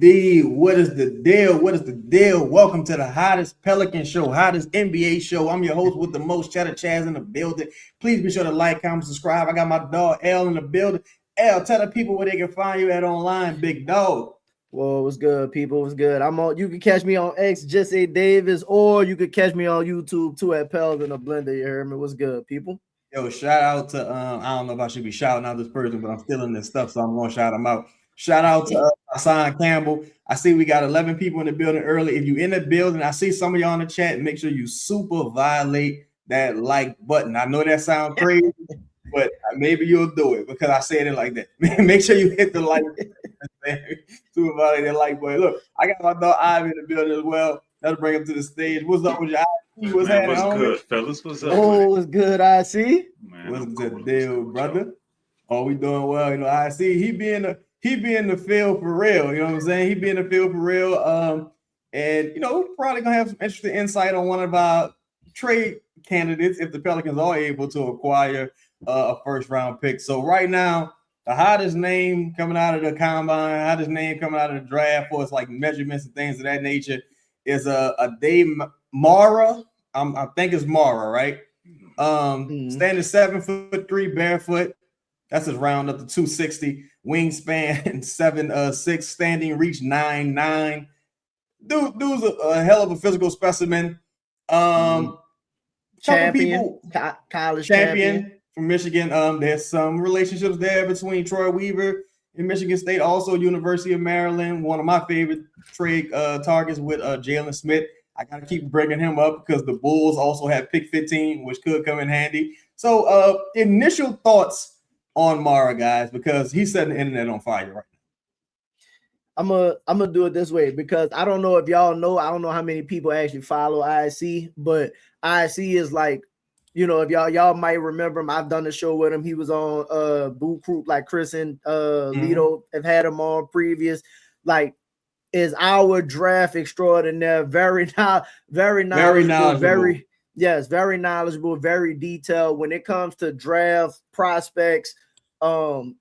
Indeed. What is the deal? What is the deal? Welcome to the hottest Pelican show, hottest NBA show. I'm your host with the most, chedda-chaz in the building. Please be sure to like, comment, subscribe. I got my dog L in the building. L, tell the people where they can find you at online, big dog. Well, what's good, people? What's good? I'm on. You can catch me on X, just say Davis, or you can catch me on YouTube too at PELS in a blender. You heard me? What's good, people? Yo, shout out to I don't know if I should be shouting out this person, but I'm stealing this stuff, so I'm gonna shout him out. Shout out to Hassan Campbell. I see we got 11 people in the building early. If you in the building, I see some of y'all in the chat. Make sure you super violate that like button. I know that sounds crazy, but maybe you'll do it because I said it like that. Make sure you hit the like button. Super violate that like button. Look, I got my dog Ivy in the building as well. Let's bring him to the stage. What's up with your Ivy? What's good, fellas? What's up? Oh, what's good, I see. What's the deal, brother? Oh, we doing well. You know, I see he be in the field for real. You know what I'm saying? He be in the field for real. And you know, probably gonna have some interesting insight on one of our trade candidates if the Pelicans are able to acquire a first round pick. So right now, the hottest name coming out of the combine, hottest name coming out of the draft for us, like measurements and things of that nature, is Aday Mara. I think it's Mara, right? Standing 7'3", barefoot. That's his round up to 260. Wingspan 7'6", standing reach 9'9". Dude's a hell of a physical specimen. Champion, college champion from Michigan. There's some relationships there between Troy Weaver and Michigan State, also University of Maryland. One of my favorite trade targets with Jalen Smith. I gotta keep bringing him up because the Bulls also have pick 15, which could come in handy. So, initial thoughts on Mara, guys, because he's setting the internet on fire right now. I'm gonna do it this way because I don't know if y'all know. I don't know how many people actually follow IC, but IC is like, you know, if y'all might remember him. I've done a show with him. He was on Boo Group, like Chris and Lito have had him on previous, like. Is our draft extraordinaire, very knowledgeable, very knowledgeable, very detailed when it comes to draft prospects,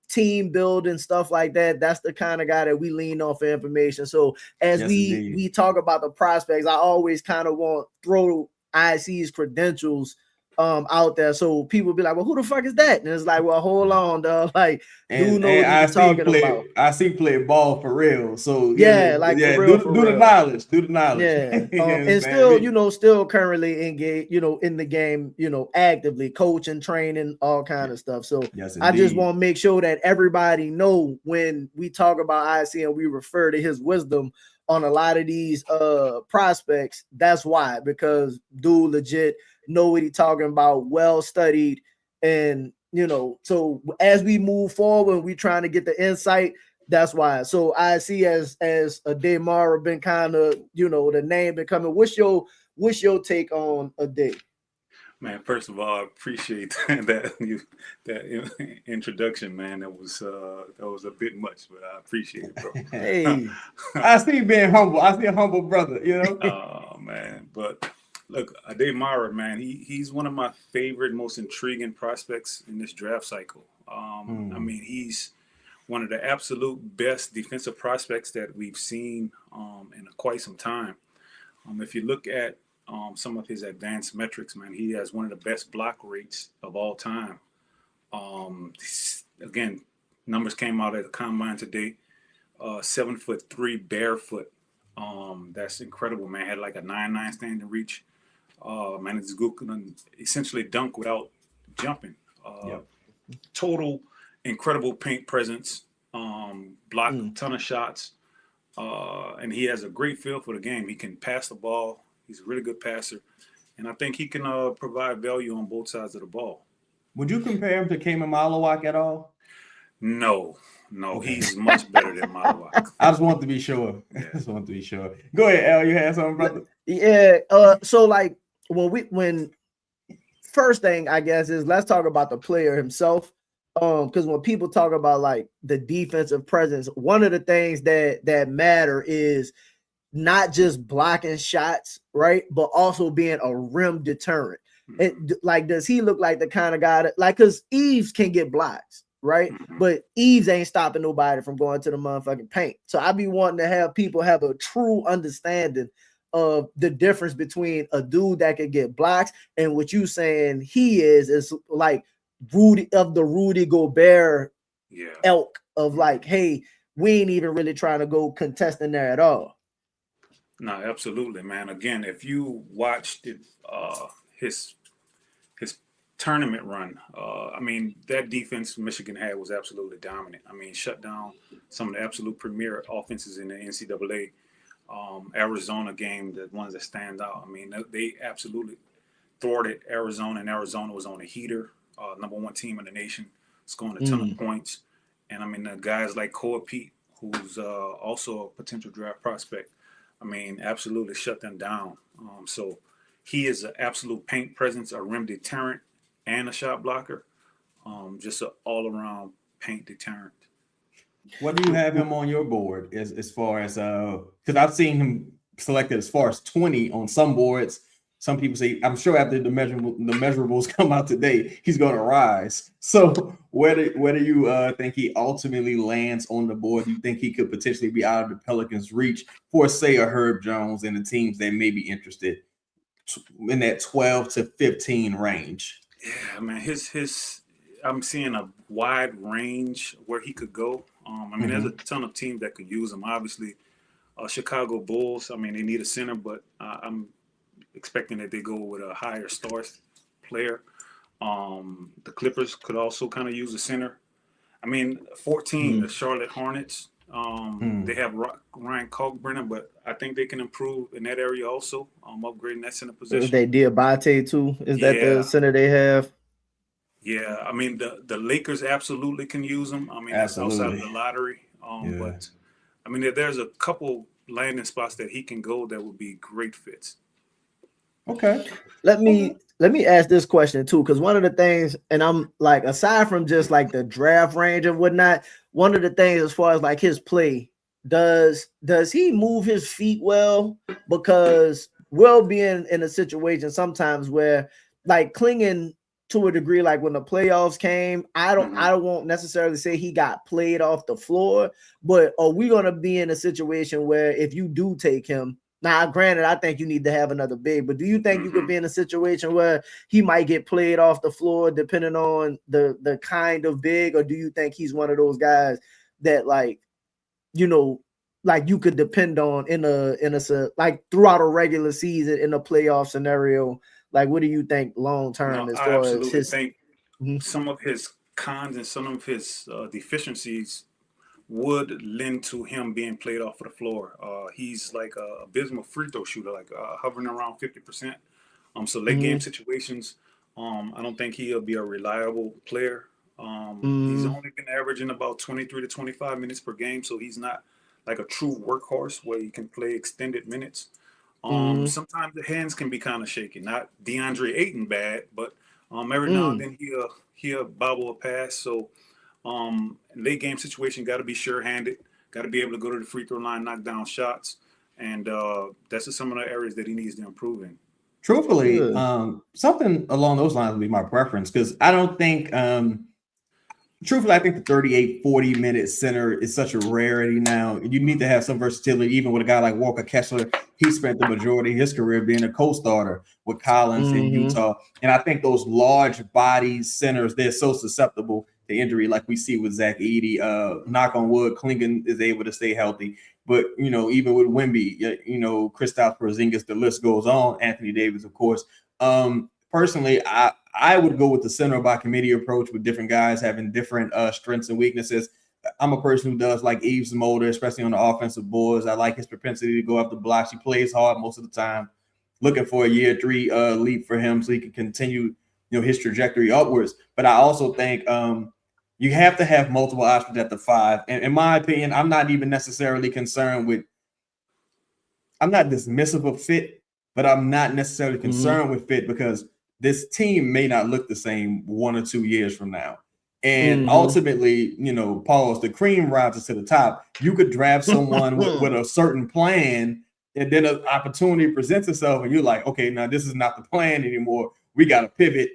team building, stuff like that. That's the kind of guy that we lean on for information. So as we talk about the prospects, I always kind of want to throw IC's credentials out there, so people be like, well, who the fuck is that? And it's like, well, hold on, dog. Like, who knows what you're talking about? I see play ball for real. So for real, do the knowledge. Yeah. And still, still currently engaged, in the game, actively coaching, training, all kind of stuff. So I just want to make sure that everybody know when we talk about IC and we refer to his wisdom on a lot of these prospects, that's why, because dude legit know what he's talking about, well studied, and so as we move forward, we trying to get the insight. That's why. So I see as Aday Mara been kind of the name been coming. What's your take on Aday? Man, first of all, I appreciate that introduction, man. That was a bit much, but I appreciate it, bro. Hey, I see you being humble. I see a humble brother, Oh man, but look, Aday Mara, man, he's one of my favorite, most intriguing prospects in this draft cycle. I mean, he's one of the absolute best defensive prospects that we've seen in quite some time. If you look at some of his advanced metrics, man, he has one of the best block rates of all time. Again, numbers came out at the combine today. 7'3" barefoot. That's incredible, man. Had like a 9'9" standing reach. Man, it's good can essentially dunk without jumping. Total incredible paint presence. Blocked a ton of shots. And he has a great feel for the game. He can pass the ball. He's a really good passer. And I think he can provide value on both sides of the ball. Would you compare him to Kaman Malawak at all? No, okay. He's much better than Malawak. I just want to be sure. Go ahead, Al. You had something, brother? Yeah. So like when first thing I guess is let's talk about the player himself. Because when people talk about like the defensive presence, one of the things that matter is not just blocking shots, right, but also being a rim deterrent. Like, does he look like the kind of guy that, like, because Eves can get blocks, right? But Eves ain't stopping nobody from going to the motherfucking paint. So I be wanting to have people have a true understanding of the difference between a dude that could get blocks and what you saying he is like Rudy Gobert elk of like, hey, we ain't even really trying to go contest in there at all. No, absolutely, man. Again, if you watched it, his tournament run, I mean, that defense Michigan had was absolutely dominant. I mean, shut down some of the absolute premier offenses in the NCAA. Arizona game, the ones that stand out. I mean, they absolutely thwarted Arizona, and Arizona was on a heater, number one team in the nation, scoring a ton of points. And I mean, the guys like Koa Pete, who's also a potential draft prospect, I mean, absolutely shut them down. So he is an absolute paint presence, a rim deterrent, and a shot blocker. Just an all-around paint deterrent. What do you have him on your board as far as because I've seen him selected as far as 20 on some boards. Some people say, I'm sure after the measurables come out today, he's going to rise. So where do you think he ultimately lands on the board? Do you think he could potentially be out of the Pelicans' reach for, say, a Herb Jones and the teams that may be interested in that 12 to 15 range? Yeah, man, his I'm seeing a wide range where he could go. I mean, there's a ton of teams that could use him. Obviously, Chicago Bulls, I mean, they need a center, but I'm expecting that they go with a higher stars player. The Clippers could also kind of use a center. I mean, 14, the Charlotte Hornets, they have Ryan Kalkbrenner, but I think they can improve in that area also, upgrading that center position. They Diabate too. Is that the center they have? Yeah, I mean, the Lakers absolutely can use them. I mean, that's outside of the lottery. But, I mean, there's a couple landing spots that he can go that would be great fits. Okay. Let me ask this question too, because one of the things, and I'm like, aside from just like the draft range and whatnot, one of the things as far as like his play, does he move his feet well? Because we'll be in a situation sometimes where like clinging to a degree, like when the playoffs came, I won't necessarily say he got played off the floor, but are we gonna be in a situation where if you do take him? Now, granted, I think you need to have another big, but do you think you could be in a situation where he might get played off the floor depending on the kind of big, or do you think he's one of those guys that like, you know, like you could depend on in a like throughout a regular season in a playoff scenario? Like, what do you think long term as far as his? I think some of his cons and some of his deficiencies would lend to him being played off of the floor. He's like a abysmal free throw shooter, like hovering around 50%. So late game situations, I don't think he'll be a reliable player. He's only been averaging about 23 to 25 minutes per game, so he's not like a true workhorse where he can play extended minutes. Sometimes the hands can be kind of shaky. Not DeAndre Ayton bad, but every now and then he'll bobble a pass. So late game situation, got to be sure-handed, got to be able to go to the free throw line, knock down shots, and that's just some of the areas that he needs to improve in. Truthfully, something along those lines would be my preference, because I don't think truthfully, I think the 38-40 minute center is such a rarity now. You need to have some versatility, even with a guy like Walker Kessler. He spent the majority of his career being a co-starter with Collins in Utah. And I think those large body centers, they're so susceptible to injury, like we see with Zach Edey. Knock on wood, Klingon is able to stay healthy. But, you know, even with Wemby, you know, Kristaps Porzingis, the list goes on. Anthony Davis, of course. Personally, I would go with the center by committee approach, with different guys having different strengths and weaknesses. I'm a person who does like Yves Mulder, especially on the offensive boards. I like his propensity to go after blocks. He plays hard most of the time. Looking for a year 3 leap for him so he can continue, you know, his trajectory upwards. But I also think you have to have multiple options at the 5. And in my opinion, I'm not even necessarily concerned with – I'm not dismissive of fit, but I'm not necessarily concerned with fit, because this team may not look the same 1 or 2 years from now. And ultimately, you know, Paul, the cream rises to the top. You could draft someone with a certain plan, and then an opportunity presents itself, and you're like, okay, now this is not the plan anymore. We got to pivot.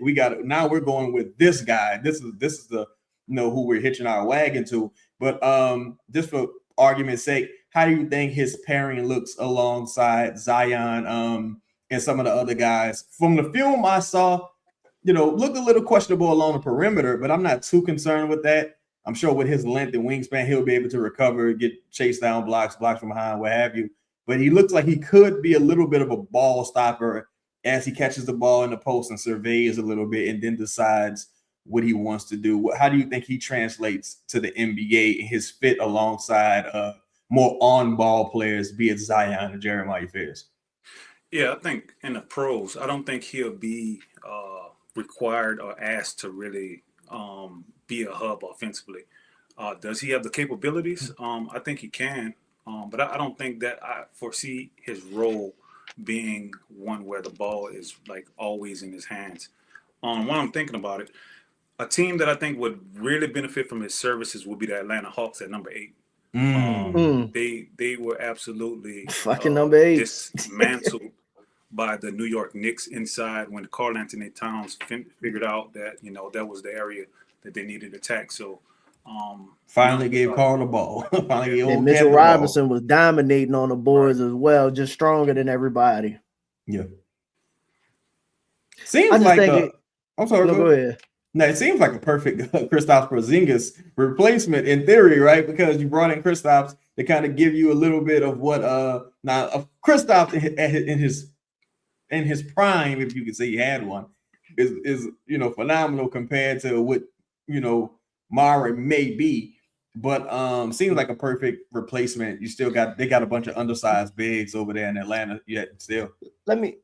Now we're going with this guy. This is the who we're hitching our wagon to. But just for argument's sake, how do you think his pairing looks alongside Zion and some of the other guys? From the film I saw, looked a little questionable along the perimeter, but I'm not too concerned with that. I'm sure with his length and wingspan, he'll be able to recover, get chased down, blocks from behind, what have you. But he looks like he could be a little bit of a ball stopper as he catches the ball in the post and surveys a little bit and then decides what he wants to do. How do you think he translates to the NBA and his fit alongside more on-ball players, be it Zion or Jeremiah Fears? Yeah, I think in the pros, I don't think he'll be required or asked to really be a hub offensively. Does he have the capabilities? I think he can, but I don't think that I foresee his role being one where the ball is like always in his hands. When I'm thinking about it, a team that I think would really benefit from his services would be the Atlanta Hawks at number 8. They were absolutely fucking number 8 dismantled by the New York Knicks inside when Karl Anthony Towns figured out that that was the area that they needed to attack. So finally gave Karl the ball. And Mitchell Robinson was dominating on the boards as well, just stronger than everybody. Yeah. Seems like I'm sorry. Go ahead. Now it seems like a perfect Kristaps Porzingis replacement in theory, right? Because you brought in Kristaps to kind of give you a little bit of what Kristaps in his prime, if you could say he had one, is phenomenal compared to what Mara may be. But seems like a perfect replacement. They got a bunch of undersized bigs over there in Atlanta yet still. Let me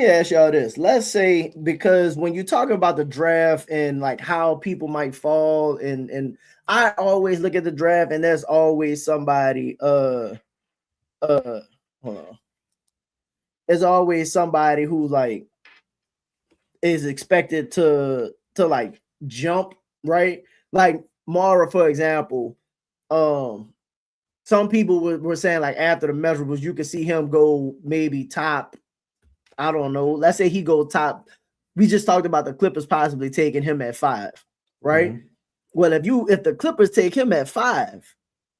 ask y'all this. Let's say, because when you talk about the draft and like how people might fall, and I always look at the draft and there's always somebody hold on. There's always somebody who like is expected to like jump, right? Like Mara, for example. Some people were saying like after the measurables, you could see him go maybe top. I don't know. Let's say he go top. We just talked about the Clippers possibly taking him at 5, right? Mm-hmm. Well, if the Clippers take him at 5,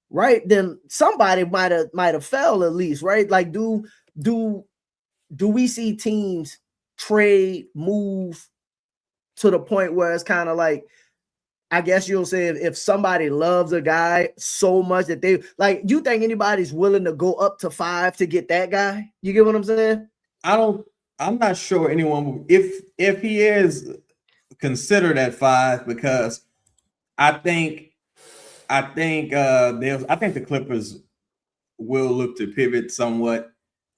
right, then somebody might have fell at least, right? Like, do we see teams trade, move to the point where it's kind of like, I guess you'll say if somebody loves a guy so much that they like, you think anybody's willing to go up to 5 to get that guy? You get what I'm saying? I'm not sure anyone if he is considered at 5, because I think the Clippers will look to pivot somewhat.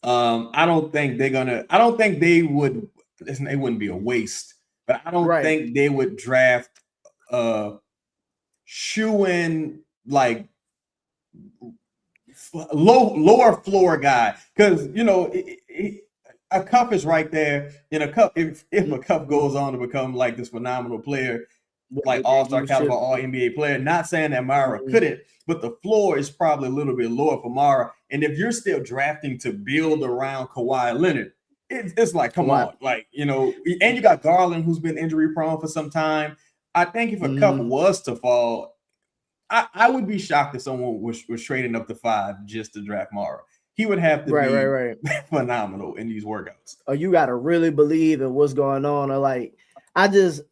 I don't think they would. Listen, it wouldn't be a waste, but I don't think they would draft shoe-in like lower floor guy, because a Cup is right there. In a Cup, if a Cup goes on to become like this phenomenal player, like all-star caliber, all-NBA player, not saying that Mara couldn't, but the floor is probably a little bit lower for Mara. And if you're still drafting to build around Kawhi Leonard, it's like, come on, like, and you got Garland, who's been injury prone for some time. I think if a Cup was to fall, I would be shocked if someone was trading up to 5 just to draft Mara. He would have to be phenomenal in these workouts. Oh, you got to really believe in what's going on. Or like, I'm just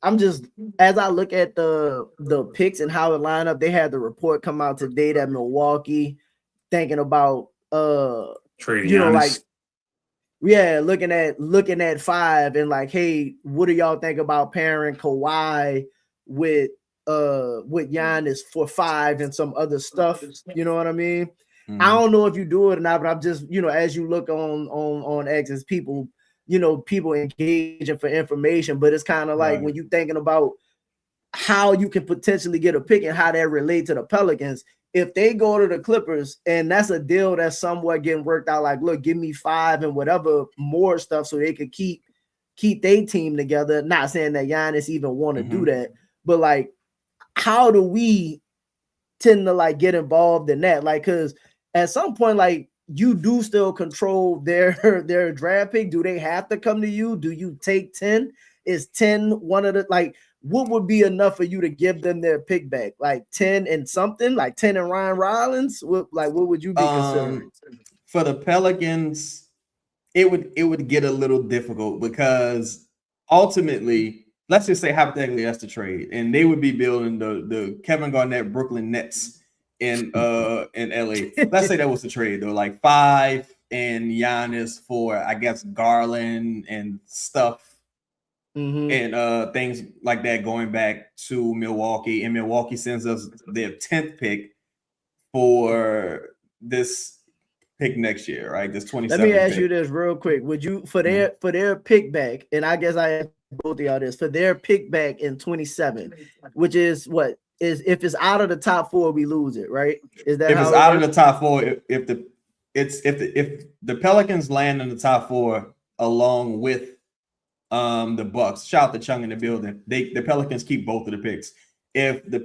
as I look at the picks and how it line up, they had the report come out today that Milwaukee thinking about trading, looking at 5 and like, hey, what do y'all think about pairing Kawhi with Giannis for 5 and some other stuff? You know what I mean? Mm-hmm. I don't know if you do it or not, but I'm just, as you look on X, as people, people engaging for information, but it's kind of like when you're thinking about how you can potentially get a pick and how that relate to the Pelicans, if they go to the Clippers and that's a deal that's somewhat getting worked out, like, look, give me 5 and whatever more stuff so they could keep their team together. Not saying that Giannis even want to do that, but like, how do we tend to like get involved in that? Like, because at some point, like, you do still control their draft pick. Do they have to come to you? Do you take 10? Is 10 one of the, like, what would be enough for you to give them their pick back? Like 10 and something, like 10 and Ryan Rollins? What would you be considering? For the Pelicans, it would get a little difficult because ultimately, let's just say hypothetically that's the trade, and they would be building the Kevin Garnett Brooklyn Nets in LA. Let's say that was the trade though, like 5 and Giannis for I guess Garland and stuff. And things like that going back to Milwaukee, and Milwaukee sends us their 10th pick for this pick next year, right? This 27th. Let me ask you this real quick. Would you for their pick back, and I guess I asked both of y'all this, for their pick back in 27, which is what is if it's out of the top 4, we lose it, right? Is that if it's out of the top 4, if the Pelicans land in the top 4 along with the Bucks, shout out to Chung in the building. The Pelicans keep both of the picks. If the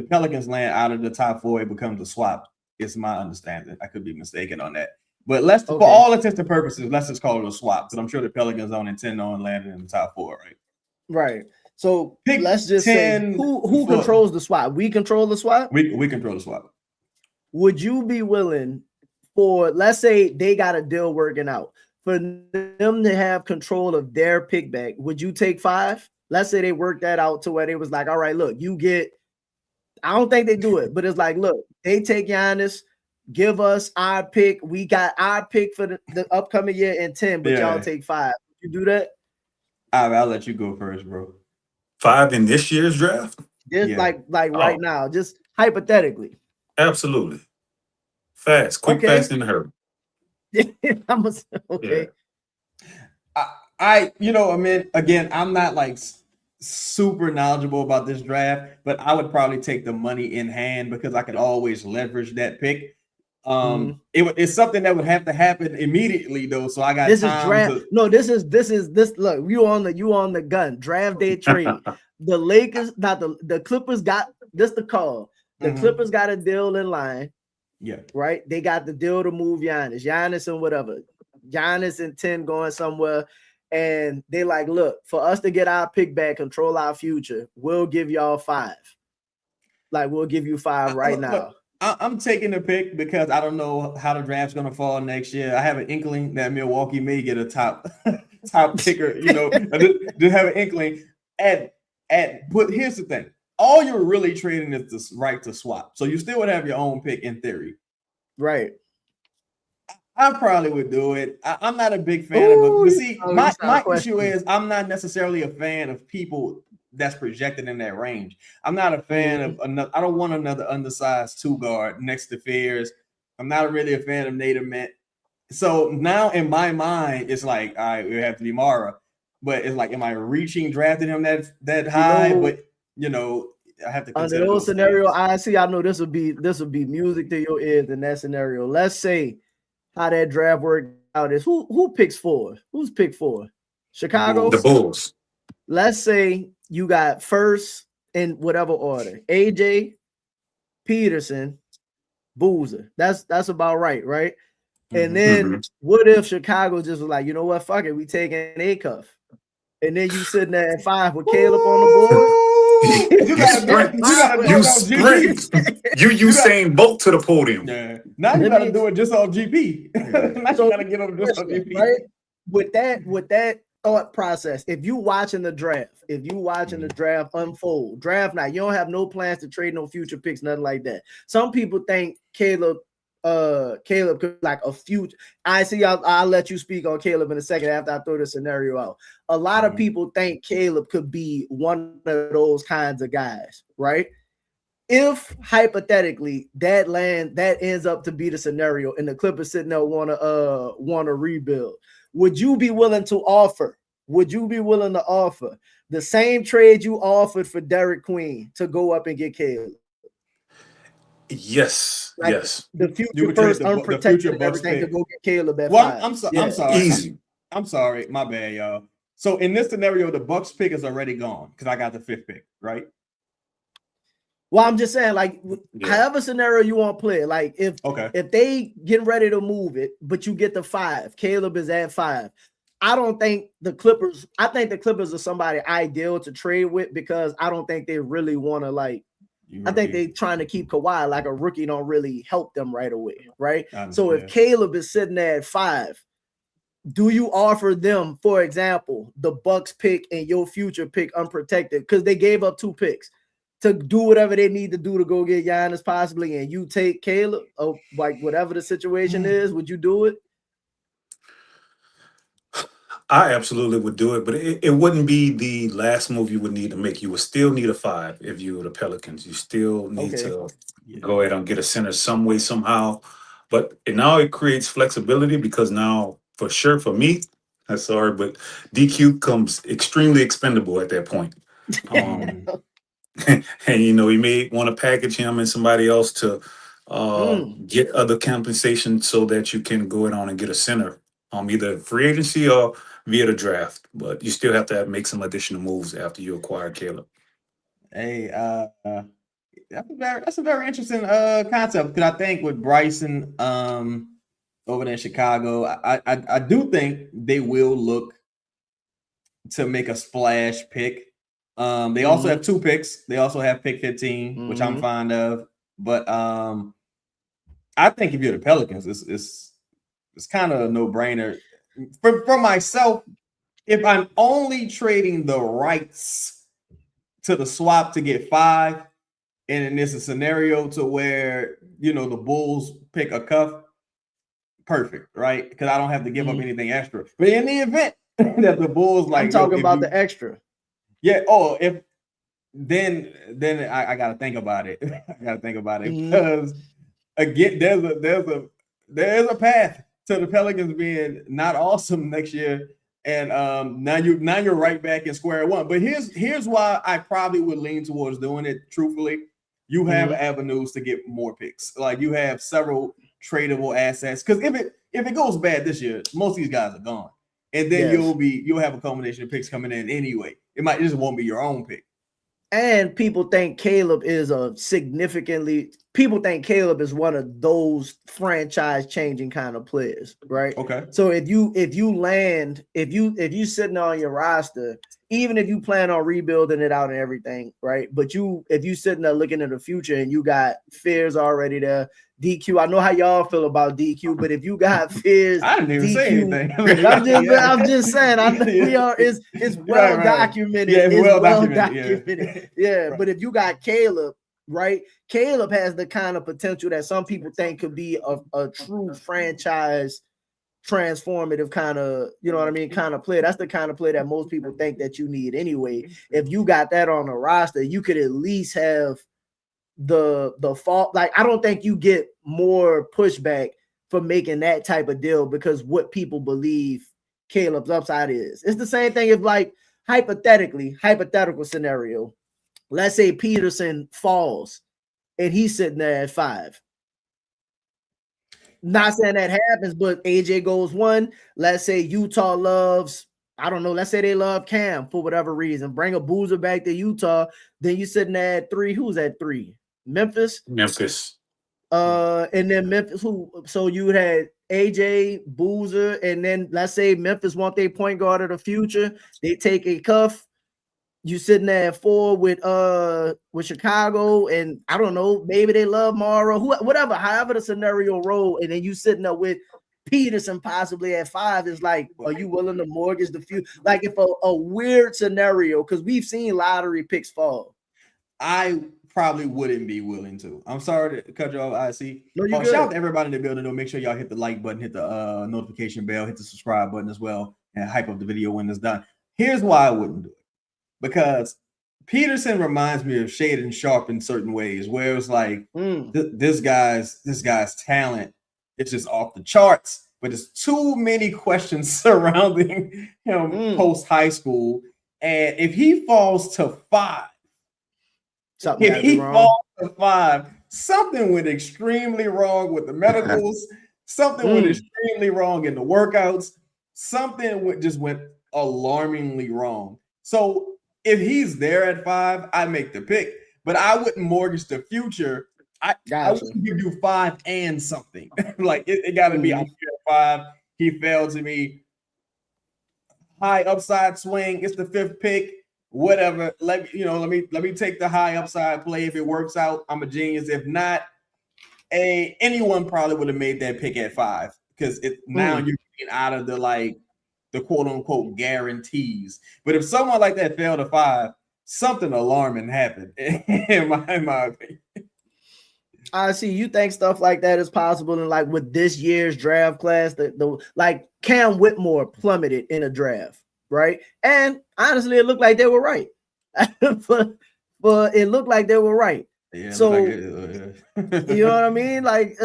Pelicans land out of the top 4, it becomes a swap. It's my understanding. I could be mistaken on that. But for all intents and purposes, let's just call it a swap. Because I'm sure the Pelicans don't intend on landing in the top 4, right? Right. So let's just say who controls the swap? We control the swap? We control the swap. Would you be willing for, let's say they got a deal working out, for them to have control of their pick back? Would you take 5? Let's say they worked that out to where they was like, all right, look, you get, I don't think they do it, but it's like, look, they take Giannis, give us our pick. We got our pick for the upcoming year in 10, but y'all take 5. You do that? I'll let you go first, bro. 5 in this year's draft? Just like right now, just hypothetically. Absolutely. Fast, quick, fast, in a hurry. Okay. I mean, again, I'm not like super knowledgeable about this draft, but I would probably take the money in hand because I could always leverage that pick. It's something that would have to happen immediately though, so I got this time is draft. to... No, this is look, you on the gun. Draft day trade. The Lakers, not the Clippers got this the call. The Clippers got a deal in line. Yeah, right. They got the deal to move Giannis and whatever. Giannis and 10 going somewhere. And they like, look, for us to get our pick back, control our future, we'll give y'all 5. Like, we'll give you 5 right now. Look, I'm taking the pick because I don't know how the draft's going to fall next year. I have an inkling that Milwaukee may get a top picker, to have an inkling. But here's the thing. All you're really trading is the right to swap. So you still would have your own pick in theory. Right. I probably would do it. I'm not a big fan of it. But see, my issue is I'm not necessarily a fan of people that's projected in that range. I'm not a fan of another. I don't want another undersized 2 guard next to Fears. I'm not really a fan of Nate Ament. So now in my mind, it's like, all right, we have to be Mara. But it's like, am I reaching drafting him that high? But I have to consider under those scenario. I know this would be music to your ears in that scenario. Let's say how that draft worked out is who picks 4? Who's picked 4? Chicago? The Bulls. Let's say you got first in whatever order. AJ, Peterson, Boozer. That's about right? And then what if Chicago just was like, you know what, fuck it, we taking A-Cuff. And then you sitting there at 5 with Caleb on the board. You saying both to the podium. Yeah. Now you gotta do it just on GP. Now you gotta get them just on GP. Right? With that thought process, if you watching the draft unfold, draft night, you don't have no plans to trade no future picks, nothing like that. Some people think Caleb could like a future. I'll let you speak on Caleb in a second after I throw the scenario out. A lot of people think Caleb could be one of those kinds of guys, right? If hypothetically that ends up to be the scenario and the Clippers sitting there want to rebuild, would you be willing to offer the same trade you offered for Derek Queen to go up and get Caleb? Yes, yes. The future first, unprotected, and everything to go get Caleb at 5. I'm sorry. Easy. I'm sorry. My bad, y'all. So in this scenario, the Bucks pick is already gone because I got the 5th pick, right? Well, I'm just saying, like, however scenario you want to play, like if they getting ready to move it, but you get the 5, Caleb is at 5. I don't think the Clippers. I think the Clippers are somebody ideal to trade with because I don't think they really want to like. I think they're trying to keep Kawhi like a rookie don't really help them right away, right? So if Caleb is sitting there at 5, do you offer them, for example, the Bucks pick and your future pick unprotected because they gave up 2 picks to do whatever they need to do to go get Giannis possibly, and you take Caleb, or like whatever the situation is, would you do it? I absolutely would do it, but it wouldn't be the last move you would need to make. You would still need a 5 if you were the Pelicans. You still need to go ahead and get a center some way, somehow. But now it creates flexibility because now, for sure, for me, I'm sorry, but DQ comes extremely expendable at that point. And, you may want to package him and somebody else to get other compensation so that you can go ahead on and get a center, either free agency or via the draft. But you still have to make some additional moves after you acquire Caleb. Hey, that's a very interesting concept because I think with Bryson over there in Chicago, I do think they will look to make a splash pick. They also have 2 picks. They also have pick 15, which I'm fond of. But I think if you're the Pelicans, it's kind of a no-brainer. For myself, if I'm only trading the rights to the swap to get 5, and it's a scenario to where the Bulls pick a cuff, perfect, right? Because I don't have to give up anything extra. But in the event that the Bulls like, I'm talking about the extra. Yeah. Oh, then I gotta think about it. Because again, there's a path to the Pelicans being not awesome next year, and now you're right back in square one. But here's why I probably would lean towards doing it. Truthfully, you have avenues to get more picks. Like you have several tradable assets. Because if it goes bad this year, most of these guys are gone, and then you'll have a combination of picks coming in anyway. It just won't be your own pick. And people think Caleb is one of those franchise changing kind of players, right? Okay. So if you sitting on your roster, even if you plan on rebuilding it out and everything, right? But if you sitting there looking at the future and you got fears already there, DQ. I know how y'all feel about DQ, but if you got fears, I didn't even say anything. I'm just saying. I know we are. It's well documented. Yeah, it's well documented. Yeah, right. But if you got Caleb, right? Caleb has the kind of potential that some people think could be a true franchise transformative kind of, kind of player. That's the kind of player that most people think that you need anyway. If you got that on the roster, you could at least have the fault. Like, I don't think you get more pushback for making that type of deal because what people believe Caleb's upside is. It's the same thing if, like, hypothetical scenario, let's say Peterson falls and he's sitting there at 5. Not saying that happens, but AJ goes 1. Let's say Utah loves, I don't know, let's say they love Cam for whatever reason. Bring a Boozer back to Utah. Then you sitting there at 3. Who's at 3? Memphis. And then Memphis, so you had AJ, Boozer, and then let's say Memphis want their point guard of the future. They take a cuff. You sitting there at 4 with Chicago, and I don't know, maybe they love Morrow, whatever, however the scenario roll, and then you sitting there with Peterson possibly at 5. Is like, are you willing to mortgage the future? Like, if a weird scenario, because we've seen lottery picks fall. I probably wouldn't be willing to. I'm sorry to cut you off, IC. No, shout out to everybody in the building, though. Make sure y'all hit the like button, hit the notification bell, hit the subscribe button as well, and hype up the video when it's done. Here's why I wouldn't do it. Because Peterson reminds me of Shaden Sharp in certain ways, where it's like this guy's talent, it's just off the charts, but there's too many questions surrounding him post high school. And if he falls to 5, something went extremely wrong with the medicals, something went extremely wrong in the workouts, something just went alarmingly wrong. So if he's there at 5, I make the pick, but I wouldn't mortgage the future. I wouldn't give you 5 and something. Like it got to be, I'm here at 5. He failed to me. high upside swing. It's the 5th pick. Whatever. Let me take the high upside play. If it works out, I'm a genius. If not, anyone probably would have made that pick at 5 because now you're getting out of the quote unquote guarantees. But if someone like that fell to 5, something alarming happened in my opinion. I see. You think stuff like that is possible, and like with this year's draft class, the like Cam Whitmore plummeted in a draft, right? And honestly, it looked like they were right. but it looked like they were right. Yeah, so you know what I mean? Like,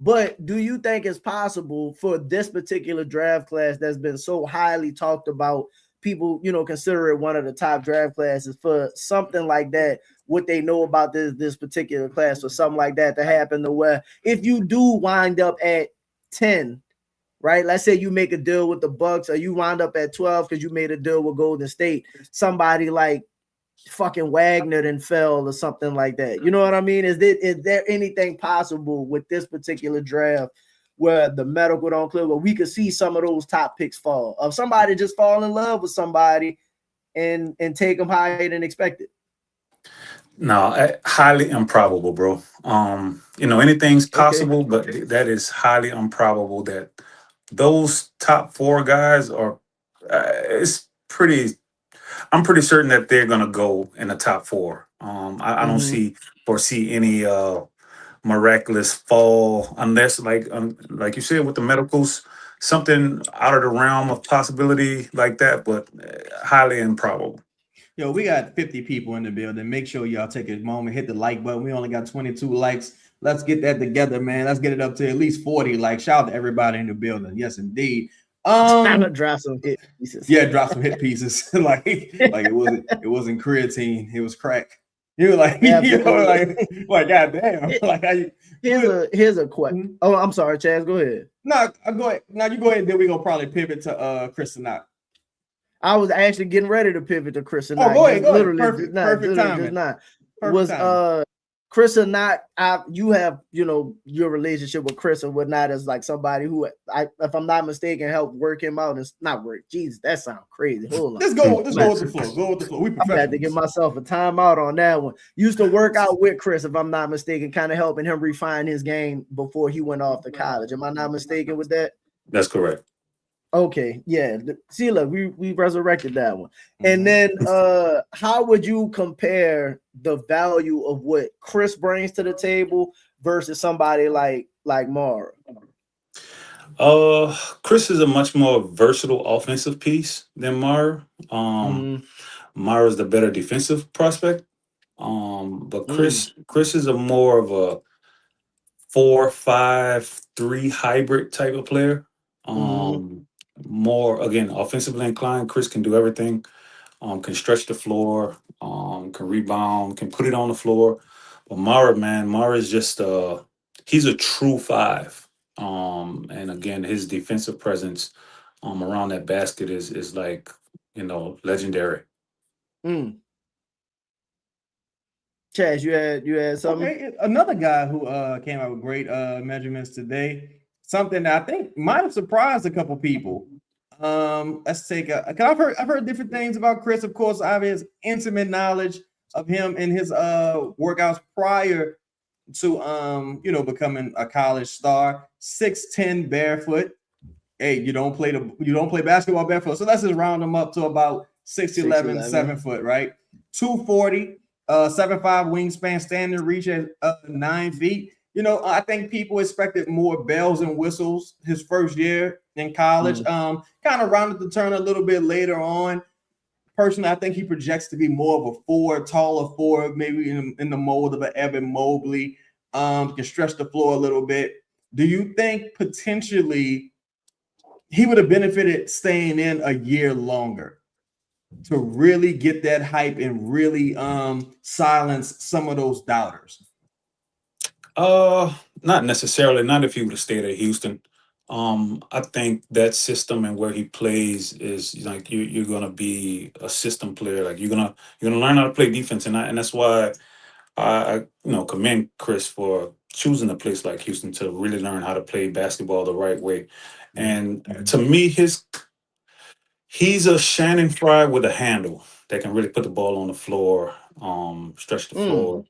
but do you think it's possible for this particular draft class that's been so highly talked about? People, consider it one of the top draft classes, for something like that, what they know about this particular class, or something like that to happen, to where if you do wind up at 10, right? Let's say you make a deal with the Bucks, or you wind up at 12 because you made a deal with Golden State. Somebody like fucking Wagner then fell or something like that. You know what I mean? Is there anything possible with this particular draft where the medical don't clear, where we could see some of those top picks fall, or somebody just fall in love with somebody and take them higher than expected? No, highly improbable, bro. Anything's possible, but that is highly improbable that those top 4 guys are. I'm pretty certain that they're gonna go in the top 4. I don't foresee any miraculous fall unless, like you said, with the medicals, something out of the realm of possibility like that, but highly improbable. Yo, we got 50 people in the building. Make sure y'all take a moment, hit the like button. We only got 22 likes. Let's get that together, man. Let's get it up to at least 40 likes. Shout out to everybody in the building. Yes, indeed. Drop some hit pieces. Yeah, drop some hit pieces. like it wasn't creatine, it was crack. You were like, like goddamn. Like here's a question. Oh, I'm sorry, Chaz. Go ahead. No, go ahead. Now you go ahead, and then we're gonna probably pivot to Chris Cenac. I was actually getting ready to pivot to Chris Cenac. Oh, go ahead. Literally, Perfect timing. Was Chris Cenac? You have your relationship with Chris and whatnot as like somebody who, if I'm not mistaken, helped work him out. And not work. Jesus, that sounds crazy. Hold on. Let's go with the flow. Go with the flow. We I'm had to give myself a timeout on that one. Used to work out with Chris, if I'm not mistaken, kind of helping him refine his game before he went off to college. Am I not mistaken with that? That's correct. Okay, yeah. See, look, we resurrected that one. And then how would you compare the value of what Chris brings to the table versus somebody like Mara? Chris is a much more versatile offensive piece than Mara. Mara is the better defensive prospect. But Chris is a more of a 4-5-3 hybrid type of player. More, again, offensively inclined. Chris can do everything. Can stretch the floor, can rebound, can put it on the floor. But Mara is just he's a true 5. And again, his defensive presence around that basket is like, legendary. Chaz, you had something? Okay, another guy who came out with great measurements today. Something that I think might have surprised a couple people. Let's take I've heard different things about Chris. Of course, I have his intimate knowledge of him and his workouts prior to becoming a college star. 6'10" barefoot. Hey, you don't play basketball barefoot. So let's just round him up to about 6'11", 7 foot, right? 240, 7'5" wingspan, standing reach at 9 feet. I think people expected more bells and whistles his first year in college. Kind of rounded the turn a little bit later on. Personally, I think he projects to be more of a 4, taller 4, maybe in the mold of an Evan Mobley. Can stretch the floor a little bit. Do you think potentially he would have benefited staying in a year longer to really get that hype and really silence some of those doubters? Not necessarily. Not if he would have stayed at Houston. I think that system and where he plays is like you're gonna be a system player. Like you're gonna learn how to play defense, and that's why I commend Chris for choosing a place like Houston to really learn how to play basketball the right way. And to me, He's a Shannon Fry with a handle that can really put the ball on the floor, stretch the floor,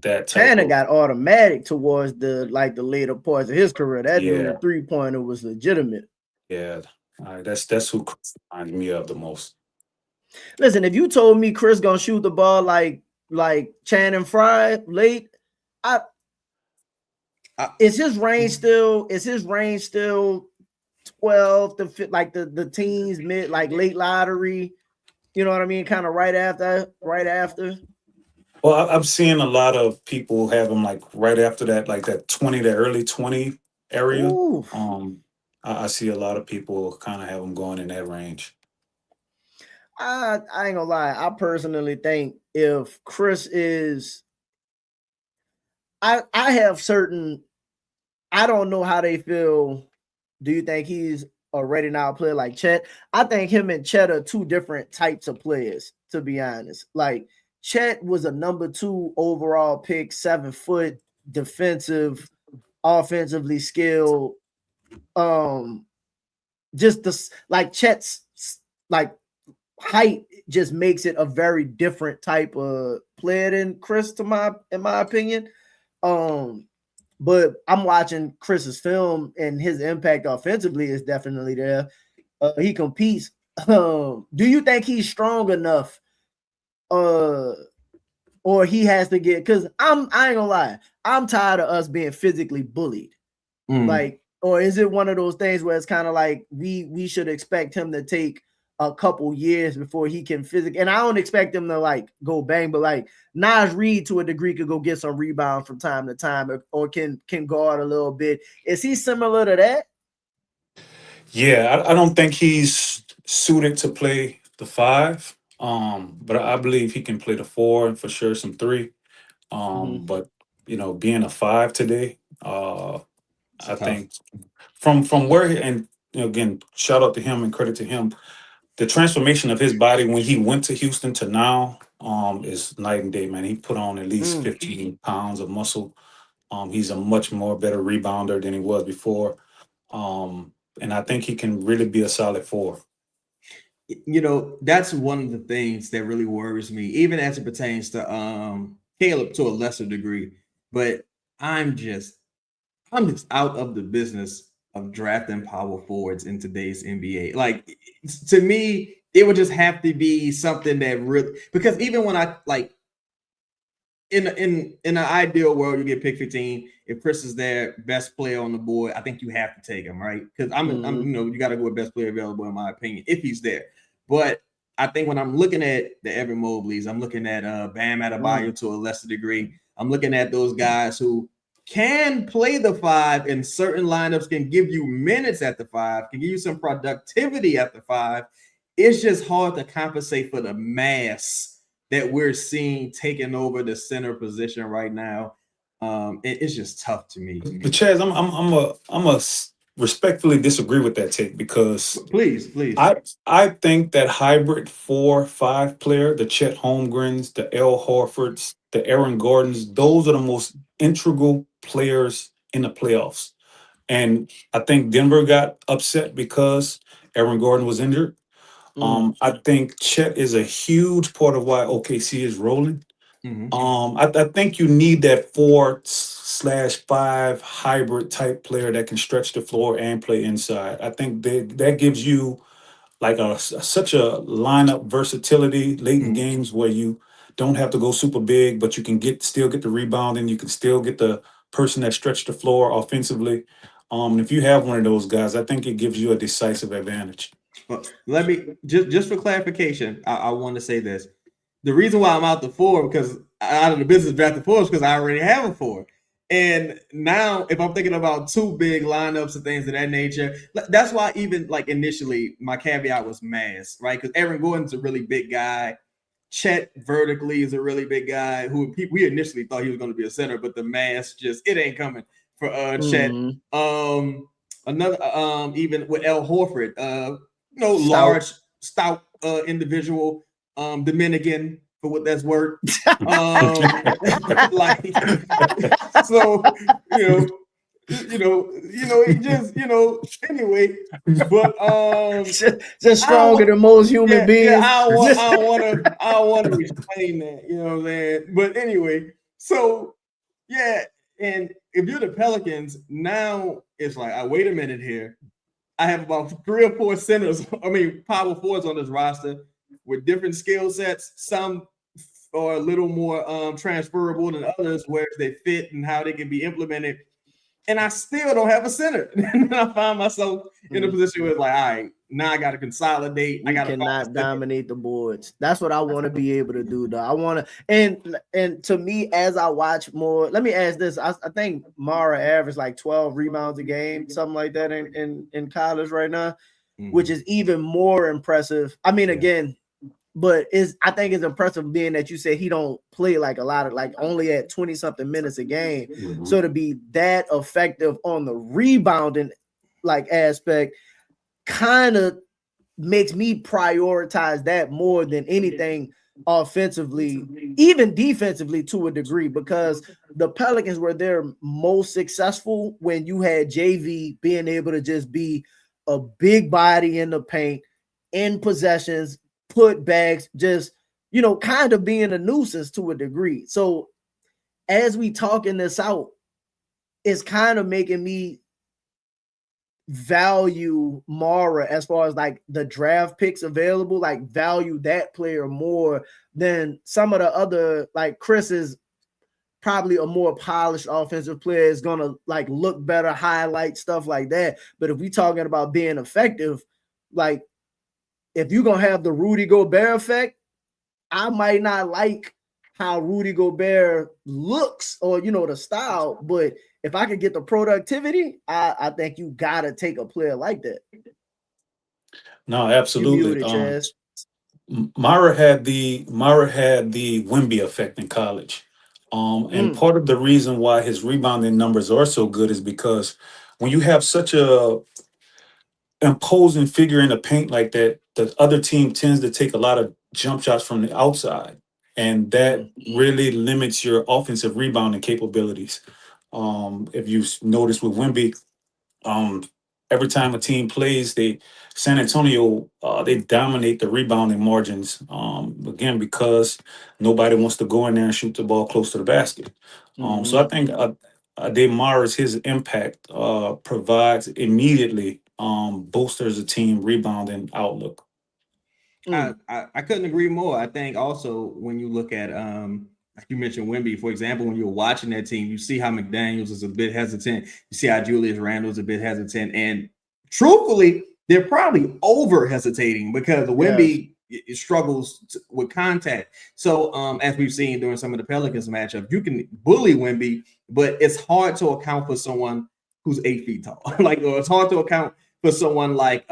that type Tanner of got automatic towards the later parts of his career. That yeah, dude 3-pointer was legitimate. yeah. That's who Chris reminds me of the most. Listen, if you told me Chris gonna shoot the ball like Channing Frye late, is his range still 12 to fit like the teens mid, like late lottery, you know what I mean? Kind of right after. Well, I'm seeing a lot of people have him like right after that, like that 20 to early 20 area. Ooh. I see a lot of people kind of have him going in that range. I ain't gonna lie. I personally think if Chris is, I have certain, I don't know how they feel. Do you think he's a ready now player like Chet? I think him and Chet are two different types of players, to be honest. Like Chet was a number 2 overall pick, 7 foot, defensive, offensively skilled. Just the like Chet's like height just makes it a very different type of player than Chris, in my opinion. But I'm watching Chris's film and his impact offensively is definitely there. He competes. Do you think he's strong enough? Or he has to get, because I ain't gonna lie, I'm tired of us being physically bullied. Like, or is it one of those things where it's kind of like we should expect him to take a couple years before he can physically, and I don't expect him to like go bang, but like Naj Reid to a degree could go get some rebound from time to time or can guard a little bit. Is he similar to that? Yeah, I don't think he's suited to play the 5. But I believe he can play the 4 and for sure some 3. But being a 5 today, I think from where and again, shout out to him and credit to him. The transformation of his body when he went to Houston to now is night and day, man. He put on at least 15 pounds of muscle. He's a much more better rebounder than he was before. And I think he can really be a solid 4. That's one of the things that really worries me, even as it pertains to Caleb to a lesser degree. But I'm just out of the business of drafting power forwards in today's NBA. Like, to me, it would just have to be something that really, because even when I like in an ideal world, you get pick 15. If Chris is their best player on the board, I think you have to take him, right? Because I'm you got to go with best player available, in my opinion, if he's there. But I think when I'm looking at the Evan Mobleys, I'm looking at Bam Adebayo to a lesser degree. I'm looking at those guys who can play the 5 in certain lineups, can give you minutes at the 5, can give you some productivity at the 5. It's just hard to compensate for the mass that we're seeing taking over the center position right now. It's just tough to me. But Chaz, I'm a respectfully disagree with that take because please. I think that hybrid 4-5 player, the Chet Holmgrens, the Al Horfords, the Aaron Gordons, those are the most integral players in the playoffs. And I think Denver got upset because Aaron Gordon was injured. I think Chet is a huge part of why OKC is rolling. I think you need that 4/5 hybrid type player that can stretch the floor and play inside. I think that gives you like such a lineup versatility late in games where you don't have to go super big, but you can still get the rebound and you can still get the person that stretched the floor offensively. If you have one of those guys, I think it gives you a decisive advantage. Well, let me just for clarification, I want to say this. The reason why I'm out the 4 because out of the business drafted 4 is because I already have a 4. And now if I'm thinking about 2 big lineups and things of that nature, that's why even like initially my caveat was mass, right? Because Aaron Gordon's a really big guy. Chet vertically is a really big guy who we initially thought he was going to be a center, but the mass it ain't coming for Chet. Another even with Al Horford, large, stout individual, Dominican for what that's worth. So he just, anyway. But just stronger than most human beings. Yeah, I don't want to explain that. You know what I'm saying? But anyway, so yeah, and if you're the Pelicans, now it's like, wait a minute here. I have about 3 or 4 centers, power forwards on this roster with different skill sets. Some are a little more transferable than others, where they fit and how they can be implemented. And I still don't have a center. And I find myself in a position where it's like, all right, now I got to consolidate. I cannot dominate the boards. That's what I want to be able to do, though. I want to, and to me, as I watch more, let me ask this. I think Mara averaged like 12 rebounds a game, something like that in college right now, which is even more impressive. Again, but I think it's impressive being that you said he don't play like a lot of, like only at 20 something minutes a game. So to be that effective on the rebounding like aspect kind of makes me prioritize that more than anything offensively, even defensively to a degree, because the Pelicans were their most successful when you had JV being able to just be a big body in the paint, in possessions, put bags, just, kind of being a nuisance to a degree. So as we talking this out, it's kind of making me value Mara as far as like the draft picks available, like value that player more than some of the other, like Chris is probably a more polished offensive player, is going to like look better, highlight stuff like that. But if we talking about being effective, like if you're going to have the Rudy Gobert effect, I might not like how Rudy Gobert looks or, the style, but if I could get the productivity, I think you got to take a player like that. No, absolutely. Mara had the Wemby effect in college. And part of the reason why his rebounding numbers are so good is because when you have such a imposing figure in the paint like that, the other team tends to take a lot of jump shots from the outside, and that really limits your offensive rebounding capabilities. If you notice with Wemby, every time a team plays, San Antonio they dominate the rebounding margins. Again, because nobody wants to go in there and shoot the ball close to the basket. So I think Aday Mara's his impact provides immediately bolsters a team rebounding outlook. I couldn't agree more. I think also when you look at like you mentioned Wemby, for example, when you're watching that team, you see how McDaniels is a bit hesitant. You see how Julius Randle is a bit hesitant, and truthfully, they're probably over hesitating because Wemby struggles with contact. So as we've seen during some of the Pelicans matchup, you can bully Wemby, but it's hard to account for someone who's 8 feet tall. Or it's hard to account for someone like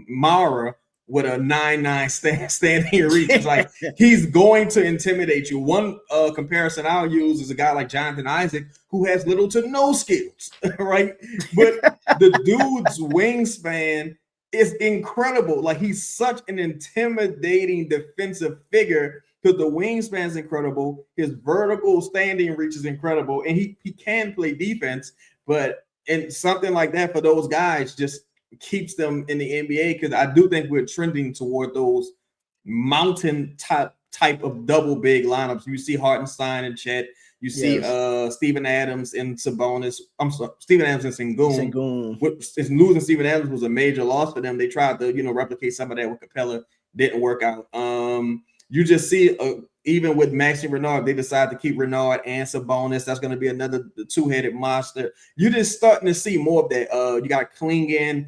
Mara with a 9'9" standing reach. It's like he's going to intimidate you. One comparison I'll use is a guy like Jonathan Isaac, who has little to no skills, right? But the dude's wingspan is incredible. Like, he's such an intimidating defensive figure because the wingspan is incredible. His vertical standing reach is incredible, and he can play defense. But and something like that for those guys just keeps them in the NBA, because I do think we're trending toward those mountain type of double big lineups. You see Hartenstein and Chet. You see Steven Adams and Sabonis. Steven Adams and Sengun. Losing Steven Adams was a major loss for them. They tried to replicate some of that with Capella. Didn't work out. You just see even with Maxi Renard, they decided to keep Renard and Sabonis. That's going to be another two-headed monster. You're just starting to see more of that. You got Klingon.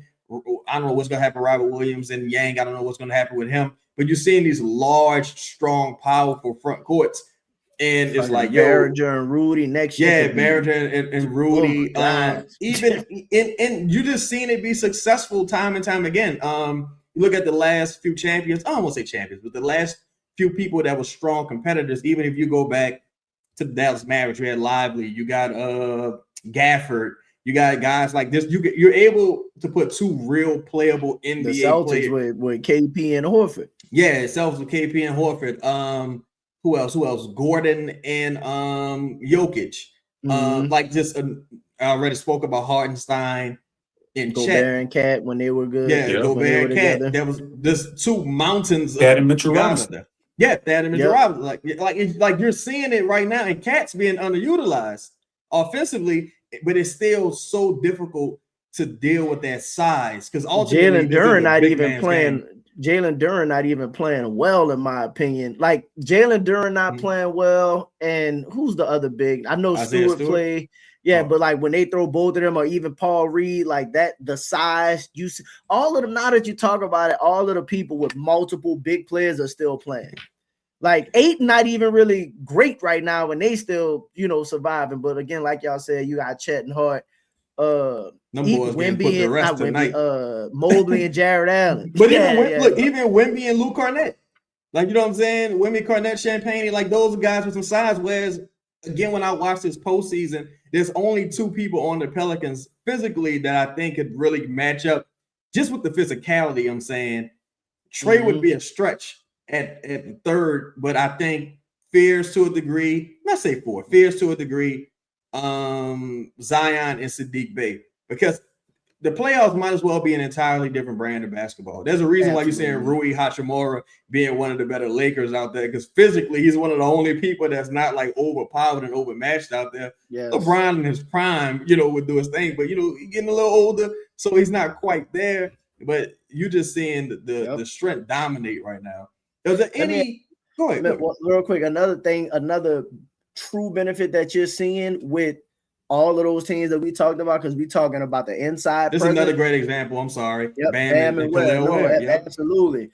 I don't know what's going to happen with Robert Williams, and Yang. I don't know what's going to happen with him. But you're seeing these large, strong, powerful front courts. And it's like, Berger and Rudy next year. Yeah, Berger and Rudy. Even you just seen it be successful time and time again. You look at the last few champions. I don't want to say champions, but the last few people that were strong competitors. Even if you go back to the Dallas Mavericks, you had Lively, you got Gafford, you got guys like this. You're able to put two real playable NBA the Celtics players with KP and Horford. Yeah, Celtics with KP and Horford. Who else? Gordon and Jokic. Like just I already spoke about Hartenstein and Gobert Chet. and Cat when they were good. Yeah, Yep. Gobert and Cat. together. There was just two mountains Thad of and Mitchell guys Robinson. out there. Yeah, Thad and Mitchell Yep. Robinson. Like you're seeing it right now, and Cat's being underutilized offensively, but it's still so difficult to deal with that size because ultimately Jalen Duren not big even man's playing. game. Jalen Duren not even playing well, in my opinion. Like Jalen Duren not playing well, and who's the other big? I know Isaiah Stewart play. Yeah, but like when they throw both of them, or even Paul Reed, like that, the size, you see, all of them. Now that you talk about it, all of the people with multiple big players are still playing. Like 8 not even really great right now, and they still, surviving. But again, like y'all said, you got Chet and Hart, Wemby and not Wemby, Mobley and Jared Allen. But even Wemby and Luke Cornett, like you know what I'm saying, Wemby, Cornett, Champagne, like those guys with some size. Whereas again, when I watch this postseason, there's only 2 people on the Pelicans physically that I think could really match up just with the physicality. I'm saying Trey would be a stretch at the third, but I think Fears to a degree, let's say 4, Fears to a degree, Zion and Sadiq Bey, because the playoffs might as well be an entirely different brand of basketball. There's a reason why you're saying Rui Hachimura being one of the better Lakers out there, because physically he's one of the only people that's not like overpowered and overmatched out there. Yes. LeBron in his prime, would do his thing, but he's getting a little older, so he's not quite there. But you're just seeing the strength dominate right now. Is there any? Go ahead. Real quick, another true benefit that you're seeing with all of those teams that we talked about, because we're talking about the inside. This is another great example. I'm sorry. Yep, Bam and Webb. Absolutely.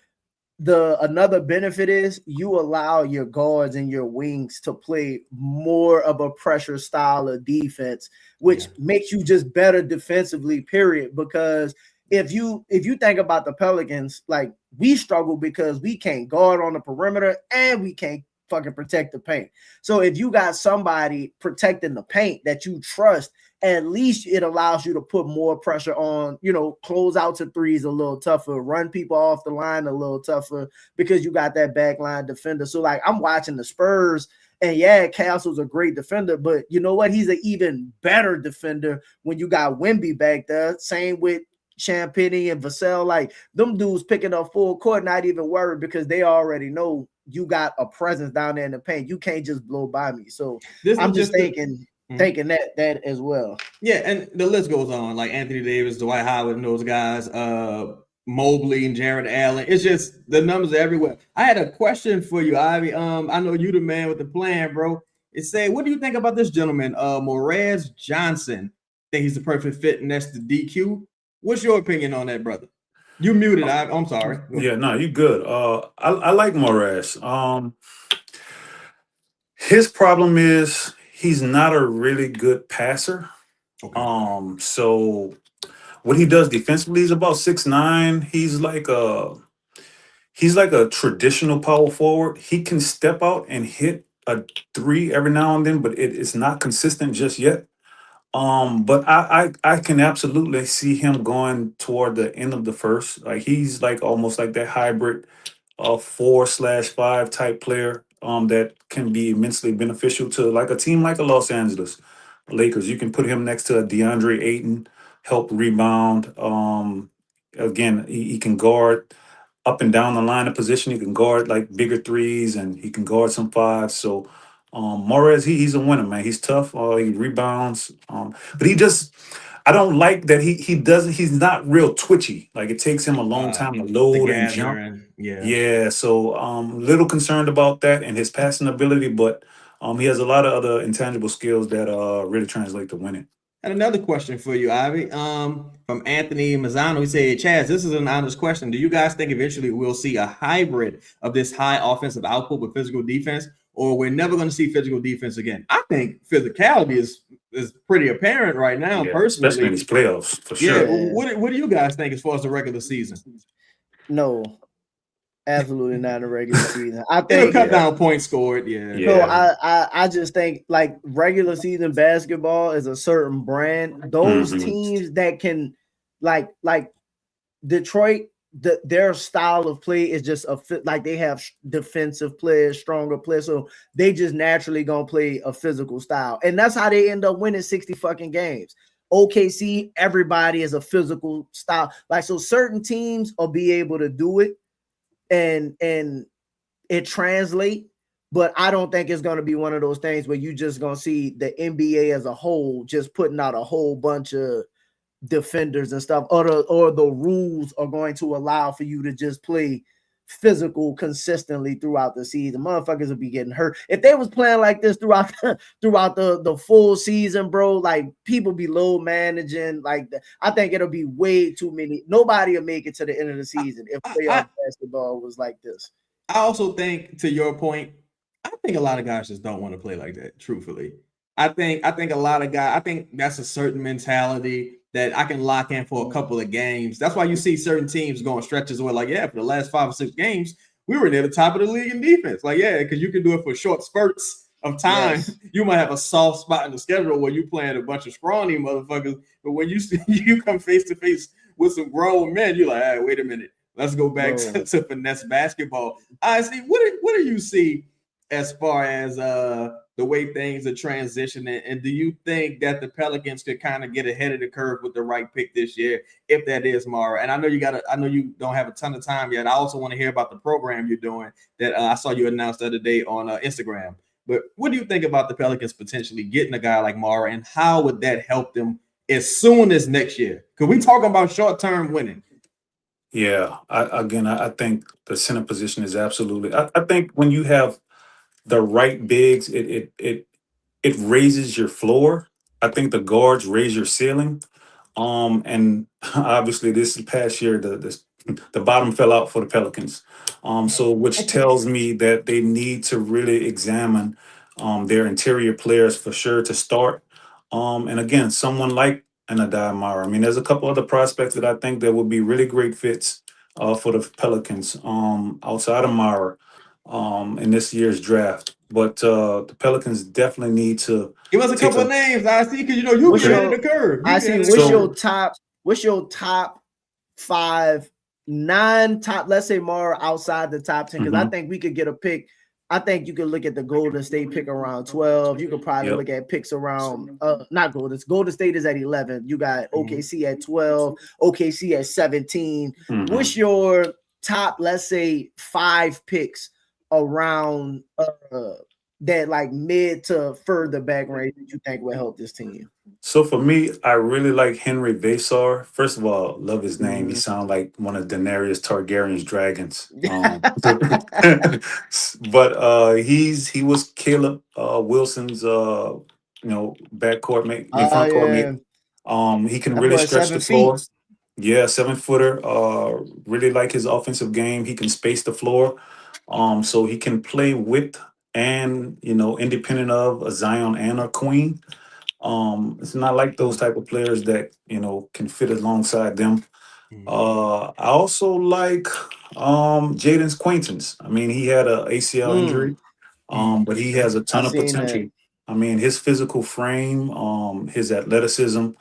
Another benefit is you allow your guards and your wings to play more of a pressure style of defense, which makes you just better defensively, period. Because if you think about the Pelicans, like we struggle because we can't guard on the perimeter and we can't fucking protect the paint. So if you got somebody protecting the paint that you trust, at least it allows you to put more pressure on, close out to threes a little tougher, run people off the line a little tougher, because you got that backline defender. So like I'm watching the Spurs, and Castle's a great defender, but you know what? He's an even better defender when you got Wemby back there. Same with Champagny and Vassell. Like them dudes picking up full court, not even worried, because they already know you got a presence down there in the paint. You can't just blow by me. So I'm just thinking that as well. Yeah, and the list goes on, like Anthony Davis, Dwight Howard, and those guys, Mobley and Jared Allen. It's just the numbers are everywhere. I had a question for you, Ivy. I know you the man with the plan, bro. It said, what do you think about this gentleman, Morez Johnson? Think he's the perfect fit next to DQ? What's your opinion on that, brother? You muted. I'm sorry. Yeah, no, you good. I like Morez. His problem is he's not a really good passer. Okay. So what he does defensively is about 6'9". He's like a traditional power forward. He can step out and hit a 3 every now and then, but it's not consistent just yet. But I can absolutely see him going toward the end of the first. Like he's like almost like that hybrid 4/5 type player that can be immensely beneficial to like a team like a Los Angeles Lakers. You can put him next to a DeAndre Ayton, help rebound. Again, he can guard up and down the line of position. He can guard like bigger threes, and he can guard some fives. So Morez, he's a winner, man. He's tough. He rebounds. But I don't like that he's not real twitchy. Like it takes him a long time to load and jump. Yeah. So little concerned about that and his passing ability, but he has a lot of other intangible skills that really translate to winning. And another question for you, Ivy, from Anthony Mazzano. He said, Chaz, this is an honest question. Do you guys think eventually we'll see a hybrid of this high offensive output with physical defense, or we're never going to see physical defense again? I think physicality is pretty apparent right now, personally. Especially in these playoffs, for sure. Yeah. What do you guys think as far as the regular season? No. Absolutely not in the regular season. I think it'll cut down points scored. Yeah. No, I just think like regular season basketball is a certain brand. Those teams that can like Detroit, their style of play is just like they have defensive players, stronger players, so they just naturally gonna play a physical style, and that's how they end up winning 60 fucking games. OKC, everybody is a physical style, like, so certain teams will be able to do it, and it translate. But I don't think it's going to be one of those things where you just going to see the NBA as a whole just putting out a whole bunch of defenders and stuff, or the rules are going to allow for you to just play physical consistently throughout the season. Motherfuckers will be getting hurt if they was playing like this throughout the full season, bro. Like, people be low managing. Like, I think it'll be way too many. Nobody will make it to the end of the season if playoff basketball was like this. I also think, to your point, I think a lot of guys just don't want to play like that. Truthfully, I think a lot of guys. I think that's a certain mentality that I can lock in for a couple of games. That's why you see certain teams going stretches where, like, yeah, for the last 5 or 6 games, we were near the top of the league in defense. Like, yeah, because you can do it for short spurts of time. Yes. You might have a soft spot in the schedule where you're playing a bunch of scrawny motherfuckers, but when you come face to face with some grown men, you're like, all right, wait a minute, let's go back to finesse basketball. I see. What do you see as far as the way things are transitioning, and do you think that the Pelicans could kind of get ahead of the curve with the right pick this year, if that is Mara? And I know you don't have a ton of time yet. I also want to hear about the program you're doing that I saw you announced the other day on Instagram. But what do you think about the Pelicans potentially getting a guy like Mara, and how would that help them as soon as next year? Because we talking about short-term winning. Yeah, I think the center position is absolutely. I think when you have the right bigs, it raises your floor. I think the guards raise your ceiling. And obviously this past year the bottom fell out for the Pelicans. So which tells me that they need to really examine their interior players for sure to start. And again, someone like an Aday. I mean, there's a couple other prospects that I think that would be really great fits for the Pelicans outside of Mara in this year's draft. But the Pelicans definitely need to give us a couple of names. I see, because you get ahead of the curve. I see. What's your top 5, 9 top? Let's say more outside the top 10, because I think we could get a pick. I think you could look at the Golden State pick around 12. You could probably look at picks around not Golden. Golden State is at 11. You got OKC at 12. OKC at 17. What's your top, let's say, 5 picks around that, like, mid to further back range, that you think will help this team? So for me, I really like Henry Vasar. First of all, love his name. He sounds like one of Daenerys Targaryen's dragons. But he was Caleb Wilson's backcourt mate, frontcourt mate. He can really stretch the floor. Yeah, 7-footer. Really like his offensive game. He can space the floor. So he can play with and independent of a Zion and a Queen. It's not like those type of players that can fit alongside them. I also like Jaden's Quaintance. I mean, he had a ACL injury, but he has a ton of potential. I mean, his physical frame, his athleticism.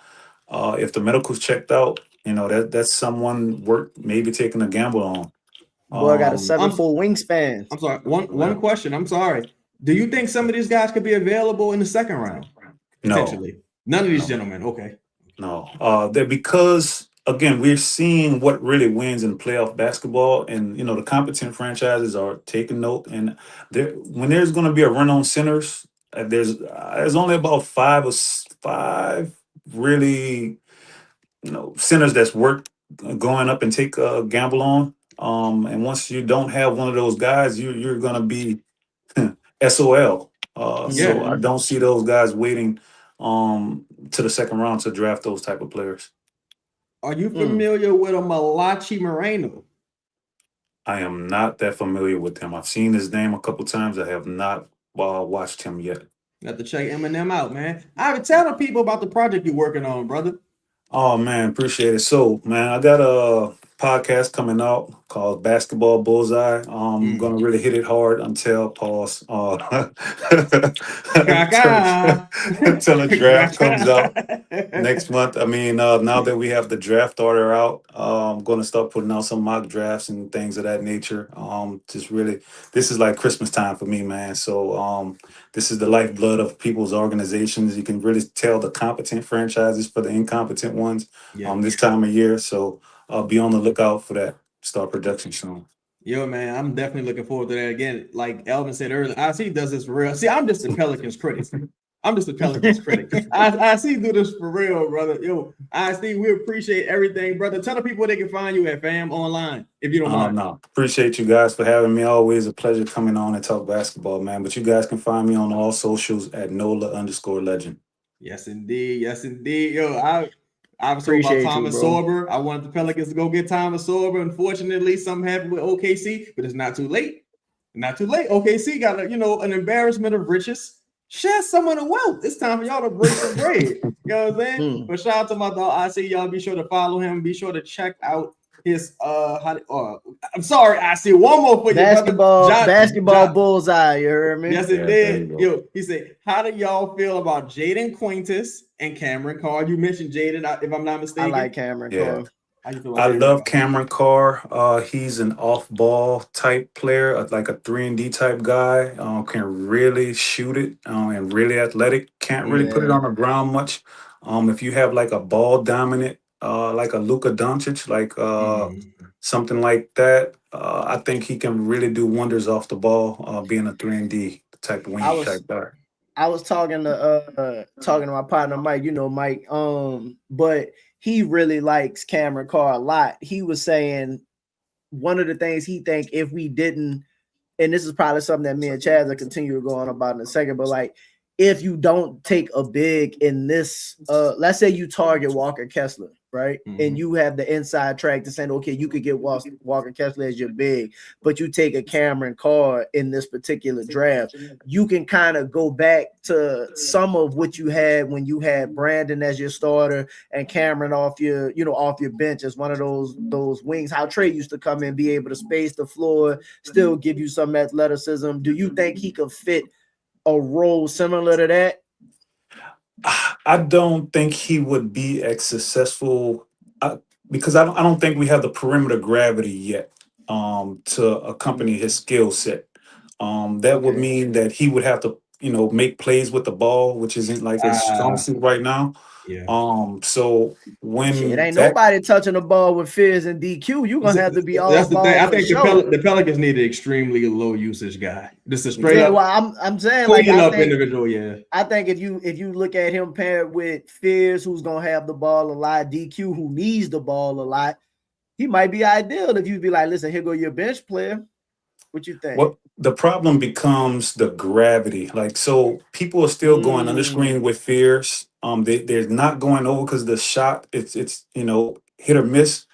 If the medical's checked out, that's someone worth maybe taking a gamble on. Boy, got a 7'4" wingspan. I'm sorry. One question. I'm sorry. Do you think some of these guys could be available in the second round? Potentially. None of these gentlemen. Okay. No. They're because again, we're seeing what really wins in playoff basketball, and the competent franchises are taking note. And when there's going to be a run on centers, there's only about 5 really centers that's worth going up and take a gamble on. And once you don't have one of those guys, you're going to be SOL. So I don't see those guys waiting to the second round to draft those type of players. Are you familiar with a Malachi Moreno? I am not that familiar with him. I've seen his name a couple times. I have not watched him yet. You have to check Eminem out, man. I've been telling people about the project you're working on, brother. Oh man, appreciate it. So man, I got podcast coming out called Basketball Bullseye. I'm gonna really hit it hard until pause. Until the draft comes out next month. I mean, now that we have the draft order out, I'm going to start putting out some mock drafts and things of that nature. Just really, this is like Christmas time for me, man. So this is the lifeblood of people's organizations. You can really tell the competent franchises for the incompetent ones this time of year. So be on the lookout for that. Start production soon. Yo, man, I'm definitely looking forward to that. Again, like Elvin said earlier, I see does this for real. See, I'm just a Pelicans critic. I'm just a Pelicans critic. I see do this for real, brother. Yo, I see we appreciate everything, brother. Tell the people where they can find you at, fam, online, if you don't mind. No, appreciate you guys for having me. Always a pleasure coming on and talk basketball, man. But you guys can find me on all socials at NOLA_legend. Yes, indeed. Yes, indeed. Yo, I was told about Appreciate you, Thomas bro. Sorber. I wanted the Pelicans to go get Thomas Sorber. Unfortunately, something happened with OKC, but it's not too late. Not too late. OKC got an embarrassment of riches. Share some of the wealth. It's time for y'all to break some bread. You know what I'm saying? But shout out to my dog. I see y'all. Be sure to follow him. Be sure to check out his I'm sorry. I see one more for you. Basketball Bullseye. You heard me? Yes, it did. Yo, he said, how do y'all feel about Jaden Quintus and Cameron Carr? You mentioned Jaden, if I'm not mistaken. I like Cameron Carr. How you feel I love Cameron Carr. He's an off-ball type player, like a 3-and-D type guy. Can really shoot it and really athletic. Can't really put it on the ground much. If you have like a ball dominant, like a Luka Doncic, like something like that, I think he can really do wonders off the ball, being a 3-and-D type wing type guy. I was talking to my partner Mike, Mike, but he really likes Cameron Carr a lot. He was saying one of the things he think if we didn't, and this is probably something that me and Chaz will continue to go on about in a second, but like if you don't take a big in this, let's say you target Walker Kessler, right? And you have the inside track to saying, okay, you could get Walker Kessler as your big, but you take a Cameron Carr in this particular draft, you can kind of go back to some of what you had when you had Brandon as your starter and Cameron off your bench as one of those wings. How Trey used to come in, be able to space the floor, still give you some athleticism. Do you think he could fit a role similar to that? I don't think he would be as successful because I don't think we have the perimeter gravity yet to accompany his skill set. That would mean that he would have to, make plays with the ball, which isn't like his strong suit right now. So when it ain't nobody touching the ball with Fizz and DQ, you're gonna have to be all. That's the thing. I think the Pelicans need an extremely low usage guy. Just a straight up. Well, I'm saying like individual. Yeah, I think if you look at him paired with Fizz, who's gonna have the ball a lot, DQ, who needs the ball a lot, he might be ideal if you'd be like, listen, here go your bench player. What you think? Well, the problem becomes the gravity. Like, so people are still going under screen with Fierce. They're not going over because the shot it's hit or miss.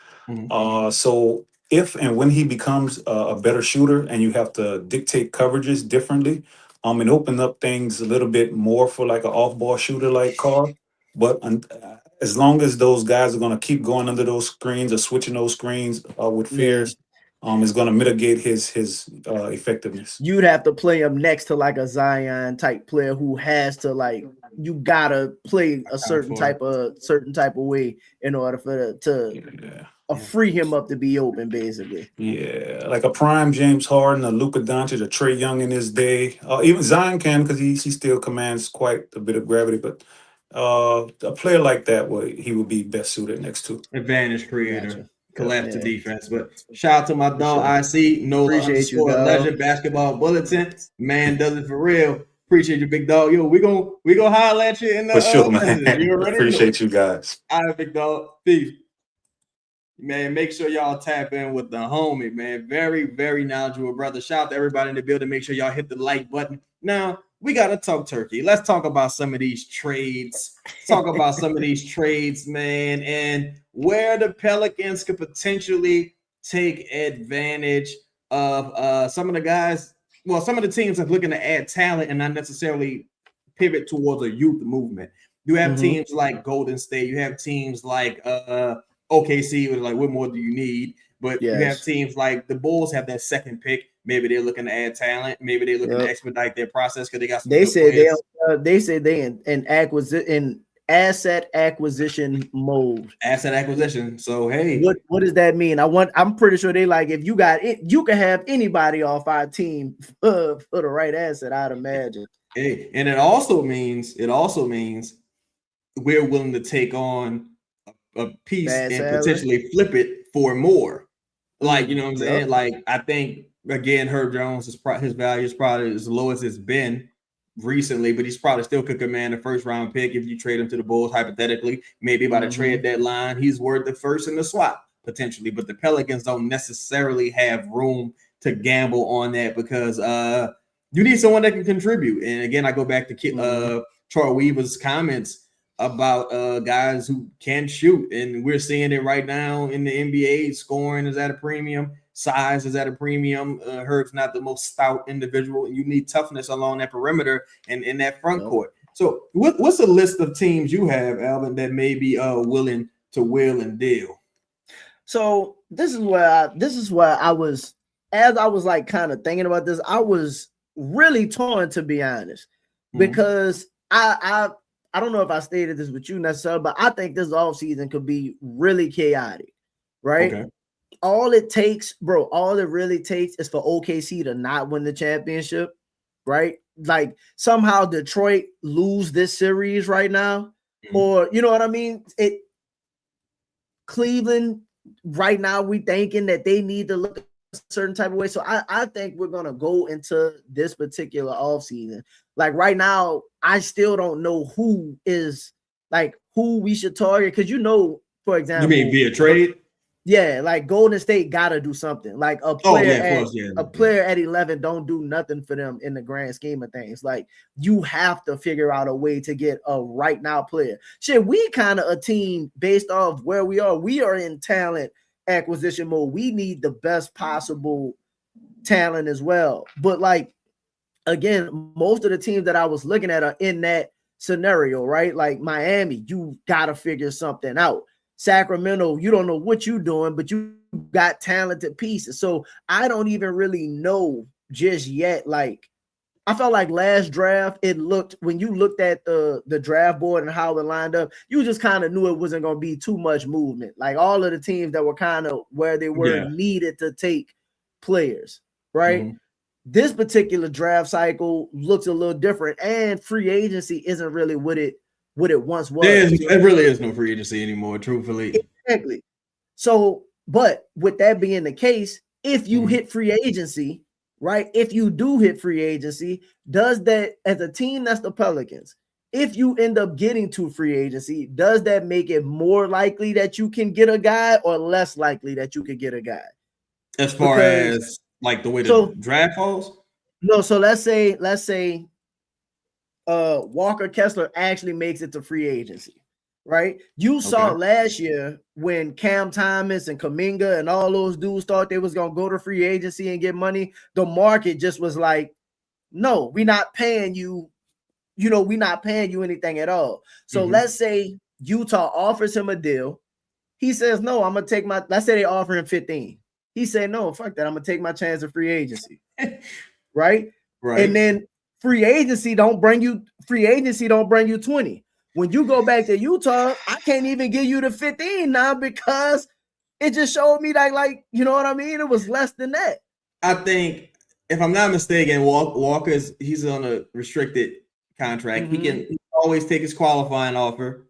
So if and when he becomes a better shooter and you have to dictate coverages differently, and open up things a little bit more for like an off-ball shooter like Carr. But as long as those guys are going to keep going under those screens or switching those screens with Fierce, is going to mitigate his effectiveness. You'd have to play him next to like a Zion type player who has to you gotta play a certain type of way in order for free him up to be open, basically. Yeah, like a prime James Harden, a Luka Doncic, a Trae Young in his day. Even Zion can because he still commands quite a bit of gravity, but a player like that he would be best suited next to. Advantage creator. Gotcha. Collapse to defense, but shout out to my dog. NOLA_legend basketball bulletin. Man does it for real. Appreciate you, big dog. Yo, we gonna holler at you in the for sure, man. Appreciate you guys. All right, big dog. Peace. Man, make sure y'all tap in with the homie, man. Very, very knowledgeable brother. Shout out to everybody in the building. Make sure y'all hit the like button. Now, we got to talk turkey. Let's talk about some of these trades. Man, and where the Pelicans could potentially take advantage of some of the guys. Well, some of the teams are looking to add talent and not necessarily pivot towards a youth movement. You have teams like Golden State. You have teams like OKC was like, what more do you need? But you have Yes. teams like the Bulls have that second pick. Maybe they're looking to add talent. Maybe they're looking to expedite their process because they got some They good said players. they said they in asset acquisition mode. Asset acquisition. So hey, What does that mean? I'm pretty sure they like, if you got it, you can have anybody off our team for the right asset, I'd imagine. hey, and it also means we're willing to take on a piece Bad and salary. potentially flip it for more. Like, you know what I'm Yep. saying? Like, I think again, Herb Jones his value is probably as low as it's been recently, but he's probably still could command a first round pick if you trade him to the Bulls. Hypothetically, maybe by the trade deadline, he's worth the first in the swap potentially. But the Pelicans don't necessarily have room to gamble on that because you need someone that can contribute. And again, I go back to Troy Weaver's comments about guys who can shoot, and we're seeing it right now in the NBA. Scoring is at a premium, size is at a premium. Herb's not the most stout individual, and you need toughness along that perimeter and in that front court. So what's a list of teams you have, Alvin, that may be willing to wheel and deal? So this is where I was, as I was like kind of thinking about this, I was really torn, to be honest, because I don't know if I stated this with you necessarily, but I think this offseason could be really chaotic, right? Okay. All it really takes is for OKC to not win the championship, right? Like somehow Detroit lose this series right now, or you know what I mean? Cleveland right now, we thinking that they need to look a certain type of way. So I think we're gonna go into this particular offseason. Like right now, I still don't know who we should target, because for example, you mean via trade? Yeah, like Golden State gotta do something. Like a player at 11 don't do nothing for them in the grand scheme of things. Like you have to figure out a way to get a right now player. Shit, we kind of a team based off where we are. We are in talent acquisition mode. We need the best possible talent as well. But like again, most of the teams that I was looking at are in that scenario, right? Like Miami, you gotta figure something out. Sacramento, you don't know what you're doing, but you got talented pieces. So I don't even really know just yet. Like I felt like last draft, when you looked at the draft board and how it lined up, you just kind of knew it wasn't going to be too much movement. Like all of the teams that were kind of where they were needed to take players, right? This particular draft cycle looks a little different, and free agency isn't really what it once was. There really is no free agency anymore, truthfully. Exactly. So, but with that being the case, if you hit free agency, right? If you do hit free agency, does that, as a team that's the Pelicans, if you end up getting to free agency, does that make it more likely that you can get a guy or less likely that you could get a guy? As far as like the way the draft falls? No, so let's say Walker Kessler actually makes it to free agency, right? You saw last year when Cam Thomas and Kuminga and all those dudes thought they was gonna go to free agency and get money. The market just was like, no, we're not paying you. We're not paying you anything at all. So let's say Utah offers him a deal. He says, no, I'm gonna take let's say they offer him 15. He said, no, fuck that. I'm gonna take my chance of free agency. Right. And then free agency don't bring you 20. When you go back to Utah, I can't even give you the 15 now because it just showed me that, like, you know what I mean? It was less than that. I think, if I'm not mistaken, he's on a restricted contract. He can always take his qualifying offer.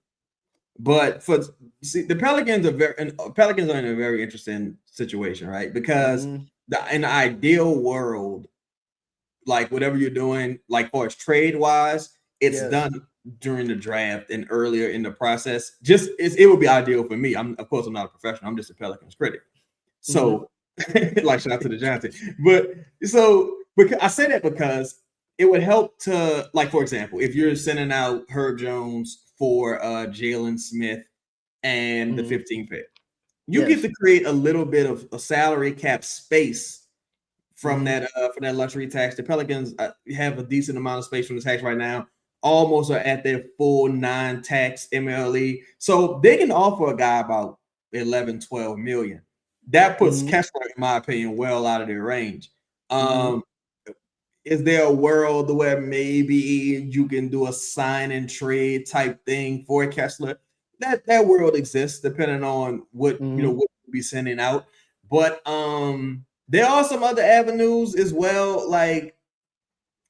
But the Pelicans are in a very interesting situation, right? Because in the ideal world, like whatever you're doing, like for as trade wise, it's done during the draft and earlier in the process. It would be ideal for me. Of course I'm not a professional. I'm just a Pelicans critic. So like shout out to the Giants. Because I say that because it would help to, like, for example, if you're sending out Herb Jones for Jalen Smith and the 15th pick, you get to create a little bit of a salary cap space from that for that luxury tax. The Pelicans have a decent amount of space from the tax right now. Almost are at their full non-tax MLE, so they can offer a guy about 11, 12 million. That puts Kessler, in my opinion, well out of their range. Is there a world where maybe you can do a sign and trade type thing for Kessler? That world exists, depending on what what you'll be sending out. But there are some other avenues as well. Like,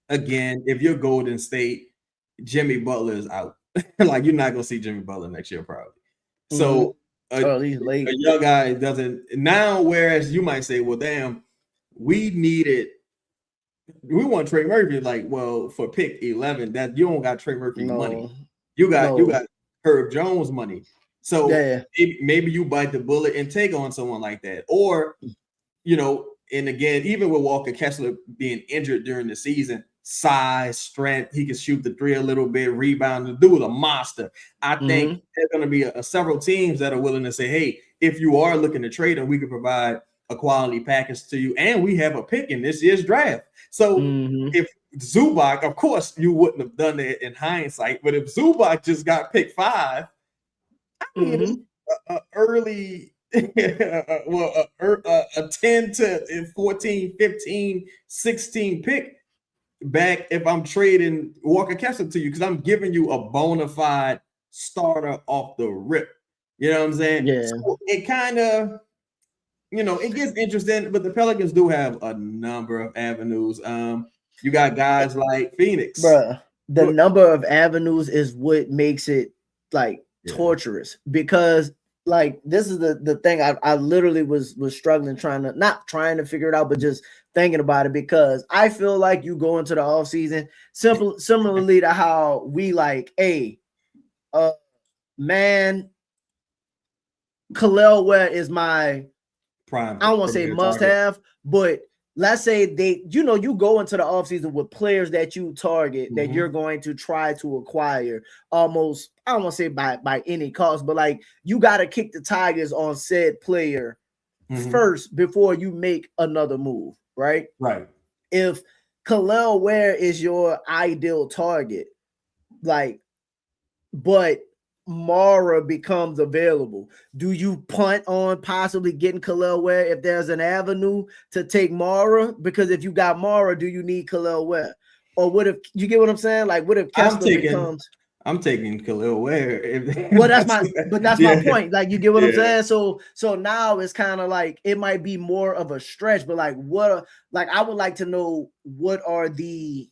again, if you're Golden State, Jimmy Butler is out. Like, you're not gonna see Jimmy Butler next year, probably. So a young guy doesn't now. Whereas you might say, well, damn, we want Trey Murphy. Like, well, for pick 11, that you don't got Trey Murphy money. You got Herb Jones money. So maybe you bite the bullet and take on someone like that. Or, and again, even with Walker Kessler being injured during the season, size, strength, he can shoot the three a little bit, rebound. The dude a monster. I think there's going to be several teams that are willing to say, hey, if you are looking to trade him, we can provide a quality package to you, and we have a pick in this year's draft. So if Zubac, of course, you wouldn't have done that in hindsight, but if Zubac just got pick 5, I mean, early, a 10 to 14, 15, 16 pick back if I'm trading Walker Kessler to you, because I'm giving you a bona fide starter off the rip. You know what I'm saying? Yeah. So it kind of, it gets interesting, but the Pelicans do have a number of avenues. You got guys like Phoenix. Bruh, the number of avenues is what makes it like torturous, because like this is the thing I literally was struggling not trying to figure it out, but just thinking about it, because I feel like you go into the offseason similarly to how we like, hey, man, Khalil Ware is my prime. I don't want to say must have, but let's say you go into the offseason with players that you target that you're going to try to acquire almost, I don't want to say by any cost, but like you got to kick the Tigers on said player first before you make another move, right? Right. If Khalil Ware is your ideal target, like, but Mara becomes available, do you punt on possibly getting Khalil Ware if there's an avenue to take Mara? Because if you got Mara, do you need Khalil Ware? Or what if, you get what I'm saying? Like, what if Kessler becomes? I'm taking Khalil Ware. Well, that's my point. Like, you get what I'm saying? So now it's kind of like it might be more of a stretch, but like I would like to know what are the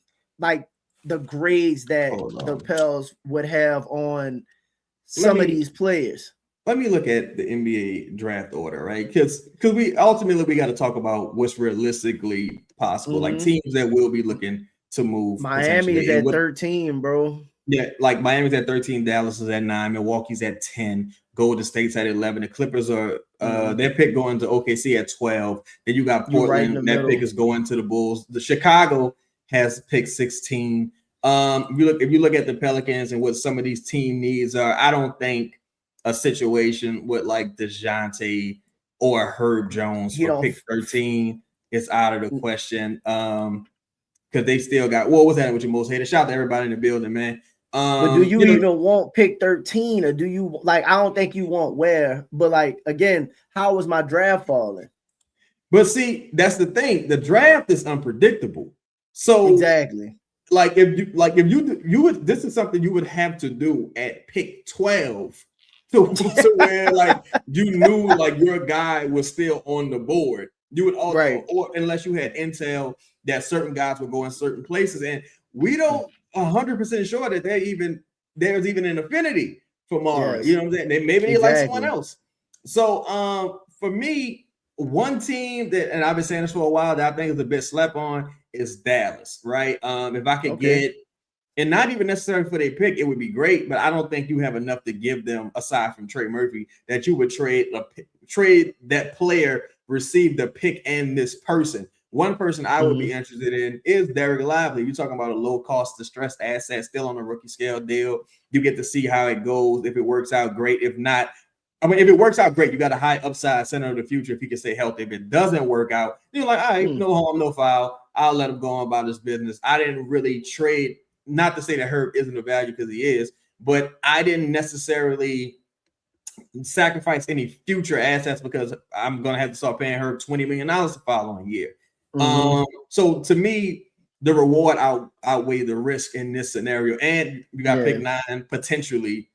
grades that the PELS would have on some of these players. Let me look at the NBA draft order, right? Because we ultimately got to talk about what's realistically possible, like teams that will be looking to move. Miami is at 13, bro. Yeah, like Miami's at 13, Dallas is at 9, Milwaukee's at 10, Golden State's at 11. The Clippers are their pick going to OKC at 12. Then you got Portland, that pick is going to the Bulls. The Chicago has pick 16. If you look at the Pelicans and what some of these team needs are, I don't think a situation with like DeJounte or Herb Jones for pick 13 is out of the question. Because they still got, what's that with your most hated? Shout out to everybody in the building, man. But do you even want pick 13, or do you like? I don't think you want Ware, but like again, how was my draft falling? But see, that's the thing. The draft is unpredictable. So exactly. Like if you would, this is something you would have to do at pick 12 to where like you knew like your guy was still on the board. You would also, or unless you had intel that certain guys would go in certain places, and we don't 100% sure that there's even an affinity for Mara. Yes. You know what I'm saying? Maybe they like someone else. So for me, one team that, and I've been saying this for a while, that I think is a bit slept on is Dallas, right? If I could get, and not even necessarily for their pick, it would be great, but I don't think you have enough to give them aside from Trey Murphy that you would trade that player, receive the pick and this person. One person I would be interested in is Derek Lively. You're talking about a low cost distressed asset, still on a rookie scale deal. You get to see how it goes. If it works out, great. If not, if it works out, great. You got a high upside center of the future if he can stay healthy. If it doesn't work out, you're like, all right, no harm, no foul. I'll let him go on about his business. I didn't really trade, not to say that Herb isn't a value because he is, but I didn't necessarily sacrifice any future assets because I'm gonna have to start paying her $20 million the following year. So to me, the reward outweigh the risk in this scenario, and you got pick 9 potentially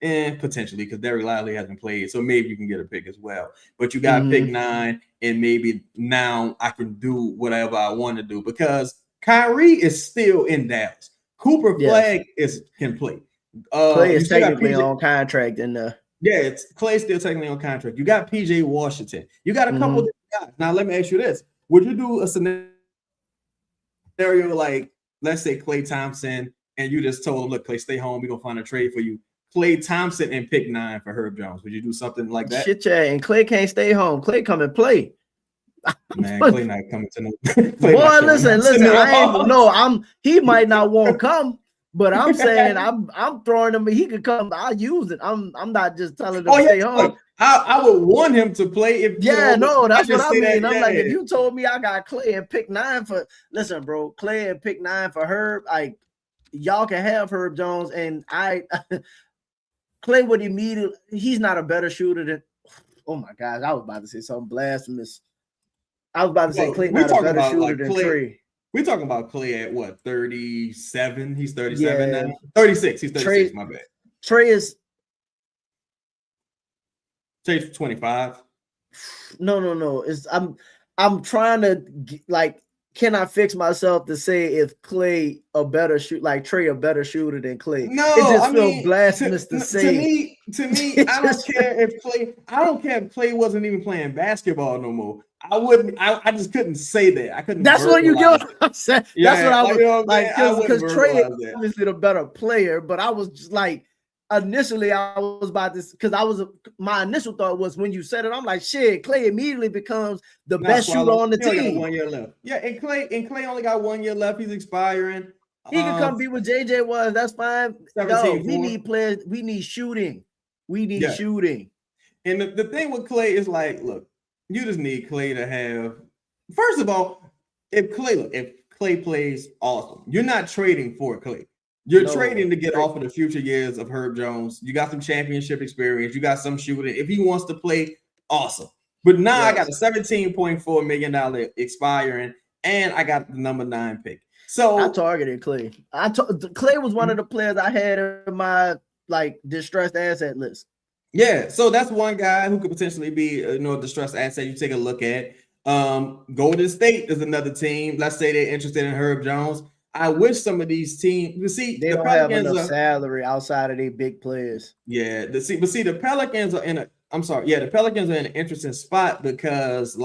because Derek Lively hasn't played, so maybe you can get a pick as well. But you got pick 9, and maybe now I can do whatever I want to do because Kyrie is still in Dallas. Cooper Flag can play. Clay is technically on contract in the. Yeah, it's Clay's still technically on contract. You got PJ Washington. You got a couple of guys. Now let me ask you this: would you do a scenario like, let's say Klay Thompson, and you just told him, "Look, Klay, stay home. We're gonna find a trade for you." Klay Thompson and pick 9 for Herb Jones. Would you do something like that? Shit, yeah. And Klay can't stay home. Klay come and play. Man, Klay not coming to no. Boy, listen. He might not want to come. But I'm saying I'm throwing him. He could come. I'll use it. I'm not just telling him to stay home. Look, I would want him to play if that's what I mean. I'm like, if you told me I got Klay and pick 9 for Klay and pick 9 for Herb, like y'all can have Herb Jones and Klay would immediately. He's not a better shooter than. Oh my God, I was about to say something blasphemous. I was about to say Klay not a better shooter than Trey. We're talking about Klay at what, 37? He's 37 now. 36. He's 36. My bad. Trey's 25. No. I'm trying to can I fix myself to say if Klay a better shoot like Trey a better shooter than Klay? No, it just feels blasphemous to say. To me, I don't care if Klay wasn't even playing basketball no more. I just couldn't say that. I couldn't. That's what you get. That's what I was like. Because Trey is obviously the better player, but I was just like, initially I was about this because my initial thought was when you said it, I'm like, shit, Klay immediately becomes the best shooter on the team. 1 year left. Yeah, and Klay only got 1 year left. He's expiring. He can come be what JJ was. That's fine. No, we need players. We need shooting. We need shooting. And the thing with Klay is like, look. You just need Klay to have. First of all, if Klay plays awesome, you're not trading for Klay. You're trading to get off of the future years of Herb Jones. You got some championship experience. You got some shooting. If he wants to play, awesome. But now I got a $17.4 million expiring, and I got the number 9 pick. So I targeted Klay. Klay was one of the players I had in my distressed asset list. Yeah, so that's one guy who could potentially be a distressed asset you take a look at. Golden State is another team. Let's say they're interested in Herb Jones. I wish some of these teams, they don't have enough salary outside of their big players. Yeah, the Pelicans are the Pelicans are in an interesting spot because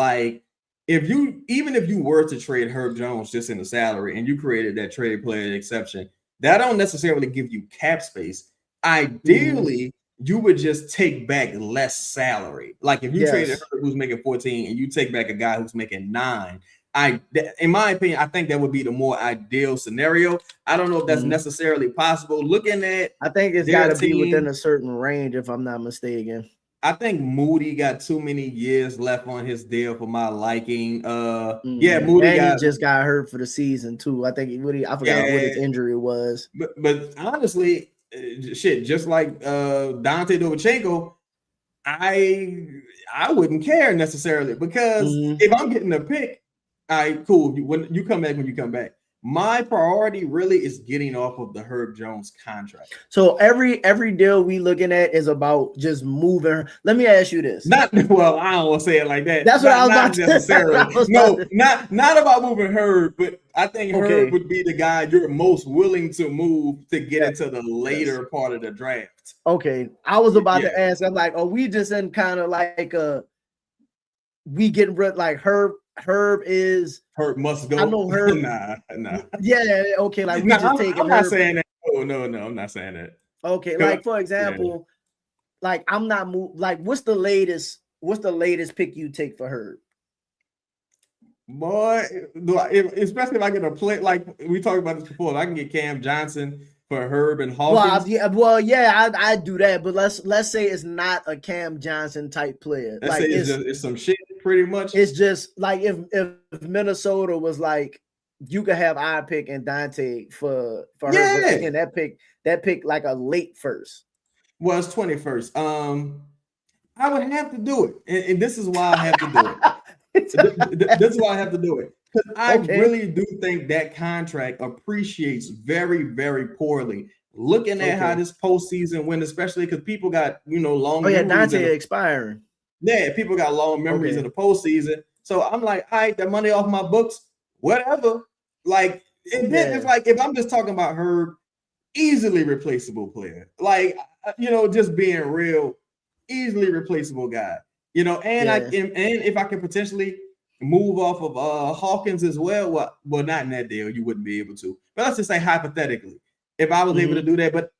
if you were to trade Herb Jones just in the salary and you created that trade player exception, that don't necessarily give you cap space. Ideally, you would just take back less salary. Like if you traded her who's making 14 and you take back a guy who's making 9, in my opinion, I think that would be the more ideal scenario. I don't know if that's necessarily possible. Looking at, I think it's got to be within a certain range, if I'm not mistaken. I think Moody got too many years left on his deal for my liking. Moody he just got hurt for the season too. I think I forgot what his injury was. But honestly. Just like Dante Dovichenko, I wouldn't care necessarily because if I'm getting a pick, cool. When you come back, my priority really is getting off of the Herb Jones contract. So every deal we looking at is about just moving. Let me ask you this. I don't want to say it like that. That's what I was about to say. Not about moving Herb, but I think Herb would be the guy you're most willing to move to get into the later part of the draft. Okay. I was about to ask, I'm like, are we just in kind of like we getting rid Herb must go. I know Herb. Nah. Yeah, okay. Like we just taking Herb. I'm not saying that. No, I'm not saying that. Okay, like for example, I'm not what's the latest pick you take for Herb? Boy, especially if I get a play like we talked about this before, if I can get Cam Johnson for Herb and Hawkins. I do that, but let's say it's not a Cam Johnson type player. Let's say it's some shit. Pretty much, it's just like if Minnesota was like, you could have I pick and Dante for her, and that pick like a late first. Well, it's 21st. I would have to do it, and this is why I have to do it. This is why I have to do it, because I really do think that contract appreciates very, very poorly. Looking at how this postseason went, especially because people got long. Oh yeah, Dante expiring. Yeah, people got long memories in the postseason. So I'm like, all right, that money off my books, whatever. Like, it's like if I'm just talking about Herb, easily replaceable player. Like, just being real, easily replaceable guy. And if I can potentially move off of Hawkins as well, well, not in that deal, you wouldn't be able to. But let's just say hypothetically, if I was able to do that, but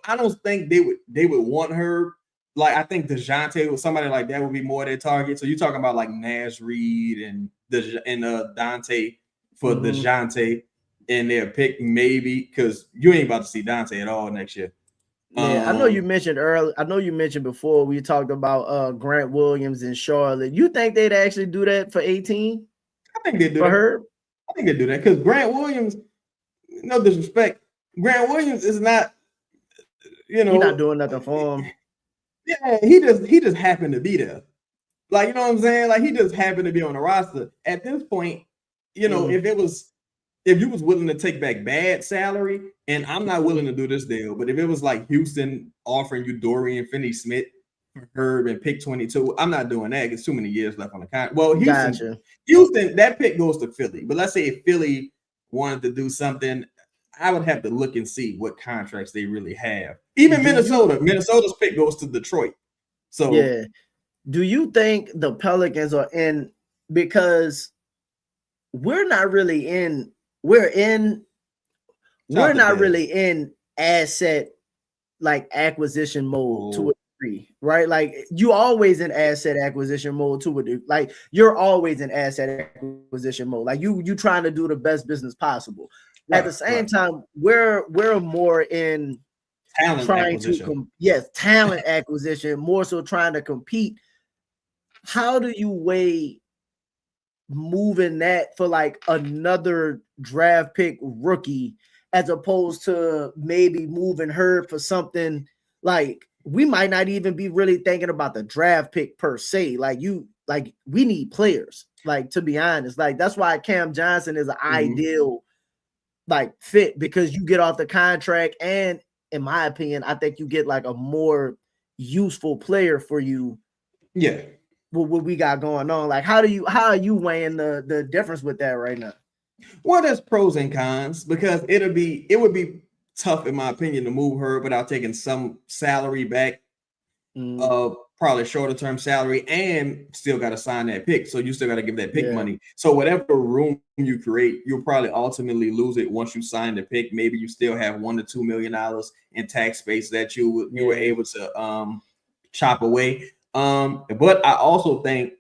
I don't think they would want her. Like, I think DeJounte or somebody like that would be more their target. So you're talking about like Nash Reed and Dante for DeJounte in their pick, maybe, because you ain't about to see Dante at all next year. Yeah, I know you mentioned earlier. I know you mentioned before we talked about Grant Williams and Charlotte. You think they'd actually do that for 18? I think they do for that. Herb. I think they do that because Grant Williams, no disrespect, Grant Williams is not, he's not doing nothing for him. Yeah, he just happened to be there. Like, you know what I'm saying? Like, he just happened to be on the roster. At this point, if you was willing to take back bad salary, and I'm not willing to do this deal, but if it was like Houston offering you Dorian Finney-Smith for Herb and pick 22, I'm not doing that. It's too many years left on the contract. Well, Houston, that pick goes to Philly. But let's say if Philly wanted to do something, I would have to look and see what contracts they really have. Even Minnesota's pick goes to Detroit. So yeah. Do you think the Pelicans are in, because we're not really in asset like acquisition mode to a degree, right? Like, you always in asset acquisition mode to a degree. Like, you're always in asset acquisition mode. Like, you trying to do the best business possible. At the same time, we're more in talent acquisition. Talent acquisition, more so trying to compete. How do you weigh moving that for like another draft pick rookie as opposed to maybe moving her for something like, we might not even be really thinking about the draft pick per se. Like, we need players, like, to be honest. Like, that's why Cam Johnson is an ideal like fit, because you get off the contract, and in my opinion, I think you get like a more useful player for you. Yeah. What we got going on. Like, how are you weighing the difference with that right now? Well, there's pros and cons, because it would be tough, in my opinion, to move her without taking some salary back, probably shorter term salary, and still got to sign that pick. So you still got to give that pick money. So whatever room you create, you'll probably ultimately lose it once you sign the pick. Maybe you still have $1 to $2 million in tax space that you were able to chop away. But I also think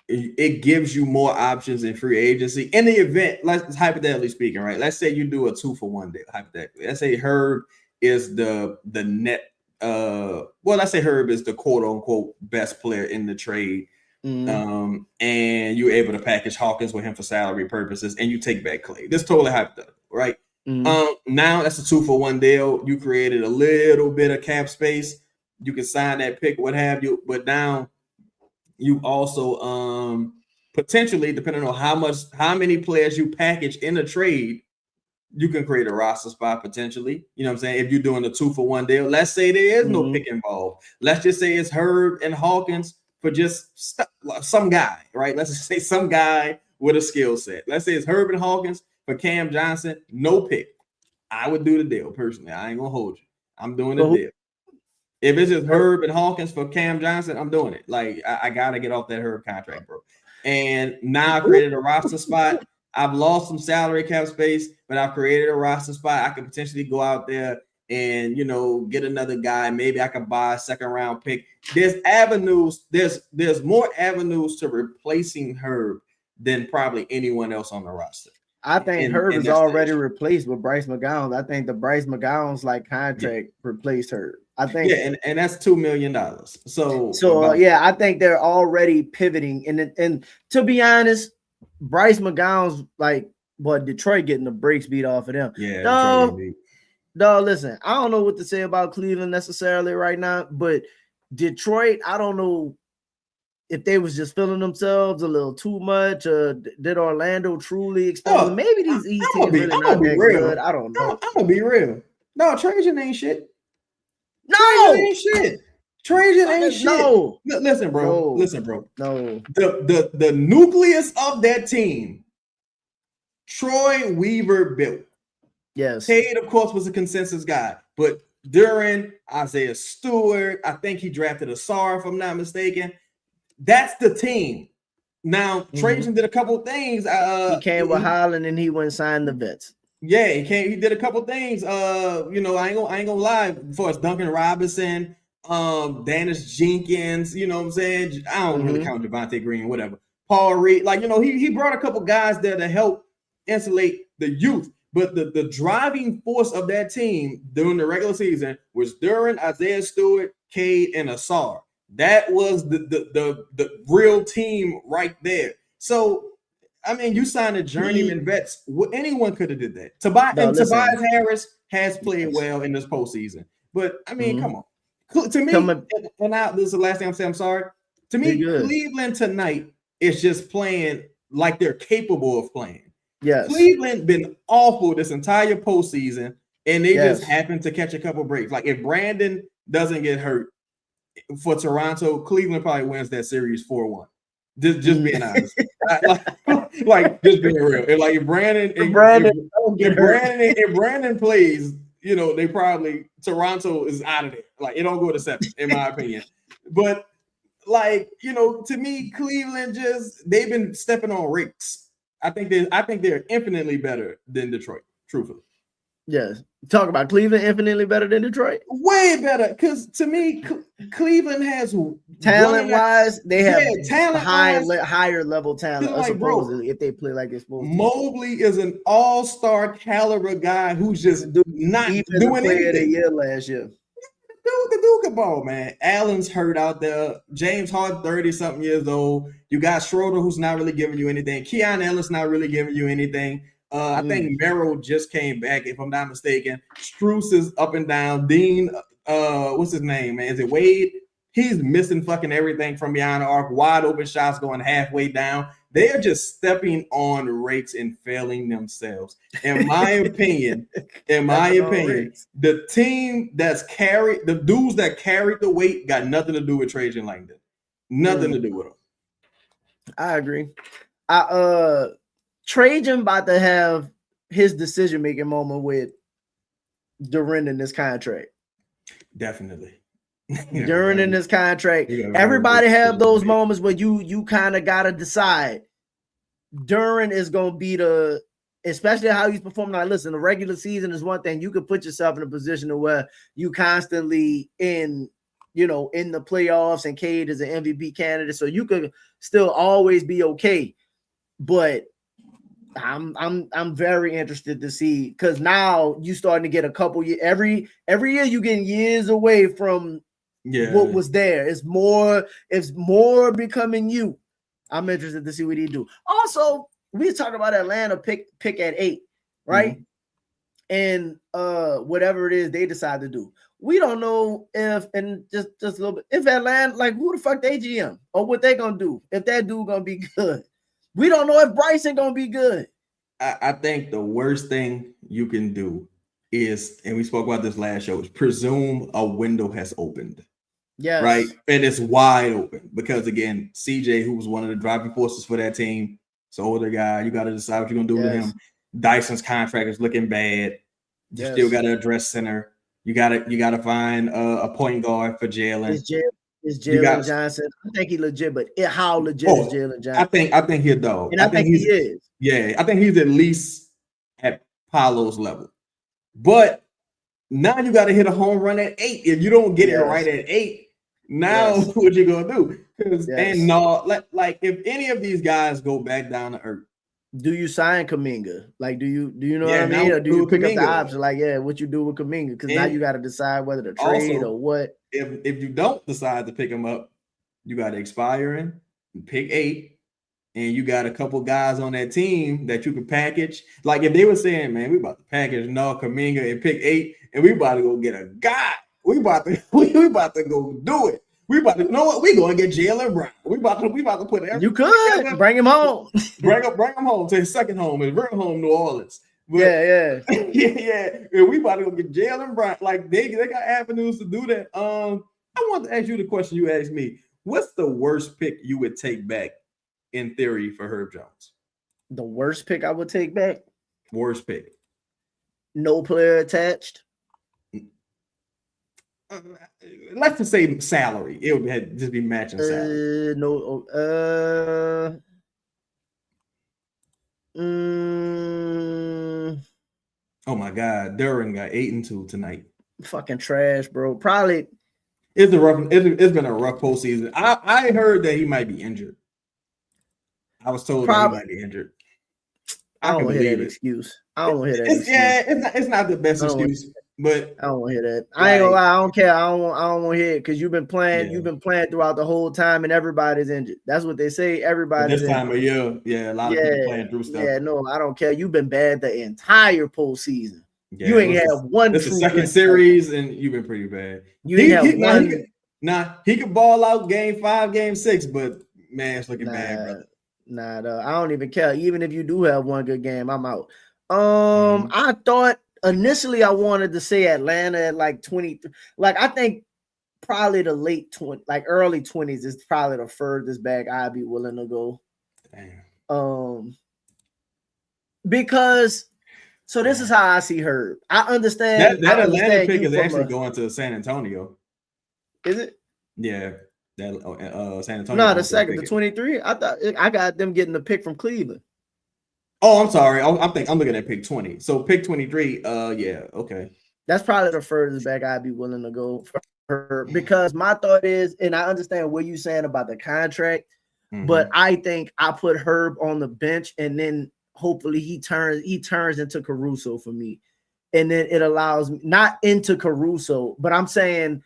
it gives you more options in free agency in the event, let's hypothetically speaking, right? Let's say you do a 2-for-1 deal, hypothetically. Let's say Herb is the net. Let's say Herb is the quote unquote best player in the trade. And you're able to package Hawkins with him for salary purposes, and you take back Clay. This is totally hypothetical, right? Now that's a 2-for-1 deal. You created a little bit of cap space. You can sign that pick, what have you, but now you also potentially, depending on how many players you package in a trade, you can create a roster spot potentially. You know what I'm saying? If you're doing a 2-for-1 deal, let's say there is no pick involved. Let's just say it's Herb and Hawkins for just some guy, right? Let's just say some guy with a skill set. Let's say it's Herb and Hawkins for Cam Johnson, no pick. I would do the deal personally. I ain't gonna hold you. I'm doing the deal. If it's just Herb and Hawkins for Cam Johnson, I'm doing it. Like, I gotta get off that Herb contract, bro. And now I created a roster spot. I've lost some salary cap space, but I've created a roster spot. I could potentially go out there and, get another guy. Maybe I can buy a second round pick. There's avenues. There's more avenues to replacing Herb than probably anyone else on the roster. I think Herb is already replaced with Bryce McGowan. I think the Bryce McGowan's like contract replaced Herb. I think, and that's $2 million. I think they're already pivoting. And to be honest, Bryce McGowan's like, Detroit getting the brakes beat off of them. Yeah, dog, listen, I don't know what to say about Cleveland necessarily right now, but Detroit, I don't know if they was just feeling themselves a little too much. Did Orlando truly expose them? Maybe these East teams really not that good. I don't know. I'm gonna be real. No, Trajan ain't shit. No, Trajan ain't shit. Trajan ain't shit. No. Listen, bro. No. Listen, bro. No. The nucleus of that team, Troy Weaver built. Yes. Cade, of course, was a consensus guy, but during Isaiah Stewart, I think he drafted Asar, if I'm not mistaken. That's the team. Now, Trajan did a couple things. He came with Holland and he went and signed the vets. Yeah, he came. He did a couple things. You know, I ain't gonna lie. For us, Duncan Robinson, Dennis Jenkins. You know what I'm saying? I don't really count Devontae Green, whatever. Paul Reed, like, you know, he brought a couple guys there to help insulate the youth. But the driving force of that team during the regular season was during Isaiah Stewart, Cade, and Asar. That was the real team right there. So, I mean, you signed a journeyman vets. Anyone could have did that. Tobias Harris has played well in this postseason. But, I mean, come on. To me, and now this is the last thing I'm saying, I'm sorry. To me, Cleveland tonight is just playing like they're capable of playing. Yes. Cleveland been awful this entire postseason, and they just happen to catch a couple breaks. Like, if Brandon doesn't get hurt for Toronto, Cleveland probably wins that series 4-1. Just being honest. like just being real. And like if Brandon plays, you know, they probably Toronto is out of there. Like, it don't go to 7, in my opinion. But like, you know, to me, Cleveland they've been stepping on rakes. I think they're infinitely better than Detroit, truthfully. Yes. Talk about Cleveland infinitely better than Detroit. Way better, because to me, Cleveland has talent-wise, they have higher level talent. Like, supposedly, if they play like they're supposed to. Mobley is an all-star caliber guy who's just not doing anything. The year last year. Duke ball, man. Allen's hurt out there. James Harden, 30-something years old. You got Schroeder, who's not really giving you anything. Keon Ellis not really giving you anything. I think Merrill just came back, if I'm not mistaken. Strus is up and down. Dean, what's his name, man? Is it Wade? He's missing fucking everything from behind the arc. Wide open shots going halfway down. They are just stepping on rakes and failing themselves. In my opinion, the team the dudes that carried the weight got nothing to do with Trajan Langdon. Nothing to do with them. I agree. Trajan about to have his decision-making moment with Duren in this contract. Definitely. During in this contract, everybody have those moments where you kind of gotta decide. Duren is gonna be especially how he's performing. Like, listen, the regular season is one thing. You could put yourself in a position to where you constantly in the playoffs, and Cade is an MVP candidate, so you could still always be okay. But I'm very interested to see, because now you starting to get a couple years every year. You getting years away from what was there. It's more becoming you. I'm interested to see what he do. Also, we talked about Atlanta pick at 8, right? And whatever it is they decide to do, we don't know if, and just a little bit, if Atlanta, like, who the fuck they GM or what they gonna do, if that dude gonna be good. We don't know if Bryson gonna be good. I think the worst thing you can do is, and we spoke about this last show, is presume a window has opened. Yeah. Right. And it's wide open because, again, CJ, who was one of the driving forces for that team, it's an older guy. You got to decide what you're gonna do with him. Dyson's contract is looking bad. You still got to address center. You gotta find a point guard for Jalen. Is Jalen Johnson? I think he legit, but how legit is Jalen Johnson? I think he's a dog. And I think he is. Yeah, I think he's at least at Paolo's level. But now you got to hit a home run at 8. If you don't get it right at 8, now what you gonna do? And no, like if any of these guys go back down to earth, do you sign Kuminga? Like, do you know what I mean? Or do you pick up the option? Like, what you do with Kuminga? Because now you got to decide whether to trade or what. If you don't decide to pick him up, you got to expire him and pick 8, and you got a couple guys on that team that you can package. Like, if they were saying, man, we about to package Kuminga and pick 8, and we about to go get a guy. We about to go do it. We about to, you know what? We going to get Jalen Brown. We about to put everything. You could bring him home. bring him home to his second home, his real home, New Orleans. But, yeah. yeah. We about to go get Jalen Brown. Like they got avenues to do that. I want to ask you the question you asked me. What's the worst pick you would take back in theory for Herb Jones? The worst pick I would take back? Worst pick. No player attached. Let's just say salary. It would just be matching salary. Oh my God, Duran got 8-2 tonight. Fucking trash, bro. Probably. It's been a rough postseason. I heard that he might be injured. I was told that he might be injured. I don't want to hear that excuse. I don't want to hear that excuse. Yeah, it's not the best excuse, but I don't want to hear that. I ain't gonna lie. I don't care. I don't want to hear it because you've been playing. Yeah. You've been playing throughout the whole time, and everybody's injured. That's what they say. Everybody's this time of year, a lot of people playing through stuff. Yeah, no, I don't care. You've been bad the entire postseason. Yeah, you ain't had one. This is the second series, and you've been pretty bad. You ain't had one. He could ball out game 5, game 6, but man, it's looking bad, brother. I don't even care. Even if you do have one good game, I'm out. I thought initially I wanted to say Atlanta at like 23. Like I think probably the late 20, like early 20s is probably the furthest back I'd be willing to go. Damn. Because so this is how I see Herb. I understand that Atlanta pick is actually going to San Antonio. Is it? Yeah. That San Antonio. No, the second, the 23. I thought I got them getting the pick from Cleveland. Oh, I'm sorry. I'm looking at pick 20. So pick 23. Yeah, okay. That's probably the furthest back I'd be willing to go for her because my thought is, and I understand what you're saying about the contract, but I think I put Herb on the bench and then hopefully he turns into Caruso for me, and then it allows me not into Caruso, but I'm saying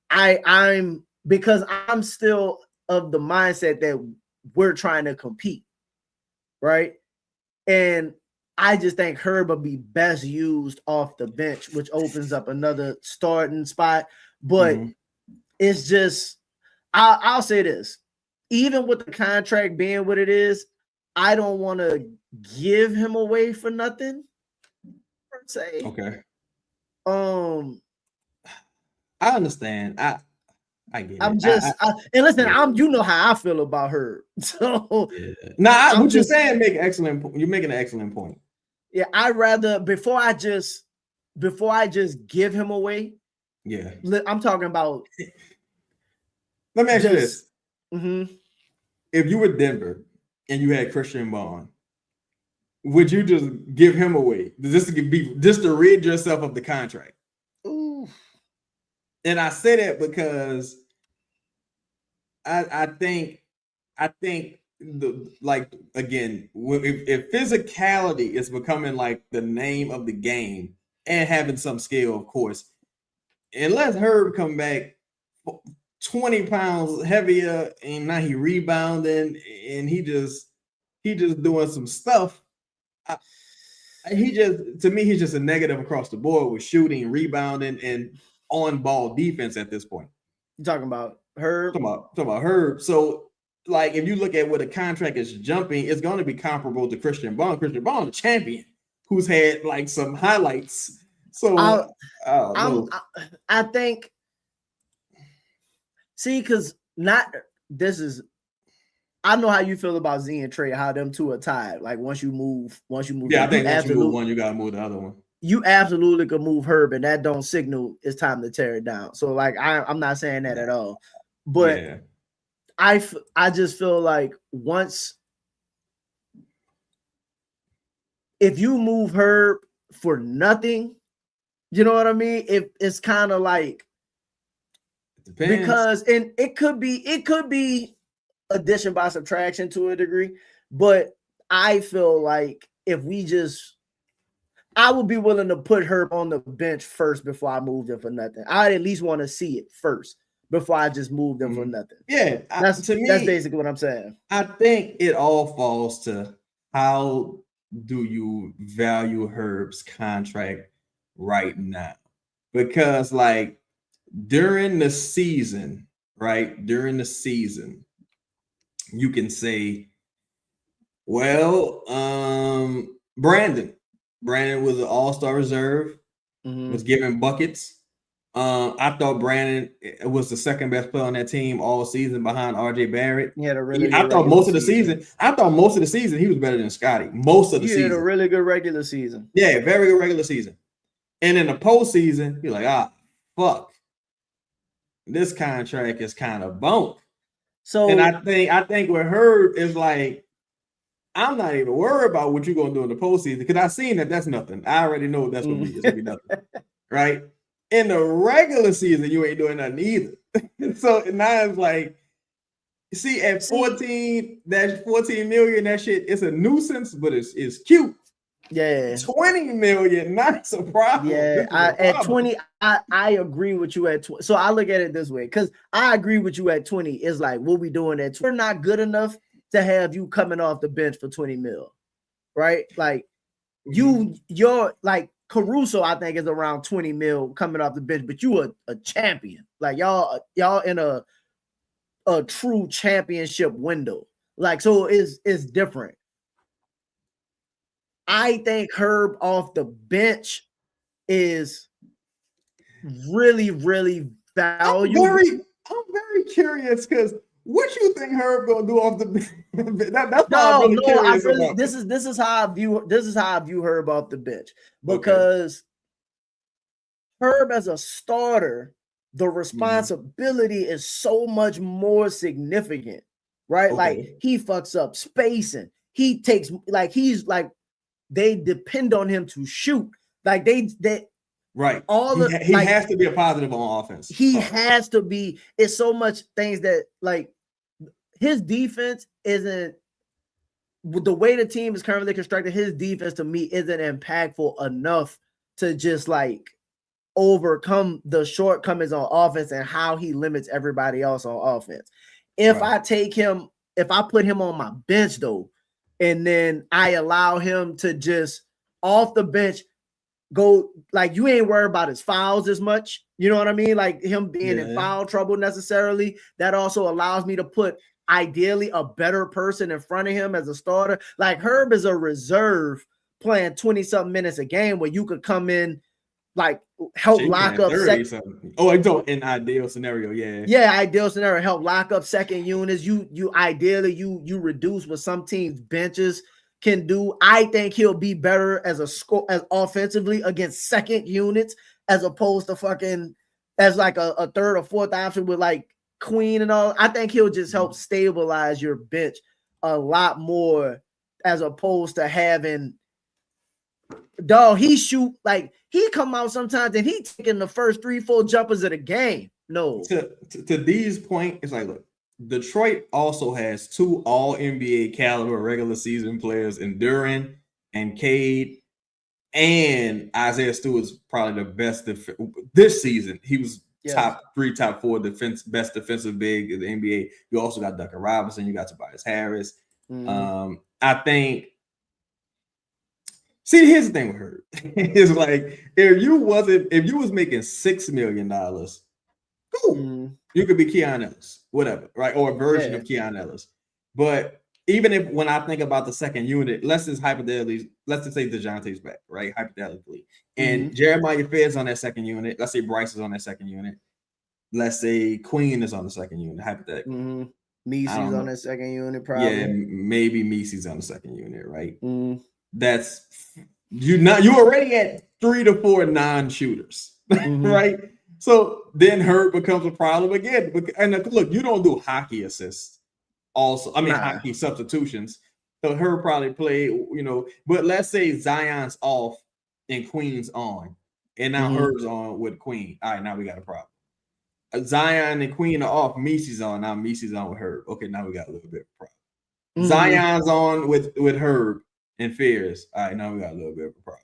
I'm. Because I'm still of the mindset that we're trying to compete, right? And I just think Herb will be best used off the bench, which opens up another starting spot. But it's just, I'll say this. Even with the contract being what it is, I don't want to give him away for nothing, per se. Okay. I understand. I get it. I'm just, and listen, you know how I feel about her. So, what you're saying make excellent. You're making an excellent point. Yeah, I'd rather before I just give him away. Yeah, I'm talking about. Let me ask you this: if you were Denver and you had Christian Bond, would you just give him away? Just to rid yourself of the contract? Ooh. And I say that because I think if physicality is becoming like the name of the game and having some skill, of course, unless Herb come back 20 pounds heavier and now he rebounding and he just doing some stuff. He's just a negative across the board with shooting, rebounding, and on-ball defense at this point. You talking about Herb? Talking about Herb. So, like, if you look at where the contract is jumping, it's going to be comparable to Christian Bond. Christian Bond, the champion, who's had like some highlights. So, I think. See, because I know how you feel about Z and Trey, how them two are tied. Like once you move. Yeah, I think once you move one, you gotta move the other one. You absolutely could move Herb, and that don't signal it's time to tear it down. So, like, I'm not saying that at all. But yeah. I just feel like if you move Herb for nothing, you know what I mean? It's kind of like because it could be addition by subtraction to a degree, but I feel like I would be willing to put Herb on the bench first before I moved him for nothing. I'd at least want to see it first before I just moved him for nothing. Yeah, that's basically what I'm saying. I think it all falls to how do you value Herb's contract right now? Because like during the season, right, during the season, you can say, well, Brandon was an all-star reserve, was giving buckets. I thought Brandon was the second best player on that team all season behind RJ Barrett. He had a really I thought most of the season he was better than Scotty. Most of the season. He had a really good regular season. Yeah, very good regular season. And in the postseason, you're like, fuck. This contract is kind of bunk. So, and I think with Herb is like, I'm not even worried about what you're gonna do in the postseason because I seen that's nothing. I already know what that's gonna be. It's gonna be nothing, right? In the regular season, you ain't doing nothing either. So now it's like, see, at 14, that 14 million, that shit, it's a nuisance, but it's cute. Yeah, 20 million, not a problem. Yeah, at 20, I agree with you at 20. So I look at it this way, because I agree with you at 20. It's like, what we doing at 20? We're not good enough to have you coming off the bench for 20 mil, right? Like you're like Caruso, I think is around 20 mil coming off the bench, but you are a champion. Like y'all in a true championship window. Like, so it's different. I think Herb off the bench is really, really valuable. I'm very curious because what you think Herb gonna do off the bench? That's This is how I view Herb off the bench, because Herb as a starter, the responsibility is so much more significant, right? Like he fucks up spacing. He takes they depend on him to shoot. Like they right. He has to be a positive on offense. He has to be. It's so much things that like his defense isn't, with the way the team is currently constructed, his defense to me isn't impactful enough to just like overcome the shortcomings on offense and how he limits everybody else on offense. If I put him on my bench though, and then I allow him to just off the bench go, like, you ain't worried about his fouls as much. You know what I mean? Like him being in foul trouble necessarily. That also allows me to put ideally a better person in front of him as a starter. Like Herb is a reserve playing 20-something minutes a game where you could come in, like help lock up second. In ideal scenario, ideal scenario, help lock up second units. You ideally you reduce what some teams benches can do. I think he'll be better as offensively against second units as opposed to fucking as like a third or fourth option with like Queen and all. I think he'll just help stabilize your bench a lot more as opposed to having he shoot, like he come out sometimes and he taking the first 3-4 jumpers of the game. No. To D's point, it's like, look, Detroit also has 2 all NBA caliber regular season players in Duran and Cade, and Isaiah Stewart's probably the best this season. He was top 3, top 4 best defensive big in the NBA. You also got Duncan Robinson, you got Tobias Harris. I think. See, here's the thing with her. It's like if you was making $6 million, cool. You could be Keon Ellis, whatever, right? Or a version of Keon Ellis. But even if when I think about the second unit, let's just say DeJounte's back, right? Hypothetically. And Jeremiah Fair's on that second unit. Let's say Bryce is on that second unit. Let's say Queen is on the second unit, hypothetically. Meesy's on that second unit, probably. Yeah, maybe Meesy's on the second unit, right? That's you already at 3 to 4 non-shooters, right? So then Herb becomes a problem again. And look, you don't do hockey assists also. I mean, hockey substitutions. So Herb probably played, but let's say Zion's off and Queen's on, and now Herb's on with Queen. All right, now we got a problem. Zion and Queen are off. Meesy's on. Now Meesy's on with Herb. Okay, now we got a little bit of a problem. Zion's on with Herb and Fears. All right, now we got a little bit of a problem.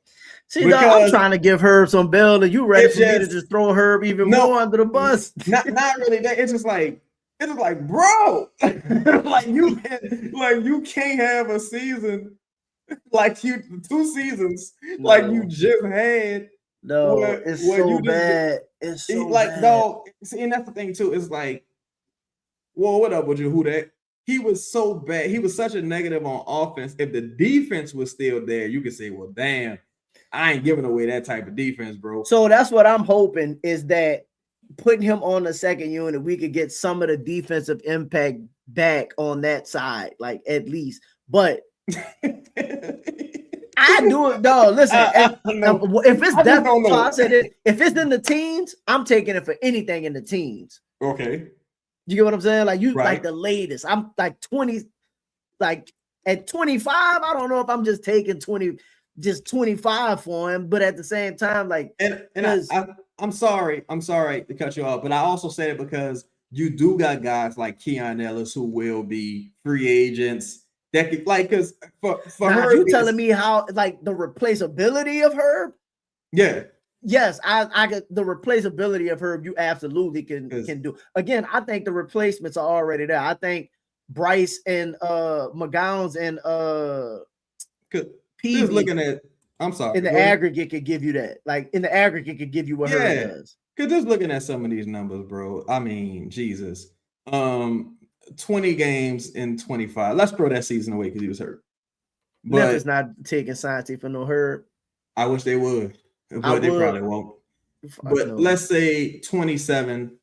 See, I'm trying to give Herb some bail. Are you ready for me to just throw Herb even more under the bus? Not really. It's just like, bro, like you can't have a season like 2 seasons like you just had. No, it's so bad. It's so like, bad. no. See, and that's the thing too. It's like Well, what up with you? Who that? He was so bad. He was such a negative on offense. If the defense was still there, you could say, well, damn, I ain't giving away that type of defense, bro. So that's what I'm hoping is that putting him on the second unit, we could get some of the defensive impact back on that side, like at least. But I do it, dog. Listen, if it's that, so I said it, if it's in the teens, I'm taking it for anything in the teens. Okay. You get what I'm saying? Like you, Right. like the latest. I'm like 20, like at 25. I don't know if I'm just taking 20, just 25 for him, but at the same time, like, and I'm sorry to cut you off, but I also say it because you do got guys like Keon Ellis who will be free agents. That could, like, because for her, you telling me how like the replaceability of Herb? Yeah. Yes, I get the replaceability of Herb. You absolutely can do. Again, I think the replacements are already there. I think Bryce and McGowan's and just looking at. I'm sorry. In the aggregate, could give you that. Like in the aggregate, could give you what Herb does. Because just looking at some of these numbers, bro. I mean, Jesus. 20 games in 25. Let's throw that season away because he was hurt. But Memphis not taking Santi for no Herb. I wish they would, but they probably won't. But let's say 27.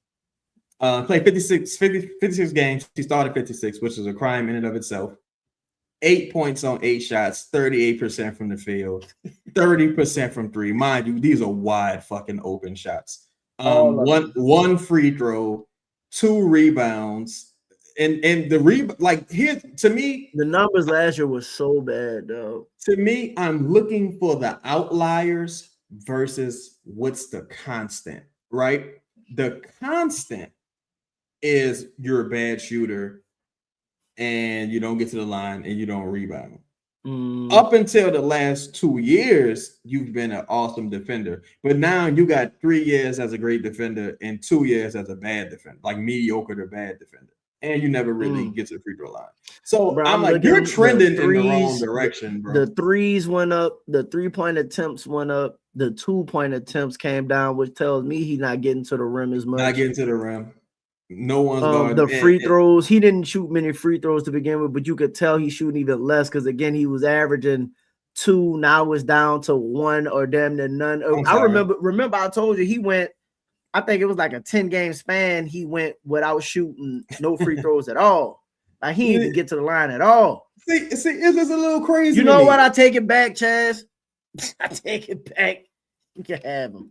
Played 56 games. He started 56, which is a crime in and of itself. 8 points on 8 shots, 38% from the field, 30% from 3. Mind you, these are wide fucking open shots. One free throw, 2 rebounds. And the like here to me, the numbers last year was so bad, though. To me, I'm looking for the outliers versus what's the constant, right? The constant is you're a bad shooter and you don't get to the line and you don't rebound. Up until the last 2 years, you've been an awesome defender, but now you got 3 years as a great defender and 2 years as a bad defender, like mediocre to bad defender. And you never really get to the free throw line. So bro, I'm like, you're trending in the wrong direction, bro. The threes went up, the 3-point attempts went up, the 2-point attempts came down, which tells me he's not getting to the rim as much. Not getting to the rim. No one's guarding. The free throws, he didn't shoot many free throws to begin with, but you could tell he's shooting even less because again, he was averaging 2, now it's down to 1 or damn near none. I remember I told you he went. I think it was like a 10-game span. He went without shooting no free throws at all. Like he didn't even get to the line at all. See, it's just a little crazy. You know what? I take it back, Chaz. I take it back. You can have him.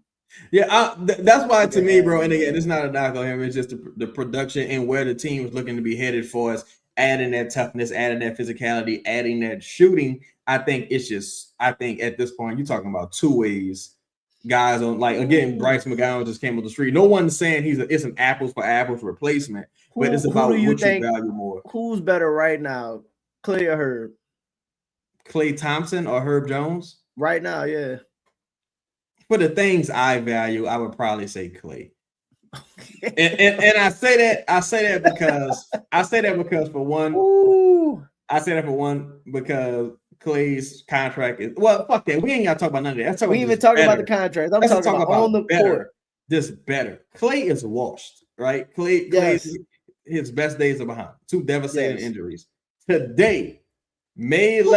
Yeah, that's why to me, bro. And again, it's not a knock on him. It's just the production and where the team is looking to be headed for us. Adding that toughness, adding that physicality, adding that shooting. I think at this point, you're talking about 2 ways. Guys on like again, Bryce McGowan just came on the street. No one's saying it's an apples for apples replacement, but it's about what you value more. Who's better right now, Clay or Herb? Klay Thompson or Herb Jones? Right now, yeah. For the things I value, I would probably say Klay. and I say that because for one, because Klay's contract is fuck that. We ain't gotta talk about none of that. We ain't even talking about the contract. I'm talking about on the court. Just better. Klay is washed, right? Klay's his best days are behind. 2 devastating injuries. Today, May 11th.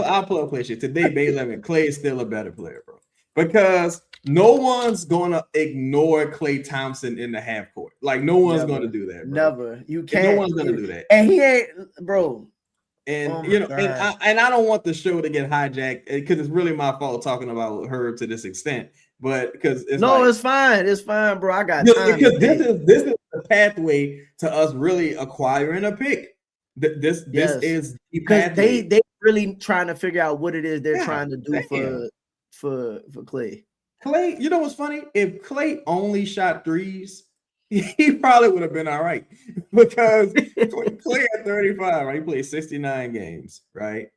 I'll pull up Klay shit. Today, May 11th, Klay is still a better player, bro. Because no one's gonna ignore Klay Thompson in the half court. Like no one's gonna do that, bro. Never. You can't. No one's gonna do that. And he ain't, bro. And I don't want the show to get hijacked because it's really my fault talking about Herb to this extent. But because it's fine, bro. I got time. Because this is the pathway to us really acquiring a pick. This is the pathway. They really trying to figure out what it is they're trying to do for Klay. Klay, you know what's funny? If Klay only shot threes, he probably would have been all right because Klay at 35, right? He played 69 games, right?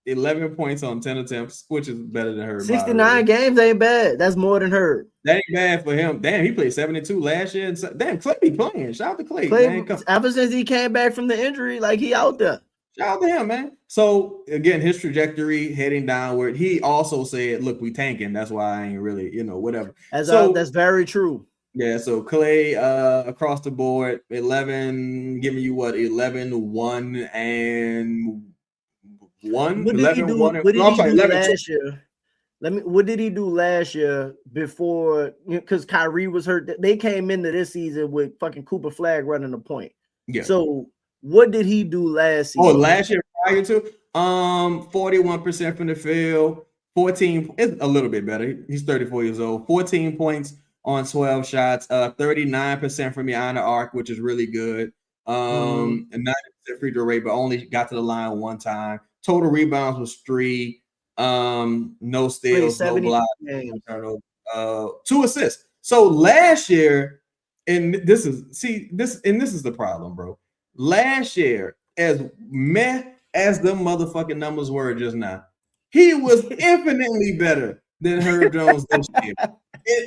11 points on 10 attempts, which is better than Herb. 69 games ain't bad. That's more than Herb. That ain't bad for him. Damn, he played 72 last year. Damn, Klay be playing. Shout out to Klay. Man. Ever since he came back from the injury, like he out there. Shout out to him, man. So again, his trajectory heading downward. He also said, "Look, we tanking. That's why I ain't really, whatever." That's very true. Yeah, so Clay across the board, 11, giving you what, 11, 1, and 1, What did he 11, do? 1, and, What no, did I'm he sorry, do 11, 2. last year? What did he do last year before? Because Kyrie was hurt. They came into this season with fucking Cooper Flag running the point. Yeah. So what did he do last season? Oh, last year prior to 41% from the field, 14. It's a little bit better. He's 34 years old. 14 points on 12 shots. 39% from behind the arc, which is really good. And 90% free throw rate, but only got to the line one time. Total rebounds was 3. No steals, no blocks, no turnovers, 2 assists. So last year, and this is the problem, bro. Last year, as meh as the motherfucking numbers were just now, he was infinitely better than Herb Jones this year.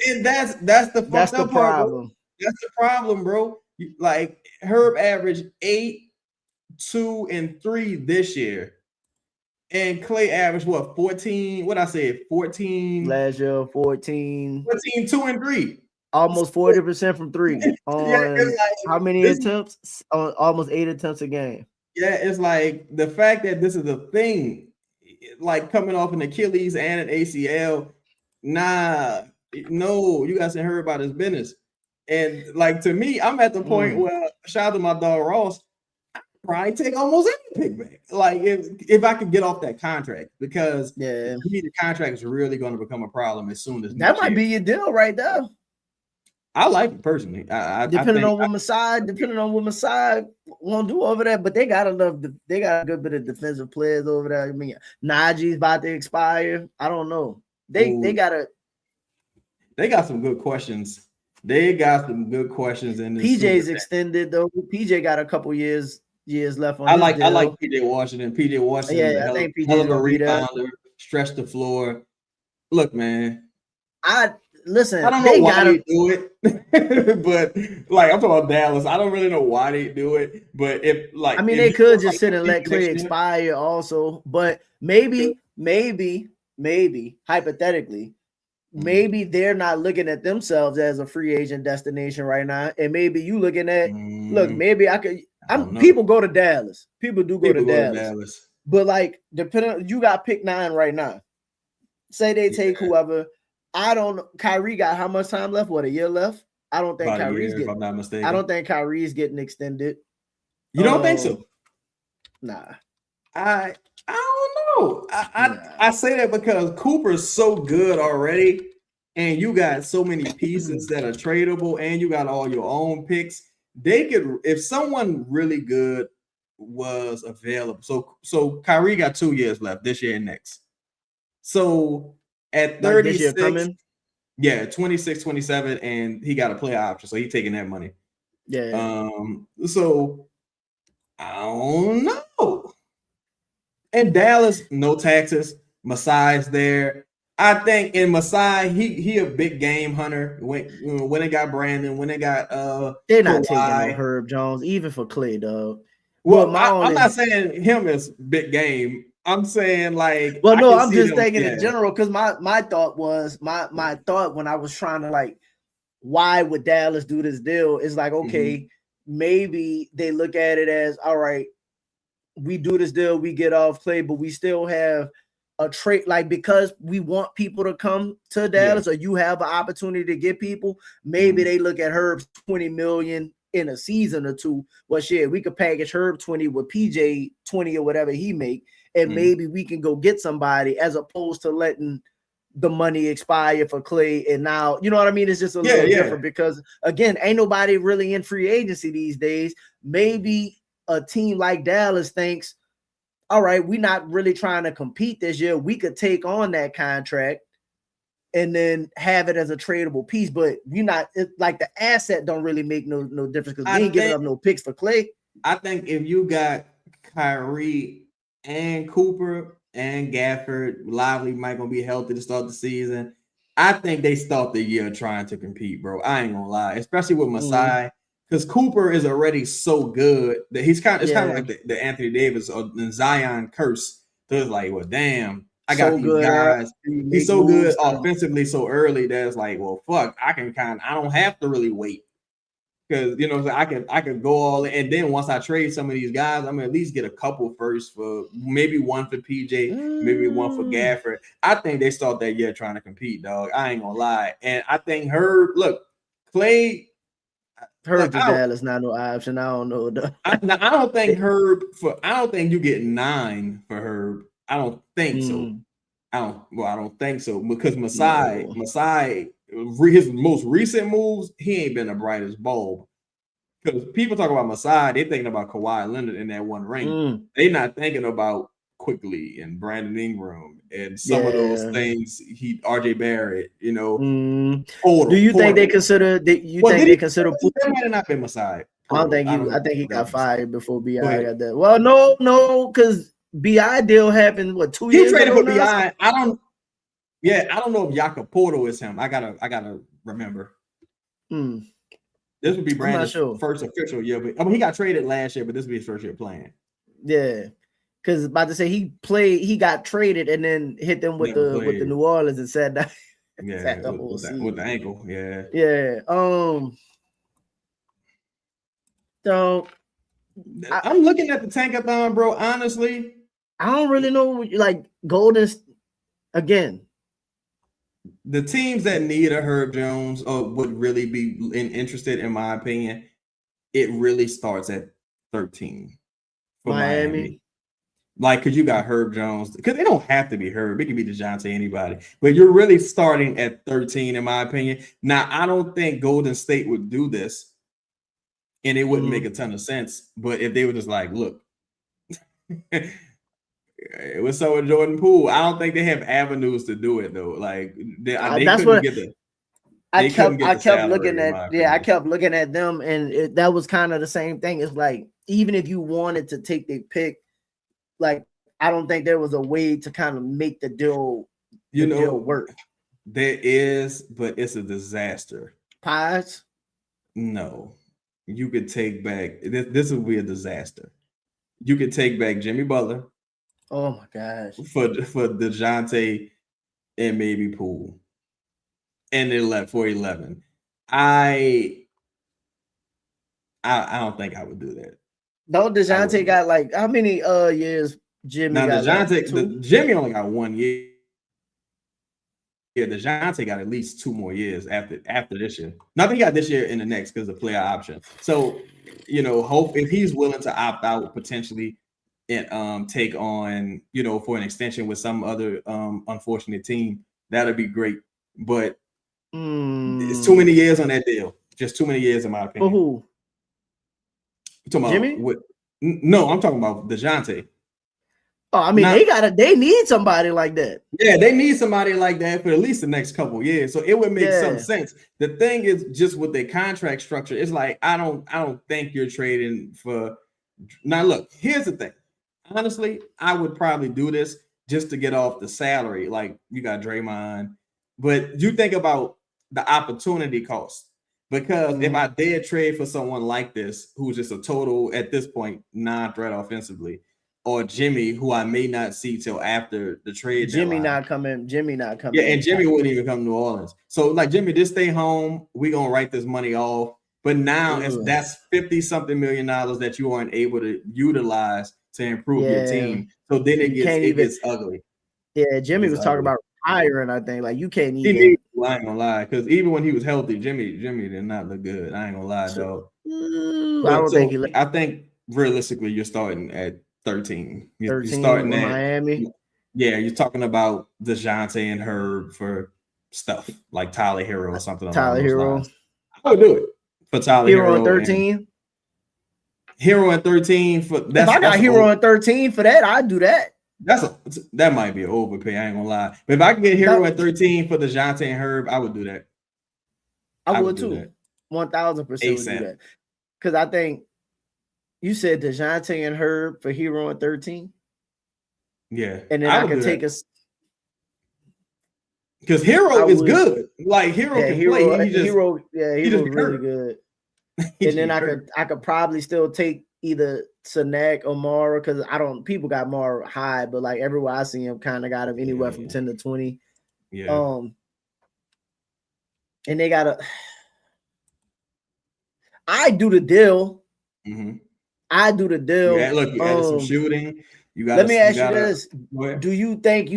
And that's the fucked up part, problem. Bro. That's the problem, bro. Like Herb averaged 8, 2, and 3 this year. And Clay averaged what, 14? What I said, 14 last year, 14, 2, and 3. Almost 40% from 3 on like, how many attempts? Almost 8 attempts a game. Yeah, it's like the fact that this is a thing, like coming off an Achilles and an ACL. Nah, no, you guys ain't heard about his business. And like to me, I'm at the point where, shout out to my dog Ross, I'd probably take almost any pick back. Like if I could get off that contract, because to me, the contract is really going to become a problem as soon as that might be your deal right there. I like it personally. Depending on what Masai won't do over there, but they got a good bit of defensive players over there. I mean, Najee's about to expire. I don't know. They got some good questions. They got some good questions in this. PJ's extended though. PJ got a couple years left on. I like PJ Washington. PJ Washington is a hell of a rebounder, stretch the floor. Look, man. Listen, I don't know why they do it, but like I'm talking about Dallas. I don't really know why they do it, but they could just sit and let Clay expire also. But maybe hypothetically, maybe they're not looking at themselves as a free agent destination right now, and maybe you looking at maybe I could. People go to Dallas. People do go to Dallas, but like depending, you got pick 9 right now. Say they take whoever. I don't know. Kyrie got how much time left? What, a year left? I don't think Kyrie's getting. If I'm not mistaken. I don't think Kyrie's getting extended. You don't think so? Nah. I don't know. I say that because Cooper's so good already, and you got so many pieces that are tradable, and you got all your own picks. They could, if someone really good was available. So Kyrie got 2 years left, this year and next. So at 36, 26, 27, and he got a player option, so he's taking that money. Yeah. So I don't know. And Dallas, no taxes. Masai's there. I think in Masai, he a big game hunter. When they got Brandon, when they got they're not taking no Herb Jones, even for Clay, dog. Well, I'm not saying him as big game. I'm saying like, well, no, I'm just thinking in general, because my thought was my thought when I was trying to like, why would Dallas do this deal? Is like, okay, maybe they look at it as, all right, we do this deal, we get off Clay, but we still have a trade, like, because we want people to come to Dallas, or you have an opportunity to get people. Maybe they look at Herb's 20 million in a season or two. Well, shit, we could package Herb 20 with PJ 20 or whatever he make. And maybe we can go get somebody, as opposed to letting the money expire for Clay. And now, you know what I mean? It's just a little different because, again, ain't nobody really in free agency these days. Maybe a team like Dallas thinks, all right, we're not really trying to compete this year. We could take on that contract and then have it as a tradable piece. But we're not, like, the asset don't really make no difference because we ain't giving up no picks for Clay. I think if you got Kyrie and Cooper and Gafford, Lively might gonna be healthy to start the season, I think they start the year trying to compete, bro. I ain't gonna lie, especially with Masai, because Cooper is already so good that he's kind of like the Anthony Davis or the Zion curse. So it's like, well, damn, I got so these good guys. early, He's make so good moves, offensively so early that it's like, well, fuck, I don't have to really wait. Because you know, I can go all in, and then once I trade some of these guys, I'm gonna at least get a couple first for maybe one for PJ, maybe one for Gafford. I think they start that year trying to compete, dog. I ain't gonna lie, and I think Clay. Herb to Dallas not no option. I don't know though. I don't think I don't think you get 9 for Herb. I don't think so. I don't think so because Masai, his most recent moves, he ain't been the brightest bulb. Because people talk about Masai, they're thinking about Kawhi Leonard in that one ring. They're not thinking about Quickly and Brandon Ingram and some of those things. RJ Barrett, you know. Do you think they consider? They consider? That might have not been Masai. I think he got fired before BI got that. Well, no, because BI deal happened 2 years ago. He traded for BI. I don't know if Jakob Porto is him. I gotta remember. This would be Brandon's first official year, but I mean he got traded last year, but this will be his first year playing. Yeah, because about to say he got traded and then hit them with the New Orleans and sat down. Yeah, with the ankle. Yeah. Yeah. So I'm looking at the tankathon, bro. Honestly, I don't really know. Like Golden, again, the teams that need a Herb Jones would really be interested, in my opinion. It really starts at 13 for Miami. Like, because you got Herb Jones, because they don't have to be Herb. It can be DeJounte, anybody. But you're really starting at 13, in my opinion. Now, I don't think Golden State would do this, and it wouldn't make a ton of sense. But if they were just like, look, it was so with Jordan Poole. I don't think they have avenues to do it, though. Like, they couldn't get the... I kept looking at them, and that was kind of the same thing. It's like, even if you wanted to take their pick, like, I don't think there was a way to kind of make the deal, deal work. There is, but it's a disaster. Pies? No. You could take back, this would be a disaster. You could take back Jimmy Butler. Oh my gosh. For DeJounte and maybe Poole. And they left for 11. I don't think I would do that. No, DeJounte got like how many years Jimmy now got? DeJounte, Jimmy only got 1 year. Yeah, DeJounte got at least 2 more years after this year. Nothing he got this year in the next because of the player option. So, hope if he's willing to opt out potentially and take on, for an extension with some other unfortunate team, that'd be great. But it's too many years on that deal. Just too many years, in my opinion. Who? You talking Jimmy? about no, I'm talking about DeJounte. Oh, I mean, they need somebody like that. Yeah, they need somebody like that for at least the next couple of years. So it would make some sense. The thing is, just with their contract structure, it's like I don't think you're trading for. Now, look, here's the thing. Honestly, I would probably do this just to get off the salary. Like, you got Draymond, but you think about the opportunity cost. Because if I dare trade for someone like this, who's just a total, at this point, non-threat offensively, or Jimmy, who I may not see till after the trade. Jimmy not coming. Yeah, and Jimmy wouldn't even come to New Orleans. So, like, Jimmy, just stay home. We're going to write this money off. But now that's $50-something million that you aren't able to utilize to improve your team. So then it gets ugly. Yeah, Jimmy was talking about retiring, I think. Like, you can't even. I ain't gonna lie, because even when he was healthy, Jimmy did not look good. I ain't gonna lie, though. I think realistically, you're starting at 13. You're starting at Miami. Yeah, you're talking about DeJounte and Herb for stuff like Tyler Hero or something. Tyler Hero. I would do it for Tyler Hero. Hero 13. Hero at 13 for if I got Hero at 13 for that, I'd do that. That might be an overpay. I ain't gonna lie. But if I can get Hero at 13 for DeJounte and Herb, I would do that. I would too. 1,000% would do that. Because I think you said DeJounte and Herb for Hero at 13. Yeah. And then I can take us. Because Hero is good. Like Hero can play. Hero's really good. And then I could probably still take either Cenac or Mara, because people got Mara high, but like everywhere I see him, kind of got him anywhere from 10 to 20. Yeah. And they got I do the deal. I do the deal. Yeah, look, you added some shooting. You got. Let me ask you this: Do you think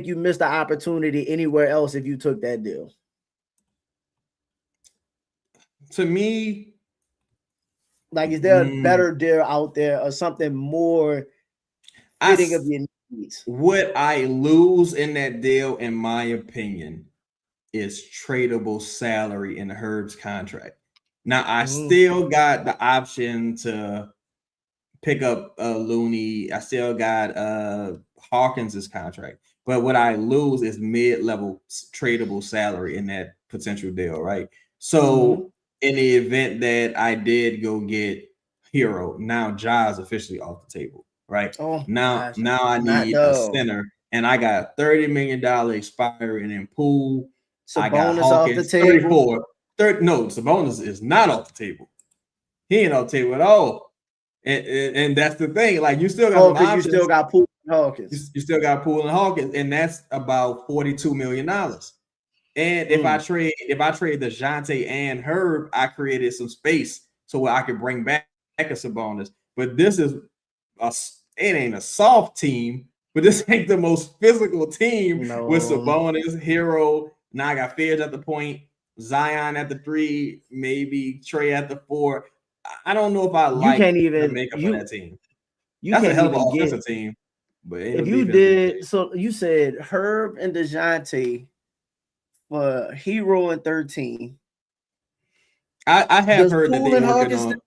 you missed the opportunity anywhere else if you took that deal? To me, like, is there a better deal out there or something more fitting of your needs? What I lose in that deal, in my opinion, is tradable salary in Herb's contract. Now, I still got the option to pick up Looney. I still got Hawkins's contract. But what I lose is mid-level tradable salary in that potential deal, right? So in the event that I did go get Hero, now Ja's officially off the table, right? Now I need a center, and I got $30 million expiry, and in Poole, I got Hawkins, off the table. 34. No, Sabonis is not off the table. He ain't off the table at all. And that's the thing. Like, you still got you still got Poole and Hawkins. You still got Poole and Hawkins, and that's about $42 million. And if I trade DeJounte and Herb, I created some space so I could bring back a Sabonis. But this is it ain't a soft team, but this ain't the most physical team with Sabonis, Hero. Now I got Fierce at the point, Zion at the 3, maybe Trey at the 4. I don't know if I like the makeup of that team. That's a hell of an offensive team. But if you did, so you said Herb and DeJounte for Hero and 13. I have heard that they working on.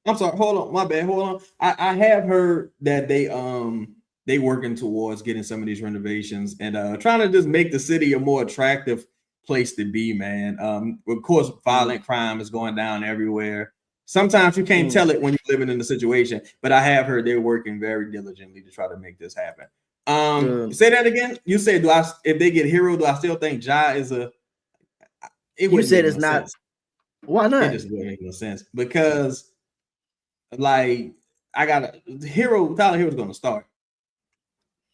I'm sorry, hold on, my bad. Hold on. I have heard that they working towards getting some of these renovations and trying to just make the city a more attractive place to be, man. Of course, violent crime is going down everywhere. Sometimes you can't tell it when you're living in the situation, but I have heard they're working very diligently to try to make this happen. Say that again. You say, if they get Hero, do I still think Ja is a? You said it's not. Sense. Why not? It just wouldn't make no sense because, like, I got Hero. Tyler Hero's going to start.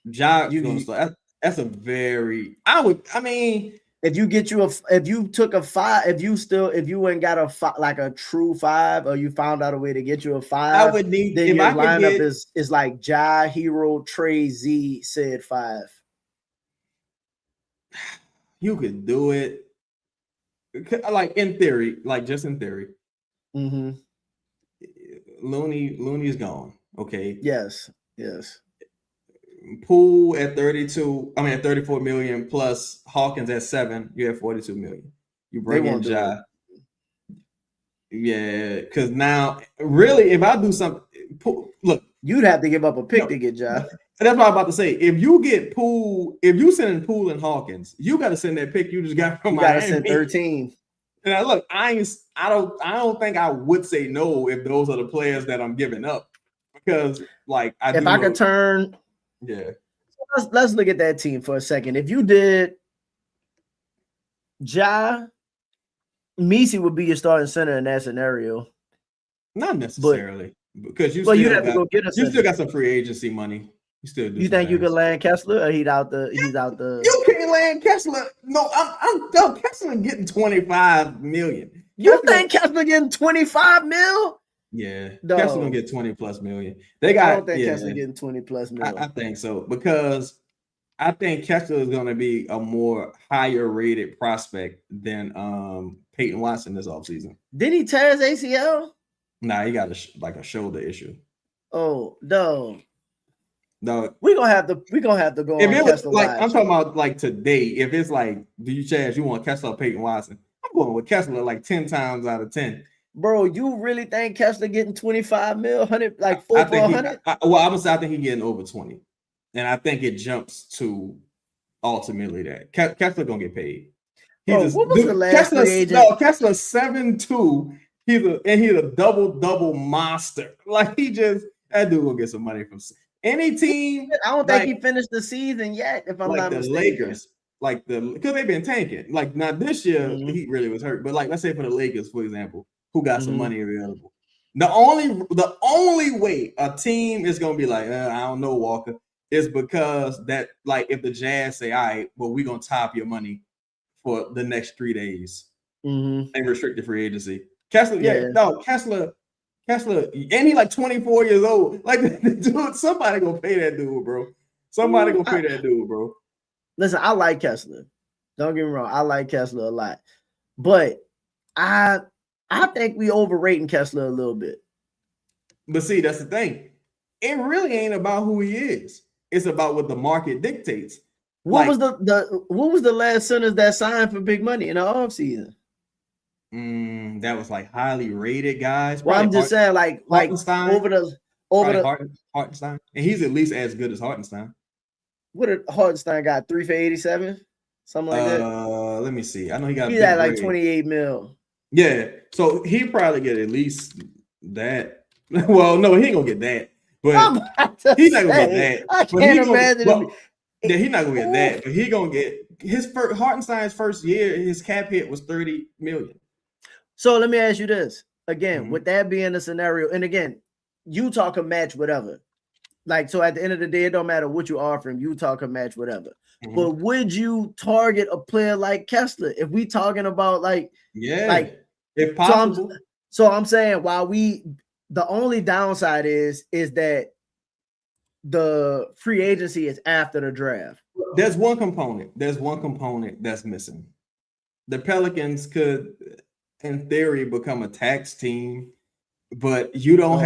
Ja is going to start. That's a very. I mean. If you took a 5, if you ain't got a true 5, or you found out a way to get you a 5, I would need. Then your lineup is like Ja, Hero, Trey, Z, said 5. You could do it, like in theory, like just in theory. Looney's gone. Okay. Yes. Poole at 34 million plus Hawkins at 7. You have 42 million. You bring in Ja. Yeah, because now, really, if I do something, look, you'd have to give up a pick to get Ja. That's what I'm about to say. If you get Poole, if you send in Poole and Hawkins, you got to send that pick you just got from Miami. You got to send 13. And look, I don't think I would say no if those are the players that I'm giving up, because like I could turn. Yeah. So let's look at that team for a second. If you did Ja, Messi would be your starting center in that scenario. Not necessarily, because you still got some free agency money. You still do. You think you could land Kessler, or he's out the? You can't land Kessler. No, I'm Kessler getting 25 million. You think Kessler getting 25 mil? Yeah, Kessler gonna get 20 plus million. I don't think Kessler getting 20 plus million. I think so, because I think Kessler is gonna be a more higher rated prospect than Peyton Watson this offseason. Did he tear his ACL? Nah, he got a shoulder issue. Oh no. No, we're gonna have to go. If it was like, I'm talking about like today, if it's like, do you Chaz, you want Kessler or Peyton Watson? I'm going with Kessler like 10 times out of 10. Bro, you really think Kessler getting 25 mil, 100, like 4 for 100? I think he getting over 20, and I think it jumps to ultimately that Kessler gonna get paid. What was the last free agent? No, Kessler's 7'2". He's a double monster. Like that dude will get some money from any team. I don't think he finished the season yet. If I'm not mistaken, like because they've been tanking. Like now this year, Mhm. he really was hurt. But like let's say for the Lakers, for example, who got some Mhm. money available. The only way a team is gonna be like, I don't know, Walker, is because that like if the Jazz say, all right, well, we're gonna top your money for the next 3 days Mhm. and restricted free agency. Kessler, Yeah. Kessler, and he like 24 years old. Like, dude, somebody gonna pay that dude, bro. Somebody gonna pay that dude, bro. Listen, I like Kessler. Don't get me wrong, I like Kessler a lot, but I think we overrating Kessler a little bit. But see, that's the thing. It really ain't about who he is. It's about what the market dictates. What was the last sentence that signed for big money in the offseason? That was like highly rated guys. Well, I'm just saying, like Hartenstein, over the Hartenstein, and he's at least as good as Hartenstein. What did Hartenstein got? 3 for 87, something like that. Let me see. I know he got. He's at like 28 mil. Yeah, so he probably get at least that. Well, no, he ain't gonna get that. But he's not gonna get that. I can't imagine. Yeah, he's not gonna get that. But he gonna get his first. Hartenstein's first year, his cap hit was 30 million. So let me ask you this again, with that being the scenario, and again, Utah can match whatever. Like, so at the end of the day, it don't matter what you offer him, Utah can match whatever. But would you target a player like Kessler if we talking about like, if possible? So I'm saying the only downside is that the free agency is after the draft. There's one component that's missing. The Pelicans could, in theory, become a tax team, but you don't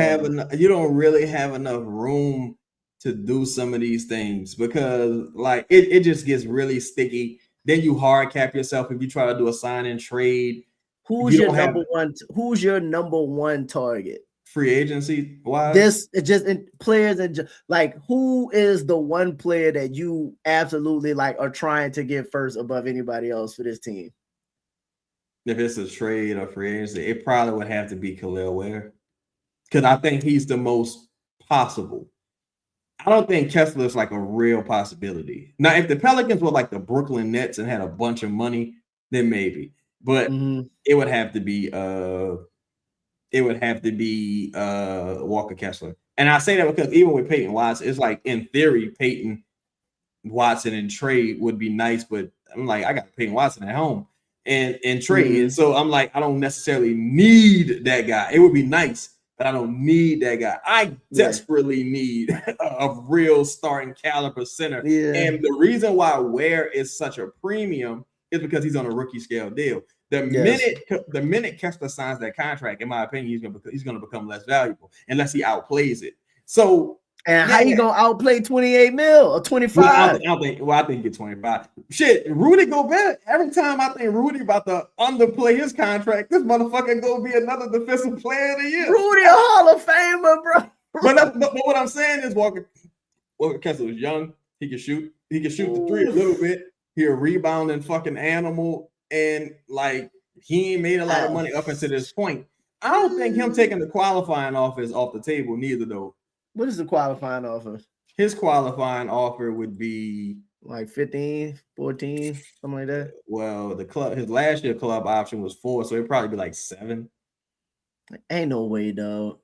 really have enough room to do some of these things because like it just gets really sticky. Then you hard cap yourself if you try to do a sign and trade. Who's your number one target? Free agency wise? This it just in players and like who is the one player that you absolutely like are trying to get first above anybody else for this team? If it's a trade or free agency, it probably would have to be Khalil Ware. Because I think he's the most possible. I don't think Kessler's like a real possibility. Now, if the Pelicans were like the Brooklyn Nets and had a bunch of money, then maybe. But it would have to be Walker Kessler. And I say that because even with Peyton Watson, it's like in theory, Peyton Watson in trade would be nice, but I'm like, I got Peyton Watson at home and trade. And so I'm like, I don't necessarily need that guy. It would be nice, but I don't need that guy. I desperately need a real starting caliber center. Yeah. And the reason why Ware is such a premium is because he's on a rookie scale deal. The minute Kessler signs that contract, in my opinion, he's gonna become less valuable unless he outplays it. So how you gonna outplay 28 mil or 25? I think get 25. Shit, Rudy Gobert. Every time I think Rudy about to underplay his contract, this motherfucker gonna be another defensive player of the year. Rudy a Hall of Famer, bro. But what I'm saying is Walker Kessler was young. He can shoot. He can shoot the three a little bit. He a rebounding fucking animal. And like he ain't made a lot of money up until this point. I don't think him taking the qualifying offer is off the table, neither though. What is the qualifying offer? His qualifying offer would be like 15, 14, something like that. Well, his last year club option was 4, so it'd probably be like 7. Ain't no way, dog.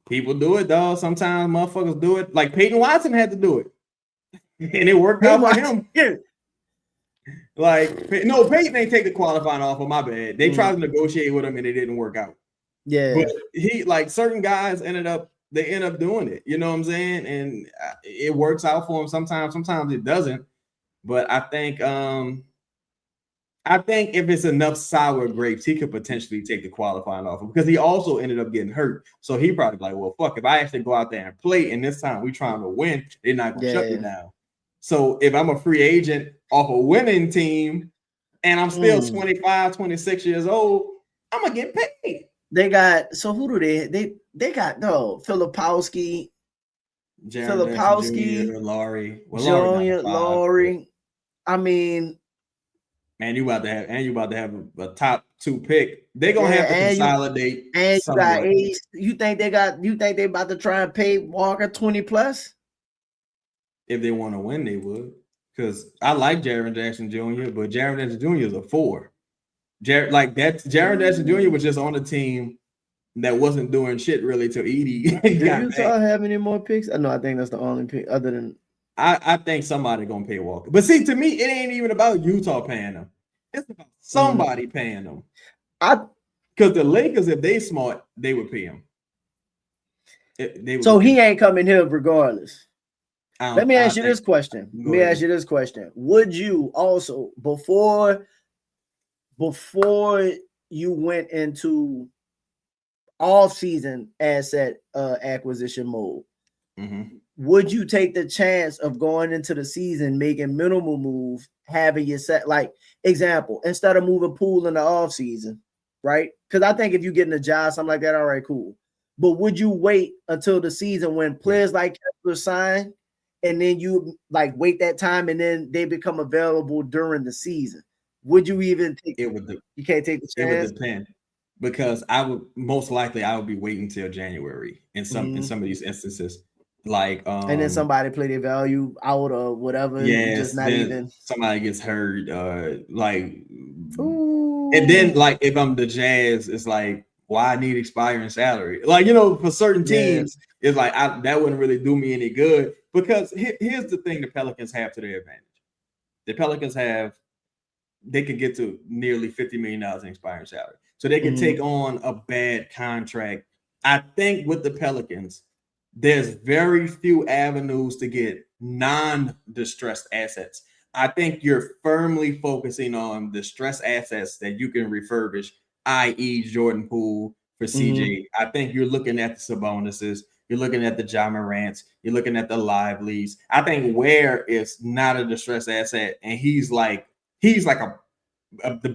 People do it, dog. Sometimes motherfuckers do it. Like Peyton Watson had to do it, and it worked out for him. Like, no, Peyton ain't take the qualifying offer. My bad. They tried to negotiate with him, and it didn't work out. Yeah, but he like certain guys end up doing it. You know what I'm saying? And it works out for him sometimes. Sometimes it doesn't. But I think if it's enough sour grapes, he could potentially take the qualifying offer because he also ended up getting hurt. So he probably like, well, fuck, if I actually go out there and play, and this time we trying to win, they're not gonna shut me down. So if I'm a free agent off a winning team and I'm still 25, 26 years old, I'm gonna get paid. They got who do they got Filipowski, Laurie, Laurie. I mean, man, you about to have a top 2 pick. They're gonna have to consolidate. And you got Ace. You think they about to try and pay Walker 20 plus? If they want to win, they would. because I like Jaren Jackson Jr., but Jaren Jackson Jr. is a 4. Jaren Jackson Jr. was just on the team that wasn't doing shit really till Edie Do got Utah back. have any more picks? No, I think that's the only pick other than I think somebody gonna pay Walker. But see, to me, it ain't even about Utah paying them. It's about somebody paying them. Because the Lakers, if they smart, they would pay him. So he ain't coming here regardless. Let me ask you this question. Would you also, before you went into off-season asset acquisition mode, would you take the chance of going into the season making minimal moves, having your set, like example, instead of moving Poole in the off-season, right? Because I think if you get in a job, something like that, all right, cool. But would you wait until the season when players like Kessler sign, and then you like wait that time, and then they become available during the season? Would you even take it? You can't take the chance. It would depend, because I would most likely be waiting till January in some of these instances, like and then somebody play their value out or whatever. Yes, just not even somebody gets hurt, and then like if I'm the Jazz, it's like, why I need expiring salary? Like, for certain teams, it's like that wouldn't really do me any good, because here's the thing: the Pelicans have to their advantage. The Pelicans they can get to nearly $50 million in expiring salary, so they can take on a bad contract. I think with the Pelicans, there's very few avenues to get non-distressed assets. I think you're firmly focusing on distressed assets that you can refurbish, i.e. Jordan Poole for CJ. I think you're looking at the Sabonis's, you're looking at the Ja Morants, you're looking at the Liveleys. I think Ware is not a distressed asset, and he's like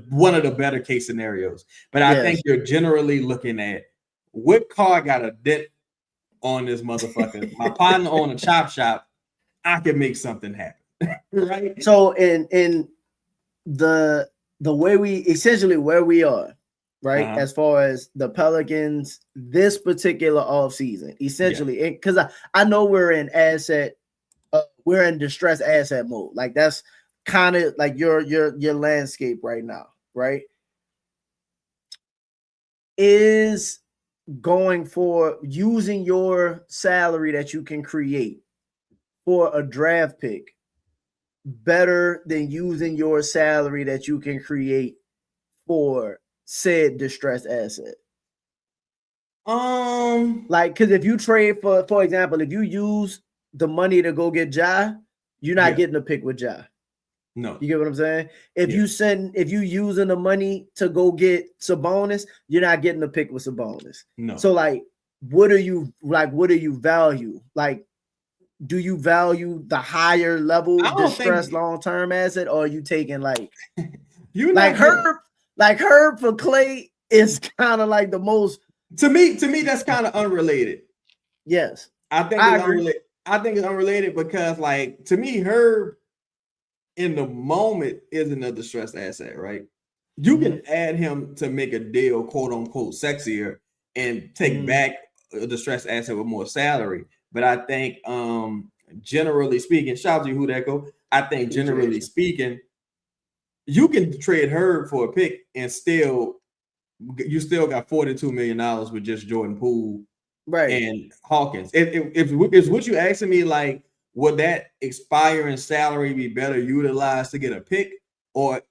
one of the better case scenarios. But I think you're generally looking at what car got a dent on this motherfucker. My partner on a chop shop, I can make something happen. Right. So in the way we essentially where we are, right, as far as the Pelicans this particular offseason, essentially, because I know we're in we're in distressed asset mode. Like that's kind of like your landscape right now, right? Is going for using your salary that you can create for a draft pick better than using your salary that you can create for said distressed asset? Like, because if you trade for example, if you use the money to go get Ja, you're not getting a pick with Ja. No, you get what I'm saying? If you using the money to go get Sabonis, you're not getting a pick with Sabonis. No. So like, what do you value? Like, do you value the higher level distressed long-term asset, or are you taking like Herb for Clay is kind of like the most to me that's kind of unrelated. Yes. I think it's unrelated because like to me Herb in the moment isn't a distressed asset, right? You can add him to make a deal, quote unquote, sexier and take back a distressed asset with more salary. But I think generally speaking, shout out to you, Hudeko. I think generally speaking, you can trade Herb for a pick and still got $42 million with just Jordan Poole, right, and Hawkins. If what you asking me, like, would that expiring salary be better utilized to get a pick, or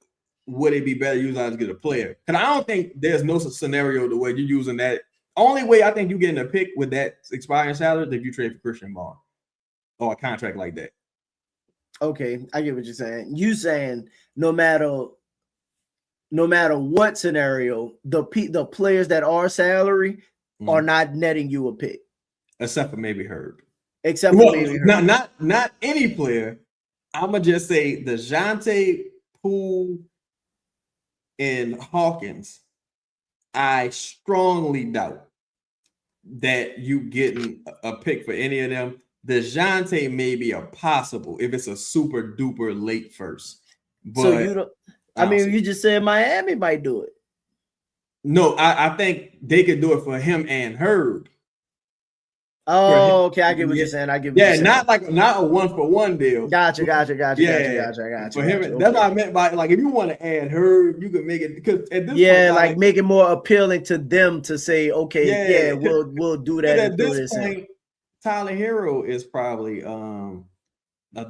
would it be better utilized to get a player? Because I don't think there's no scenario the way you're using that. Only way I think you're getting a pick with that expiring salary is if you trade for Christian Bond or a contract like that. Okay, I get what you're saying. You saying no matter what scenario, the players that are salary are not netting you a pick, except for maybe Herb. Not any player. I'm gonna just say the DeJounte, Poole, and Hawkins. I strongly doubt that you getting a pick for any of them. The DeJounte may be a possible if it's a super duper late first. But so you don't. I mean, you just said Miami might do it. No, I think they could do it for him and Herb. Oh, okay. I get what you're saying. I get what you're saying. Not a 1-for-1 deal. Gotcha. For him, that's what I meant by like if you want to add Herb, you can make it because at this point, like make it more appealing to them to say, okay, we'll do that. At this point, Tyler Hero is probably a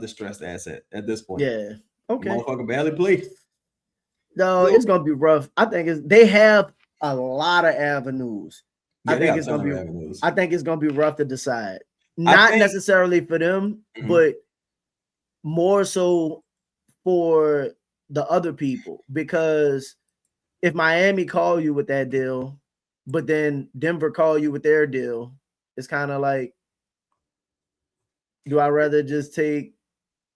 distressed asset at this point. Yeah. Okay. Motherfucker barely plays. No, it's gonna be rough. I think they have a lot of avenues. Yeah, I think it's gonna be rough to decide. Not necessarily for them, but more so for the other people. Because if Miami call you with that deal, but then Denver call you with their deal, it's kind of like, do I rather just take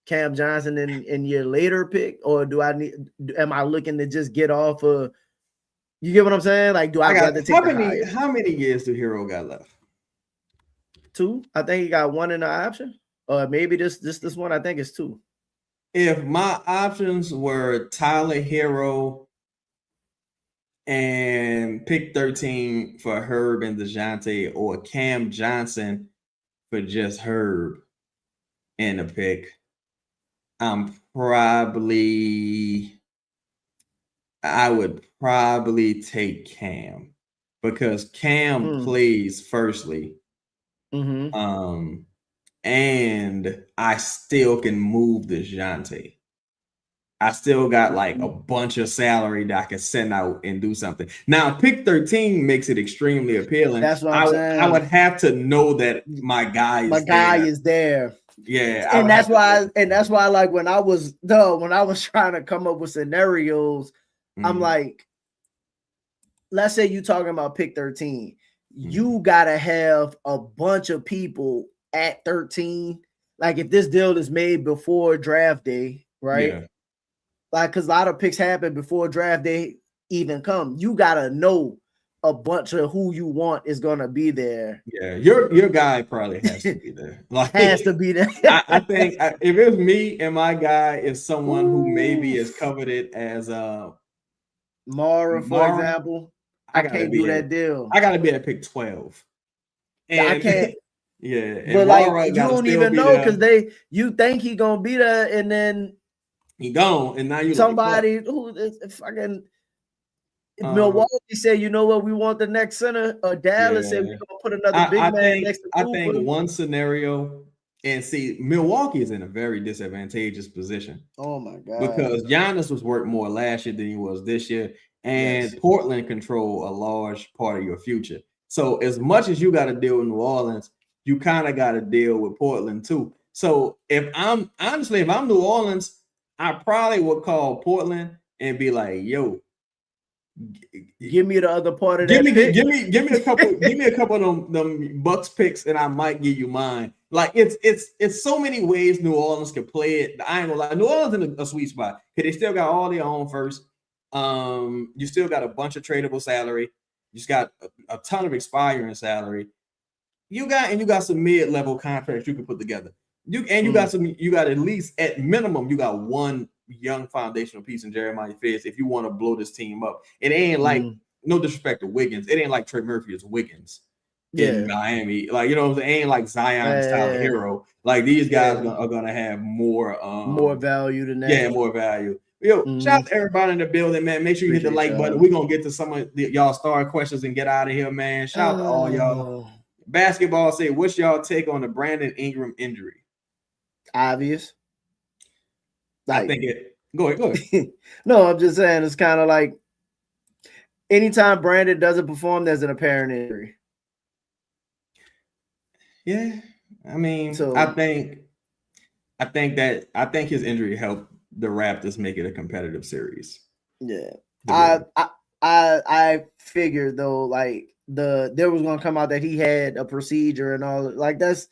Cam Johnson in your later pick, or am I looking to just get off of, you get what I'm saying? Like, do I rather take how many years do Hero got left? 2. I think he got 1 in the option. Or maybe this one, I think it's 2. If my options were Tyler Hero and pick 13 for Herb and DeJounte, or Cam Johnson for just Herb in a pick, I would probably take Cam because Cam plays firstly. And I still can move DeJounte. I still got like a bunch of salary that I can send out and do something. Now, pick 13 makes it extremely appealing. That's what I'm saying. I would have to know that my guy is there. Yeah, and that's why like when I was trying to come up with scenarios, I'm like, let's say you talking about pick 13, you gotta have a bunch of people at 13. Like if this deal is made before draft day, right? Yeah. Like because a lot of picks happen before draft day even come. You gotta know a bunch of who you want is gonna be there. Yeah, your guy probably has to be there. Like, has to be there. I think if it's me and my guy is someone who maybe is coveted as Mara, for example, I can't do that deal. I gotta be at pick 12. And I can't. Yeah, but like you don't even know because you think he gonna be there, and then he gone, and now you somebody who is fucking. Milwaukee said, you know what, we want the next center. Or Dallas said we're gonna put another big man next to Cooper. I think one scenario, and see, Milwaukee is in a very disadvantageous position. Oh my god! Because Giannis was worth more last year than he was this year, and Portland control a large part of your future. So as much as you got to deal with New Orleans, you kind of got to deal with Portland too. So if I'm New Orleans, I probably would call Portland and be like, yo, give me the other part of that. Give me a couple of them Bucks picks, and I might give you mine. Like it's so many ways New Orleans can play it. I ain't gonna lie, New Orleans in a sweet spot because they still got all their own first. You still got a bunch of tradable salary. You just got a ton of expiring salary. You got some mid-level contracts you can put together. You got at least at minimum you got one young foundational piece in Jeremiah Fitz if you want to blow this team up. It ain't like no disrespect to Wiggins. It ain't like Trey Murphy is Wiggins in Miami. Like, you know what I'm saying? It ain't like Zion's Tyler Hero. Like these guys are gonna have more value than that. Yeah, more value. Yo, shout out to everybody in the building, man. Make sure you hit the like button. We're gonna get to some of y'all star questions and get out of here, man. Shout out to all y'all. Basketball say, what's y'all take on the Brandon Ingram injury? Obvious. Like, I think it. Go ahead. No, I'm just saying it's kind of like anytime Brandon doesn't perform, there's an apparent injury. Yeah, I mean, so I think his injury helped the Raptors make it a competitive series. Yeah, I figured though, like there was gonna come out that he had a procedure and all. Like that's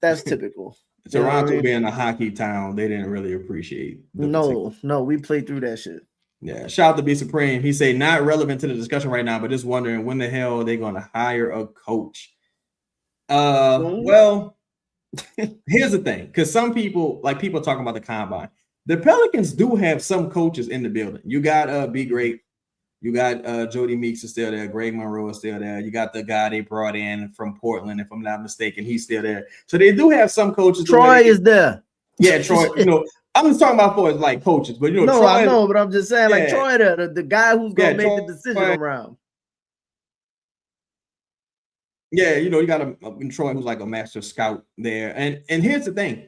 typical. Toronto being a hockey town, they didn't really appreciate. No, we played through that shit. Yeah, shout out to Be Supreme. He say not relevant to the discussion right now, but just wondering when the hell are they going to hire a coach? Well, here's the thing, because some people talking about the combine. The Pelicans do have some coaches in the building. You got Be Great, You got Jody Meeks is still there. Greg Monroe is still there. You got the guy they brought in from Portland, if I'm not mistaken. He's still there. So they do have some coaches. Troy is there. Yeah, Troy. I'm just talking about for like coaches, but no, Troy, I know, but I'm just saying, like Troy, the guy who's gonna make the decision around. Yeah, you got a Troy who's like a master scout there, and here's the thing: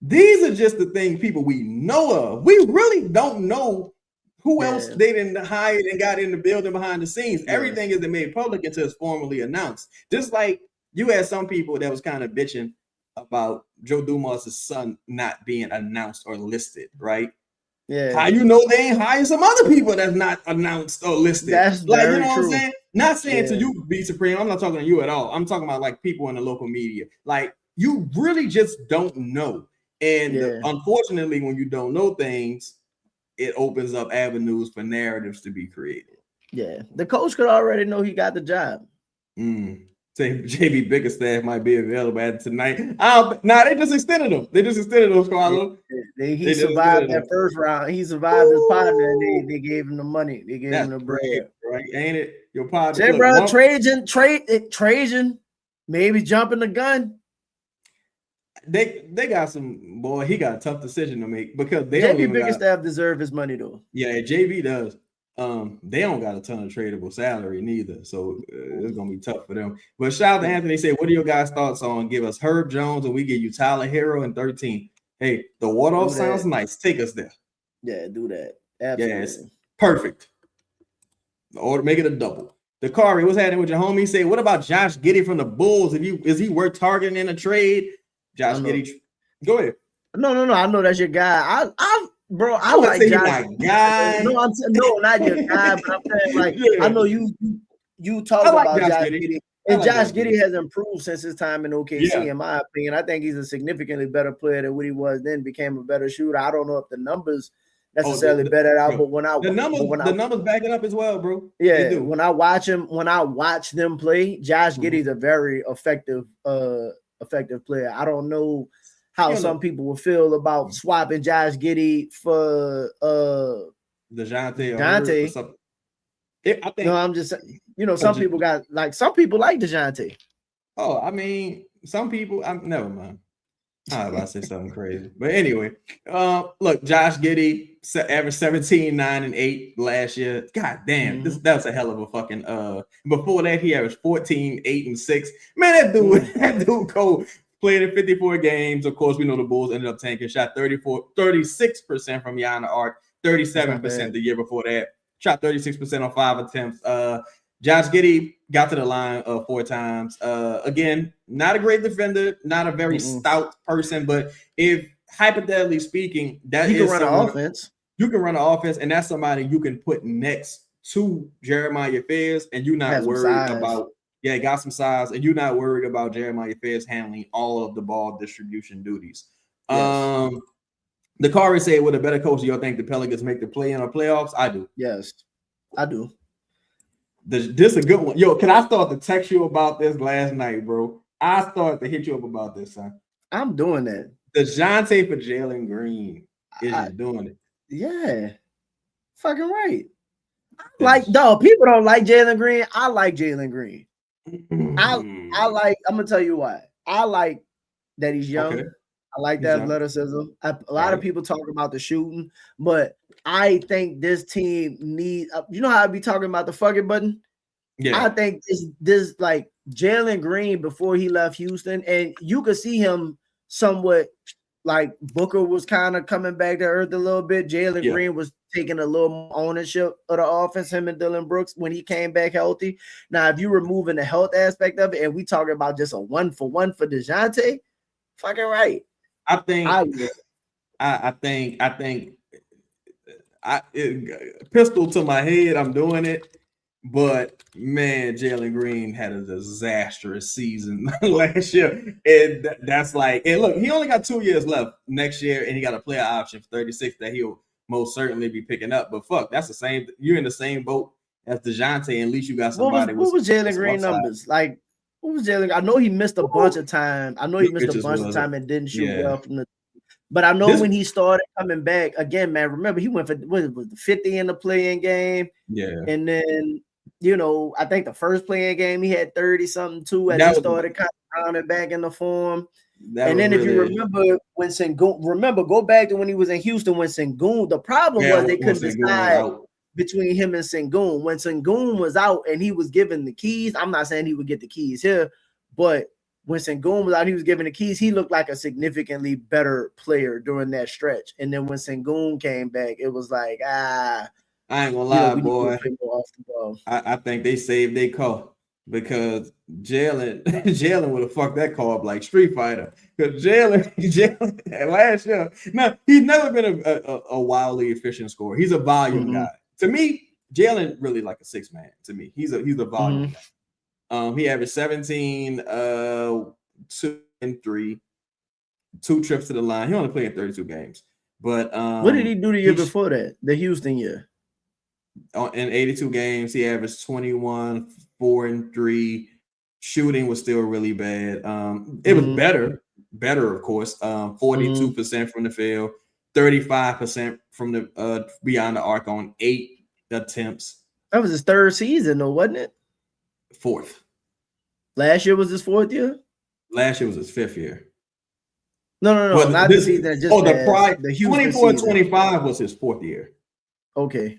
these are just the thing people we know of. We really don't know who else they didn't hire and got in the building behind the scenes. Everything isn't made public until it's formally announced. Just like you had some people that was kind of bitching about Joe Dumas' son not being announced or listed, right? Yeah. How you know they ain't hired some other people that's not announced or listed? That's like, very what true. I'm saying? Not saying to you, Be Supreme. I'm not talking to you at all. I'm talking about like people in the local media. Like, you really just don't know. And unfortunately, when you don't know things, it opens up avenues for narratives to be created. Yeah. The coach could already know he got the job. Say JB Bickerstaff might be available at tonight. They just extended him. Squalo. He survived that first round. He survived his partner, and they gave him the money. They gave him the bread. Right? Ain't it? Your partner. Say, bro, Trajan, maybe jumping the gun. They got some boy. He got a tough decision to make because they JB Bickerstaff deserve his money though. Yeah, JB does. They don't got a ton of tradable salary neither, so it's gonna be tough for them. But shout out to Anthony. Say, what are your guys' thoughts on give us Herb Jones and we give you Tyler Hero in 13? Hey, the water off sounds nice. Take us there. Yeah, do that. Absolutely. Yeah, it's perfect. Or make it a double. The Dakari, what's happening with your homie? Say, what about Josh Giddey from the Bulls? Is he worth targeting in a trade? Josh Giddey, go ahead. No. I know that's your guy. Bro, I like Josh. Guy. No, not your guy, but I'm saying like I know you talk about Josh Giddey. And Josh Giddey has improved since his time in OKC, in my opinion. I think he's a significantly better player than what he was then, became a better shooter. I don't know if the numbers necessarily bet it out, but the numbers back it up as well, bro. Yeah, when I watch them play, Josh Giddey's a very effective player. I don't know how some people will feel about swapping Josh Giddey for DeJounte. I think I'm just saying, some people like DeJounte. Oh, I mean, some people. Never mind. I was about to say something crazy, but anyway, look, Josh Giddey averaged 17, 9, and 8 last year. God damn, that was a hell of a fucking. Before that, he averaged 14, 8, and 6. Man, that dude cold. Played in 54 games. Of course, we know the Bulls ended up tanking. Shot 36% from behind the arc, 37% the year before that. Shot 36% on 5 attempts. Josh Giddey got to the line 4 times. Again, not a great defender, not a very stout person, but if hypothetically speaking, that you can run an offense. You can run an offense, and that's somebody you can put next to Jeremiah Fairs, and you're not worried about. Yeah, got some size, and you're not worried about Jeremiah Fairs handling all of the ball distribution duties. Yes. The Dakari said, with a better coach, do you think the Pelicans make the play-in or playoffs? I do. Yes, I do. This a good one. Yo, can I start to text you about this last night, bro? I started to hit you up about this, son. I'm doing that. DeJounte for Jalen Green is doing it. Yeah. Fucking right. People don't like Jalen Green. I like Jalen Green. I like, I'm gonna tell you why. I like that he's young. Okay. I like that athleticism. A lot of people talk about the shooting, but I think this team needs, you know how I be talking about the fucking button? Yeah. I think this like Jalen Green before he left Houston, and you could see him somewhat like Booker was kind of coming back to earth a little bit. Jalen Green was taking a little ownership of the offense, him and Dylan Brooks, when he came back healthy. Now, if you're removing the health aspect of it and we talking about just a 1-for-1 for DeJounte, fucking right. I think pistol to my head, I'm doing it. But man, Jalen Green had a disastrous season last year. And that's like, and look, he only got 2 years left next year, and he got a player option for 36 that he'll most certainly be picking up. But fuck, that's the same. You're in the same boat as DeJounte, and at least you got somebody. What was Jalen Green numbers? Like, what was Jalen? I know he missed a bunch of time. And didn't shoot well from the But I know when he started coming back again, man. Remember, he went for what was the 50 in the playing game, and then I think the first playing game he had 30 something too as he started kind of rounding back in the form. And then if you remember when Sengun, go back to when he was in Houston when Sengun, the problem was they couldn't decide between him and Sengun. When Sengun was out and he was given the keys, I'm not saying he would get the keys here, but when Sengun was out, he was given the keys. He looked like a significantly better player during that stretch. And then when Sengun came back, it was like, I ain't gonna lie, boy. I think they saved their call because Jalen would have fucked that call up like Street Fighter. Because Jalen last year, now he's never been a wildly efficient scorer. He's a volume guy. To me, Jalen really like a 6-man. To me, he's a volume guy. He averaged 17, 2 and 3, 2 trips to the line. He only played 32 games. But what did he do the year before that? The Houston year. In 82 games, he averaged 21, 4 and 3. Shooting was still really bad. It was better, of course. 42% from the field, 35% from the beyond the arc on 8 attempts. That was his 3rd season, though, wasn't it? 4th. Last year was his 4th year? Last year was his 5th year. No, well, not the season. Just the 24-25 was his 4th year. Okay.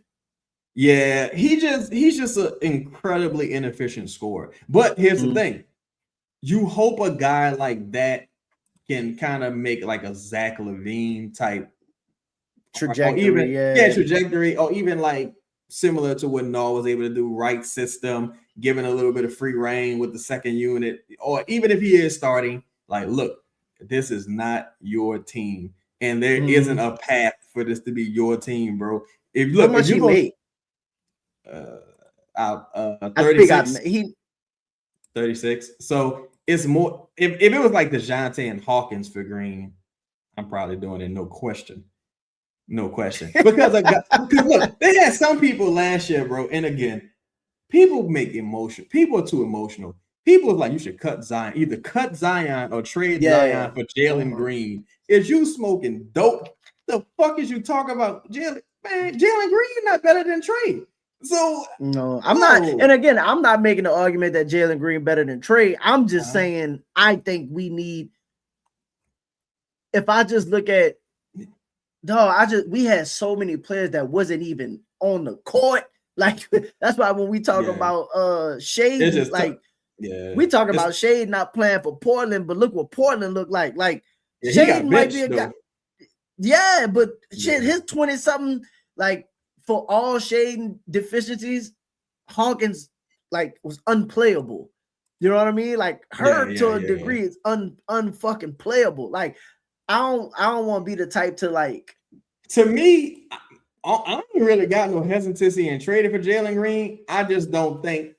Yeah, he's just an incredibly inefficient scorer. But here's the thing. You hope a guy like that can kind of make like a Zach LaVine type trajectory. Trajectory, or even like similar to what Noah was able to do, right system, giving a little bit of free reign with the second unit, or even if he is starting, like, look, this is not your team, and there isn't a path for this to be your team, bro. If look, how much he made? 36. 36. So it's more. If it was like DeJounte and Hawkins for Green, I'm probably doing it, no question. Because look, they had some people last year, bro. And again, people make emotion. People are too emotional. People are like, you should cut Zion, either cut Zion or trade Zion for Jalen Green. Is you smoking dope? The fuck is you talking about, Jalen? Man, Jalen Green not better than Trey. So no, I'm not. And again, I'm not making the argument that Jalen Green better than Trey. I'm just saying I think we need. If I just look at. We had so many players that wasn't even on the court. Like that's why when we talk about Shade, we talk about Shade not playing for Portland, but look what Portland looked like. Like Shade might be a guy. Yeah, but shit, his 20-something, like for all Shade deficiencies, Hawkins like was unplayable. You know what I mean? Like her to a degree is unfucking playable. Like I don't want to be the type to like. To me, I don't really got no hesitancy in trading for Jalen Green. I just don't think,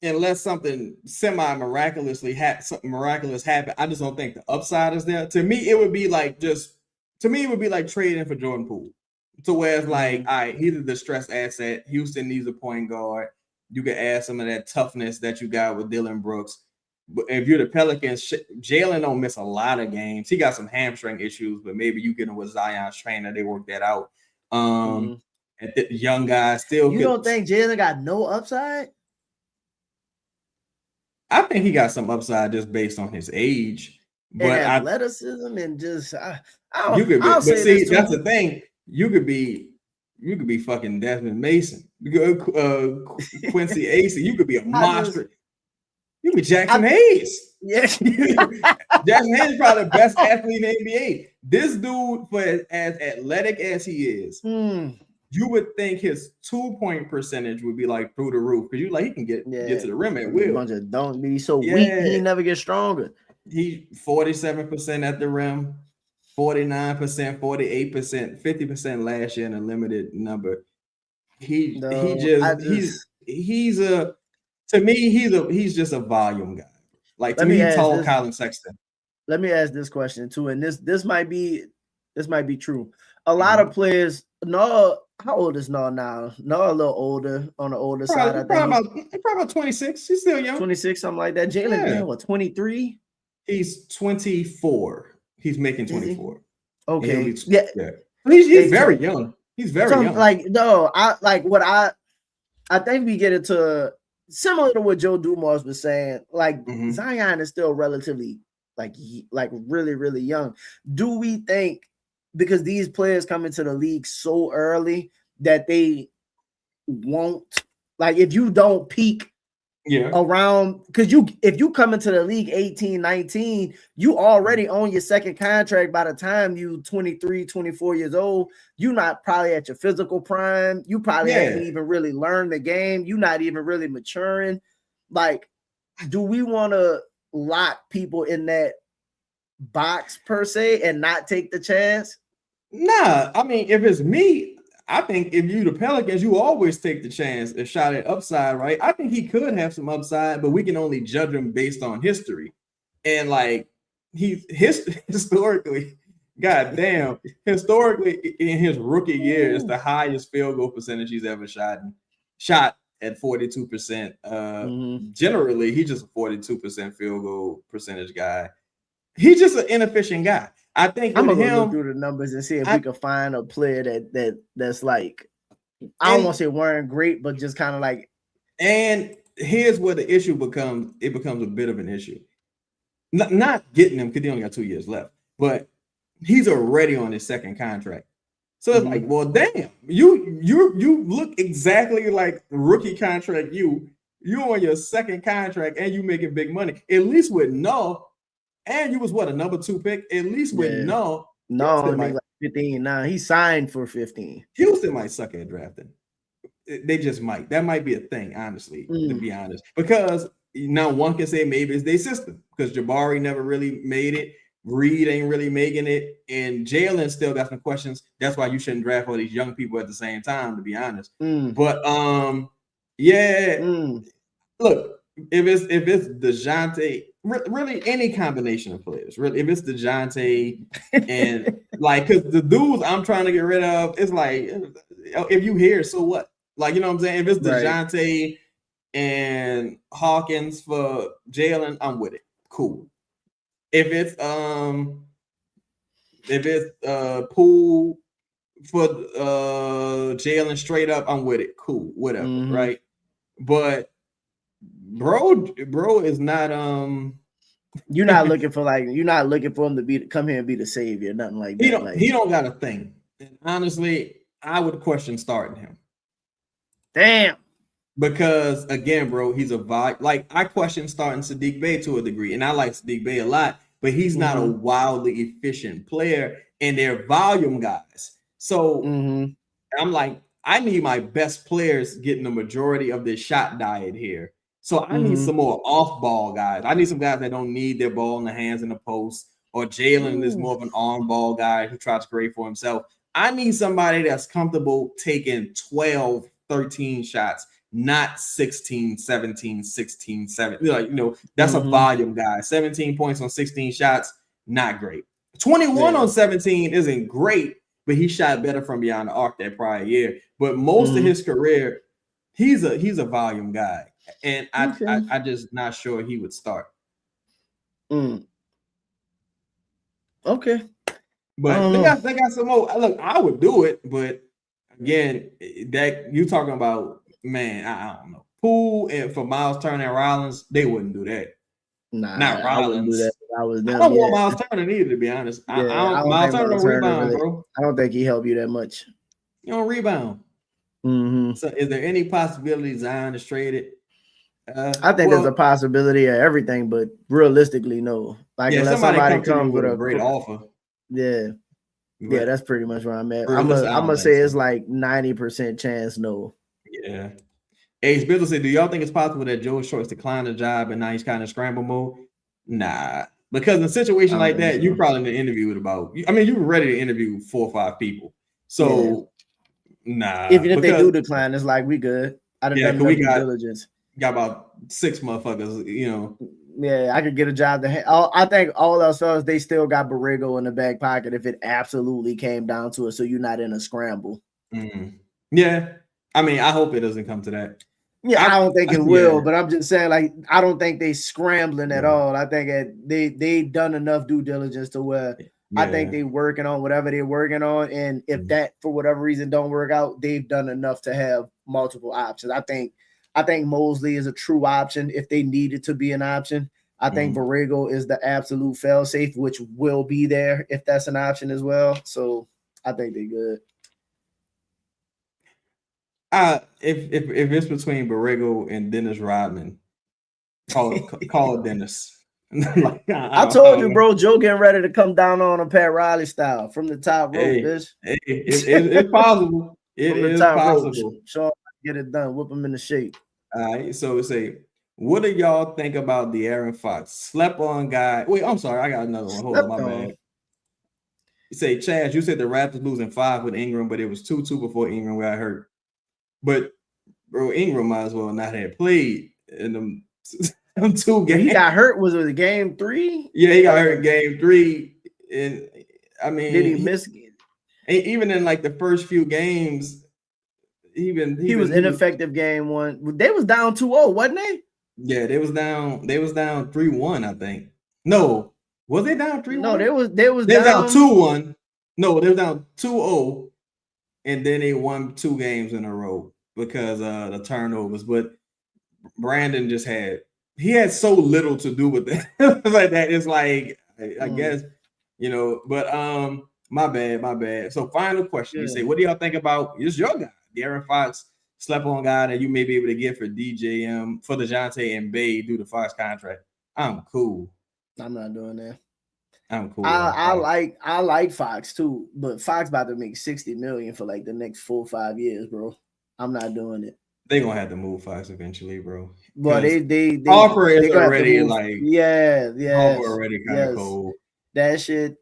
unless something miraculous happen, I just don't think the upside is there. To me, it would be like trading for Jordan Poole. To where it's like, all right, he's a distressed asset. Houston needs a point guard. You can add some of that toughness that you got with Dylan Brooks. But if you're the Pelicans, Jalen don't miss a lot of games. He got some hamstring issues, but maybe you get him with Zion's trainer. They work that out. And the young guys still. You don't think Jalen got no upside? I think he got some upside just based on his age, but and athleticism and just. That's the thing. You could be fucking Desmond Mason, Quincy Acey. You could be a monster. You be Jackson Hayes. Yeah. Jackson Hayes is probably the best athlete in the NBA. This dude, for as athletic as he is, you would think his 2-point percentage would be like through the roof because you like he can get to the rim at will. Bunch of don't be so weak. He never gets stronger. He 47% at the rim, 49%, 48%, 50% last year in a limited number. He's just a volume guy. Like to me, he told Colin Sexton. Let me ask this question too, and this might be true. A lot of players. No, how old is No now? No, a little older on the older side. I think probably about 26. He's still young. 26, something like that. Jalen Green, what, 23? He's 24. He's making 24. Okay. Yeah. He's very young. He's very young. Like, no, I think we get into similar to what Joe Dumars was saying. Like Zion is still relatively like really, really young. Do we think because these players come into the league so early that they won't, like, if you don't peak around, because if you come into the league 18, 19, you already own your second contract by the time you 23, 24 years old. You're not probably at your physical prime. You probably haven't even really learned the game. You're not even really maturing. Like, do we want to lock people in that box per se and not take the chance? Nah, I mean, if it's me, I think if you the Pelicans, you always take the chance, a shot at upside, right? I think he could have some upside, but we can only judge him based on history. And like historically, goddamn, historically in his rookie year, it's the highest field goal percentage he's ever shot at 42%. Generally, he's just a 42% field goal percentage guy. He's just an inefficient guy. I think I'm gonna look through the numbers and see if we can find a player that's like, I don't want to say wearing great, but just kind of like. And here's where the issue becomes. It becomes a bit of an issue. Not getting him because he only got 2 years left, but he's already on his second contract. So it's like, well, damn, you look exactly like rookie contract. You on your second contract and you making big money. At least with no. And you was what, a number 2 pick? At least with no, like 15 now. He signed for 15. Houston might suck at drafting. They just might. That might be a thing, honestly, to be honest. Because now one can say maybe it's their system because Jabari never really made it. Reed ain't really making it. And Jalen still got some questions. That's why you shouldn't draft all these young people at the same time, to be honest. But look, if it's DeJounte, really any combination of players, really, if it's DeJounte and like, because the dudes I'm trying to get rid of, it's like, if you hear, so what? Like, you know what I'm saying? If it's DeJounte and Hawkins for Jalen, I'm with it. Cool. If it's Poole for Jalen straight up, I'm with it. Cool, whatever, right? But bro is not you're not looking for him to come here and be the savior, nothing like that. He don't got a thing. And honestly, I would question starting him. Damn. Because again, bro, he's a vibe. Like, I question starting Saddiq Bey to a degree, and I like Saddiq Bey a lot, but he's not a wildly efficient player, and they're volume guys. So I'm like, I need my best players getting the majority of their shot diet here. So I need some more off-ball guys. I need some guys that don't need their ball in the hands in the post, or Jalen is more of an on-ball guy who tries to create for himself. I need somebody that's comfortable taking 12, 13 shots, not 16, 17, 16, 17. Like, that's a volume guy. 17 points on 16 shots, not great. 21 on 17 isn't great, but he shot better from beyond the arc that prior year. But most of his career, he's a volume guy. And I just not sure he would start. Okay. But they got some more. Look, I would do it, but again, that you talking about, man, I don't know. Poole and for Miles Turner and Rollins, they wouldn't do that. Nah, not Rollins. I wouldn't do that. I don't want Miles Turner either, to be honest. Yeah, Miles Turner don't rebound, really, bro. I don't think he helped you that much. You don't rebound. So is there any possibility Zion is traded? I think there's a possibility of everything, but realistically, no. Like, unless somebody comes with a great offer. Yeah, that's pretty much where I'm at. I'm gonna say it's like 90% chance no. Yeah. Ace Bizzle said, do y'all think it's possible that Joe Short's declined the job and now he's kind of scramble mode? Nah, because in a situation like that, you probably need to interview you were ready to interview 4 or 5 people. So nah. Even if they do decline, it's like, we good. I done done due diligence. Got about 6 motherfuckers, Yeah, I could get a job. I think all else fellas, they still got Borrego in the back pocket if it absolutely came down to it. So you're not in a scramble. Yeah, I mean, I hope it doesn't come to that. Yeah, I don't think it will, but I'm just saying, like, I don't think they scrambling at all. I think they done enough due diligence to where I think they working on whatever they're working on, and if that for whatever reason don't work out, they've done enough to have multiple options. I think Mosley is a true option if they needed to be an option. I think Borrego is the absolute fail safe, which will be there if that's an option as well. So I think they're good. If it's between Borrego and Dennis Rodman, call it Dennis. Like, I told you, bro, Joe getting ready to come down on a Pat Riley style from the top rope, bitch. It's possible. It is possible. Sean, get it done. Whip him into shape. All right. So say, what do y'all think about De'Aaron Fox? Slept on guy. Wait, I'm sorry. I got another one. Hold on, my bad. You say, Chaz, you said the Raptors losing 5 with Ingram, but it was 2-2 before Ingram got hurt. But bro, Ingram might as well not have played in them 2 games. He got hurt. Was it game 3? Yeah, he got hurt in game 3. And I mean, did he miss? Even in like the first few games, he was ineffective game 1. They was down 2-0, wasn't they? Yeah, they was down 3-1, I think. No, was they down 3-1? No, they was down 2-1. No, they was down 2-0, and then they won 2 games in a row because the turnovers. But Brandon just had so little to do with that. Like that. It's like I guess, you know, but my bad. So final question. You say, what do y'all think about this your guy, De'Aaron Fox, slept on guy that you may be able to get for DJM for DeJounte and Bay due to Fox contract? I'm cool. I'm not doing that. I'm cool. I like Fox too, but Fox about to make $60 million for like the next 4 or 5 years, bro. I'm not doing it. They gonna have to move Fox eventually, bro. But they offer is already like Harper already kind of cold. That shit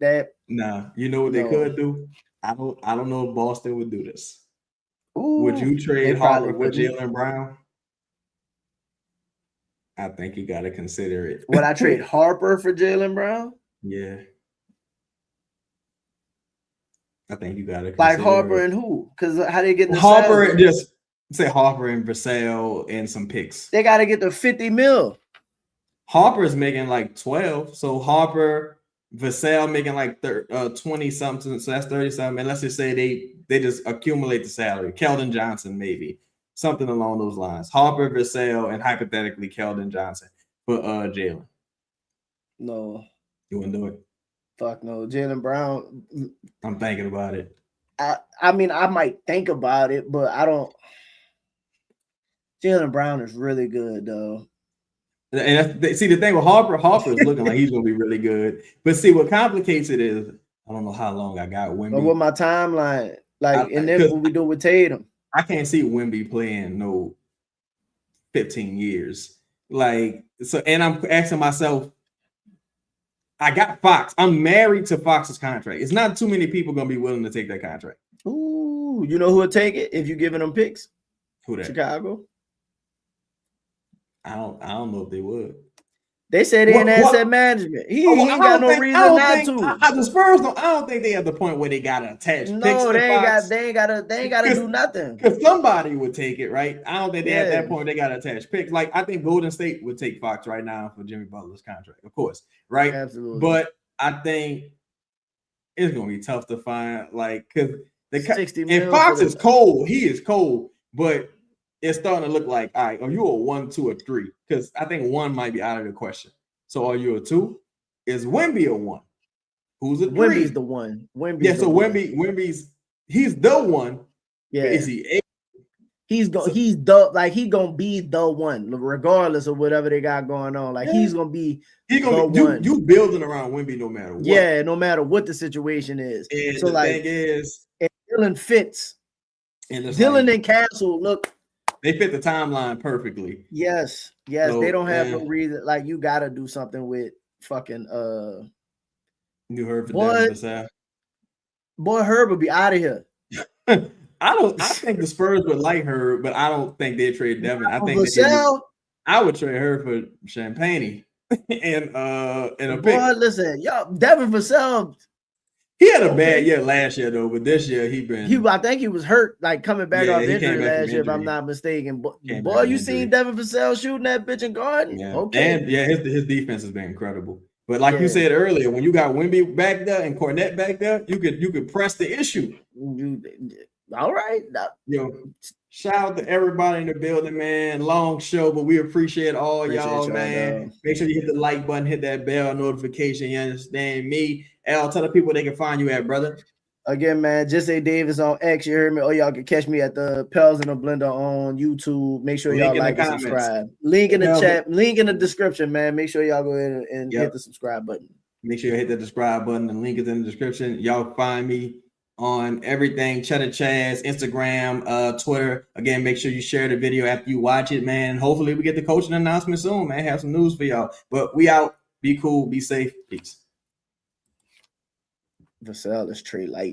nah. You know what they could do? I don't know if Boston would do this. Ooh, would you trade Harper for Jaylen Brown? I think you got to consider it. Would I trade Harper for Jaylen Brown? Yeah. I think you got to like Harper and who? Because how they get the Harper salary? Just say Harper and Vassell and some picks. They got to get the 50 mil. Harper's making like 12. So Harper, Vassell making like 20 something. So that's 30 something. And let's just say they just accumulate the salary. Keldon Johnson, maybe something along those lines. Harper, Vassell, and hypothetically Keldon Johnson for Jaylen. No. You wouldn't do it? Fuck no. Jaylen Brown. I'm thinking about it. I mean, I might think about it, but I don't. Jaylen Brown is really good, though. And see, the thing with Harper is looking like he's going to be really good. But see, what complicates it is, I don't know how long I got Wemby. But with my timeline, and then what we do with Tatum. I can't see Wemby playing no 15 years. Like, so, and I'm asking myself, I got Fox. I'm married to Fox's contract. It's not too many people going to be willing to take that contract. Ooh, you know who would take it if you're giving them picks? Who that? Chicago. I don't know if they would. They said in asset management. He ain't got no reason not to. The Spurs I don't think they at the point where they gotta attach. No, they ain't gotta do nothing. Because somebody would take it, right? I don't think they at that point they gotta attach picks. Like I think Golden State would take Fox right now for Jimmy Butler's contract, of course, right? Absolutely. But I think it's gonna be tough to find, like, because if Fox is cold, he is cold, but it's starting to look like, all right, are you a 1, 2, or 3? Because I think 1 might be out of the question. So are you a 2? Is Wemby a 1? Who's a 3? Wemby's the 1. Wemby's he's the 1. Yeah. Is he a? He's gonna be the 1, regardless of whatever they got going on. Like he's gonna be the 1. You building around Wemby no matter what. Yeah, no matter what the situation is. And so the thing is, and Dylan fits. And Dylan and Castle look. They fit the timeline perfectly. Yes. So, they don't have no reason. Like you gotta do something with fucking You heard for Devin Vassell. Boy, Herb would be out of here. I think the Spurs would like her, but I don't think they'd trade Devin. I think I would trade her for Champagne and a pick. Boy, listen, Devin Vassell. He had a bad year last year though, but this year I think he was hurt, like coming back off injury last year, if I'm not mistaken. Boy, you seen Devin Vassell shooting that bitch in Garden? Yeah. Okay. And his defense has been incredible. But like you Yeah. said earlier, when you got Wemby back there and Cornette back there, you could press the issue. All right. Shout out to everybody in the building, man. Long show, but we appreciate all y'all, man. Dog. Make sure you hit the like button, hit that bell notification. You understand me? Al, tell the people they can find you at, brother. Again, man, just say Davis on X. You heard me? Oh, y'all can catch me at the Pels in the Blender on YouTube. Make sure y'all like and subscribe. Link in the chat, link in the description, man. Make sure y'all go ahead and hit the subscribe button. Make sure you hit the subscribe button. The link is in the description. Y'all find me on everything, chedda-chaz, Instagram, Twitter. Again, make sure you share the video after you watch it, man. Hopefully we get the coaching announcement soon, man. Have some news for y'all. But we out. Be cool. Be safe. Peace. Vassell is Trey Light.